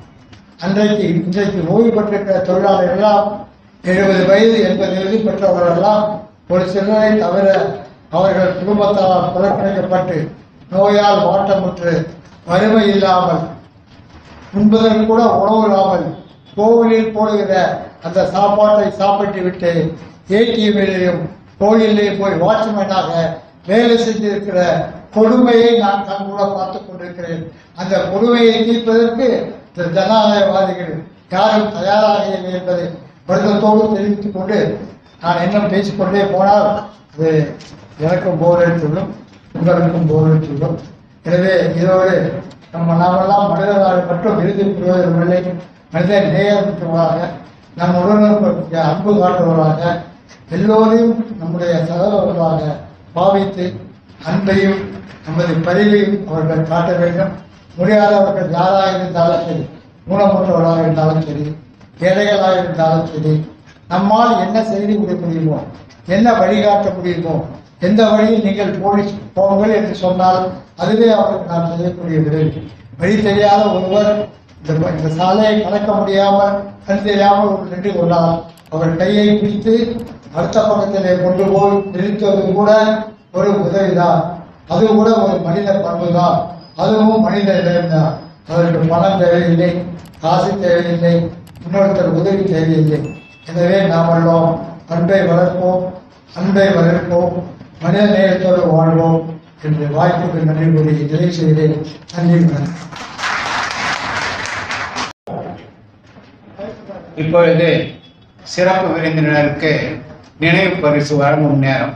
இன்றைக்கு ஓய்வு பெற்றிருக்கிற தொழிலாளர்கள் எல்லாம் 70 வயது 80 வயது பெற்றவர்களெல்லாம் ஒரு சிலரை தவிர அவர்கள் குடும்பத்தால் புறக்கணிக்கப்பட்டு நோயால் வாட்டமுற்று வறுமை இல்லாமல் உண்பதற்கு கூட உணவு இல்லாமல் கோவிலில் போடுகிற அந்த சாப்பாட்டை சாப்பிட்டு விட்டு ஏடிஎம்மிலேயும் கோயிலையும் போய் வாட்ச்மேனாக வேலை செஞ்சிருக்கிற கொடுமையை நான் கண் கூட பார்த்து கொண்டிருக்கிறேன். அந்த கொடுமையை தீர்ப்பதற்கு இந்த ஜனநாயகவாதிகள் யாரும் தயாராக இல்லை என்பதை வருத்தத்தோடு தெரிவித்துக் கொண்டு நான் இன்னும் பேசிக்கொண்டே போனால் அது எனக்கும் போர் எடுத்துள்ளோம், உங்களுக்கும் போர் எடுத்துள்ளோம். எனவே இதோடு நாமெல்லாம் மனிதர்களாக மட்டும் விருது பெறுவதில்லை, மனித நேயர்களாக நம் உடலுக்கு அன்பு காட்டுவதாக எல்லோரையும் நம்முடைய சகோதரர்களாக பாவித்து அன்பையும் நமது பரிவையும் அவர்கள் காட்ட வேண்டும். முடியாதவர்கள் யாராக இருந்தாலும் சரி, ஊனமுற்றவர்களாக இருந்தாலும் சரி, ஏழைகளாக இருந்தாலும் சரி, நம்மால் என்ன செய்து கொடுக்க முடியுமோ, என்ன வழிகாட்ட முடியுமோ, எந்த வழியில் நீங்கள் போலீஸ் போங்கள் என்று சொன்னால் அதுவே அவருக்கு நாம் செய்யக்கூடிய விரைவு. வழி தெரியாத ஒருவர் இந்த சாலையை கடக்க முடியாமல் கண் தெரியாமல் ஒரு நின்று கொண்டால் அவர் கையை பிடித்து அடுத்த பக்கத்திலே கொண்டு போய் நிறுத்துவது கூட ஒரு உதவிதான். அது கூட ஒரு மனித பண்பு தான். அதுவும் மனித இடம்தான். அதற்கு பணம் தேவையில்லை, காசு தேவையில்லை, இன்னொருத்தர் உதவி தேவையில்லை. எனவே நாமெல்லாம் அன்பை வளர்ப்போம், மனித நேயத்தோடு வாழ்வோம் என்று வாய்ப்புக்கு நன்றி கூறி நிறைவு செய்கிறேன். நன்றி. இப்பொழுது சிறப்பு விருந்தினருக்கு நினைவு பரிசு வழங்கும் நேரம்.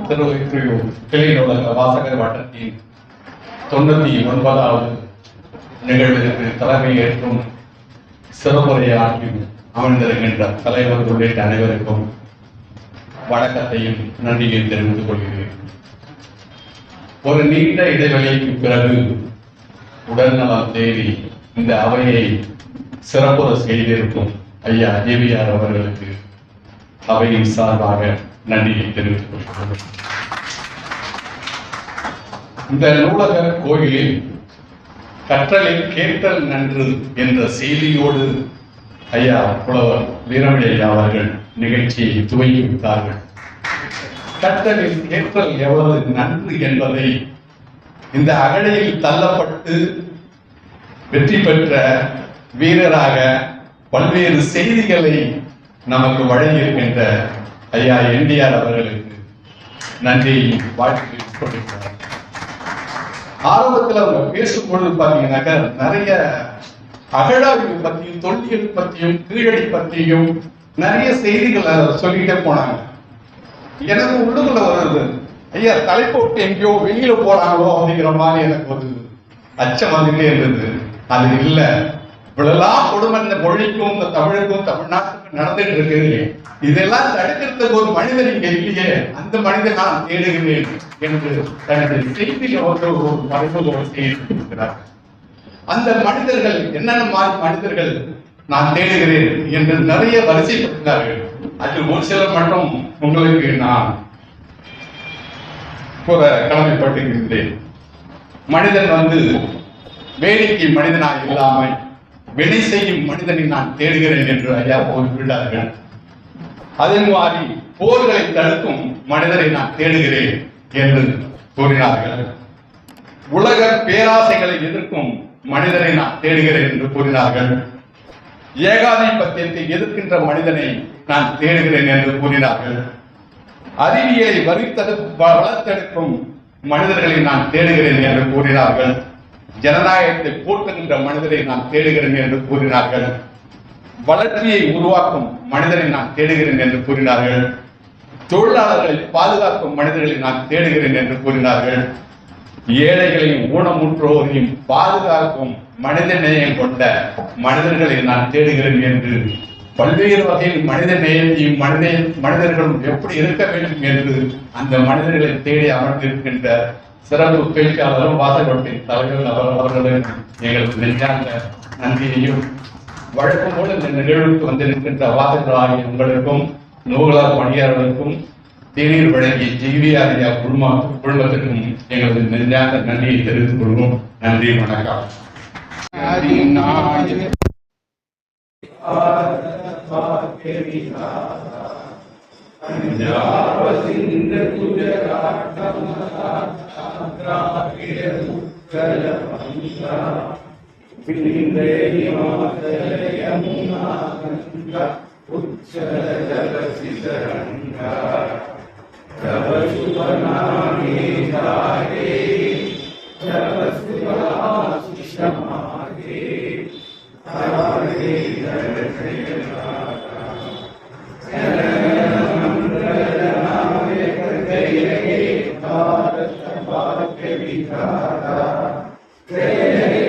திருவெற்றியூர் கிளைநூலக வாசகர் வட்டத்தின் 99வது நிகழ்விற்கு தலைமை ஏற்றும் சிறப்புரையாற்றியும் அமர்ந்திருக்கின்ற தலைவர் உள்ளிட்ட அனைவருக்கும் வணக்கத்தையும் நன்றியையும் தெரிவித்துக் கொள்கிறேன். ஒரு நீண்ட இடைவெளிக்கு பிறகு உடல்நலம் தேடி இந்த அவையை சிறப்புற செய்திருக்கும் ஐயா ஜேவிஆர் அவர்களுக்கு அவையின் சார்பாக நன்றியை தெரிவித்துக் கொள்கிறோம். இந்த நூலக கோயிலில் கற்றலில் கேட்டல் நன்று என்ற செய்தியோடு ஐயா புலவர் வீரமணி ஐயா அவர்கள் நிகழ்ச்சியை துவங்கி விட்டார்கள். கற்றலில் கேட்டல் எவ்வளவு நன்று என்பதை இந்த அகழையில் தள்ளப்பட்டு வெற்றி பெற்ற வீரராக பல்வேறு செய்திகளை நமக்கு வழங்கியிருக்கின்ற ஐயா என்டிஆர் அவர்களுக்கு நன்றி வாழ்த்து கொடுக்கிறார். ஆரம்பத்தில் அவங்க பேசும்பொழுது பார்த்தீங்கன்னாக்க நிறைய அகழாய்வு பற்றியும் தொல்லியல் பற்றியும் கீழடி பற்றியும் நிறைய செய்திகளை சொல்லிட்டே போனாங்க. எனக்கு உள்ளுக்குள்ள வருது, ஐயா தலைப்போட்டு எங்கேயோ வெளியில போறாங்களோ அப்படிங்கிற மாதிரி எனக்கு ஒரு அச்சம் வந்துட்டே இருந்தது. அது இல்லை, இவ்வளவுலாம் கொடுமை இந்த மொழிக்கும் இந்த தமிழுக்கும் தமிழ்நாட்டுக்கும் நடந்துட்டு இருக்கு. இதெல்லாம் தடுக்கிறதுக்கு ஒரு மனிதன் இங்க இல்லையே, அந்த மனிதன் நான் தேடுகிறேன் என்று தனது செய்தியில் ஒரு மறைமுகம் செய்திருக்கிறார். அந்த மனிதர்கள் என்னென்ன மாதிரி மனிதர்கள் நான் தேடுகிறேன் என்று நிறைய வரிசைப்படுத்தினார்கள். அதில் ஒரு சிலர் மட்டும் உங்களுக்கு நான் கூற கடமைப்பட்டிருக்கிறேன். மனிதன் வேடிக்கை மனிதனாக இல்லாமல் வினை செய்யும் மனிதனை நான் தேடுகிறேன் என்று ஐயா குறிப்பிட்டார்கள். அதே மாதிரி போர்களை தடுக்கும் மனிதரை நான் தேடுகிறேன் என்று கூறினார்கள். உலக பேராசைகளை எதிர்க்கும் மனிதனை நான் தேடுகிறேன் என்று கூறினார்கள். ஏகாதிபத்தியத்தை எதிர்க்கின்ற மனிதனை நான் தேடுகிறேன் என்று கூறினார்கள். அறிவியலை வளர்த்தெடுக்கும் மனிதர்களை நான் தேடுகிறேன் என்று கூறினார்கள். ஜனநாயகத்தை போற்றுகின்ற மனிதரை நான் தேடுகிறேன் என்று கூறினார்கள். வளர்ச்சியை உருவாக்கும் மனிதரை நான் தேடுகிறேன் என்று கூறினார்கள். தொழிலாளர்களை பாதுகாக்கும் மனிதர்களை நான் தேடுகிறேன் என்று கூறினார்கள். ஏழைகளையும் ஊனமுற்றோரையும் பாதுகாக்கும் மனித நேயம் கொண்ட மனிதர்களை நான் தேடுகிறேன் என்று பல்வேறு வகையில் மனித நேயத்தையும் மனிதர்களும் எப்படி இருக்க வேண்டும் என்று அந்த மனிதர்களை தேடி அமர்ந்திருக்கின்ற சிறப்பு பேச்சாளரும் வாசகத்தின் தலைவர் அவர்களும் எங்களுக்கு நெஞ்சார்ந்த நன்றியையும் வழக்கம் போல இந்த நிகழ்வுக்கு வந்திருக்கின்ற வாசகர் ஆகிய உங்களுக்கும் நூலார் பணியாளர்களுக்கும் தேநீர் வழங்கிய ஜிவிஆர் ஐயா குழுமத்திற்கும் எங்களது நெஞ்சார்ந்த நன்றியை தெரிவித்துக் கொள்வோம். நன்றி, வணக்கம். Jai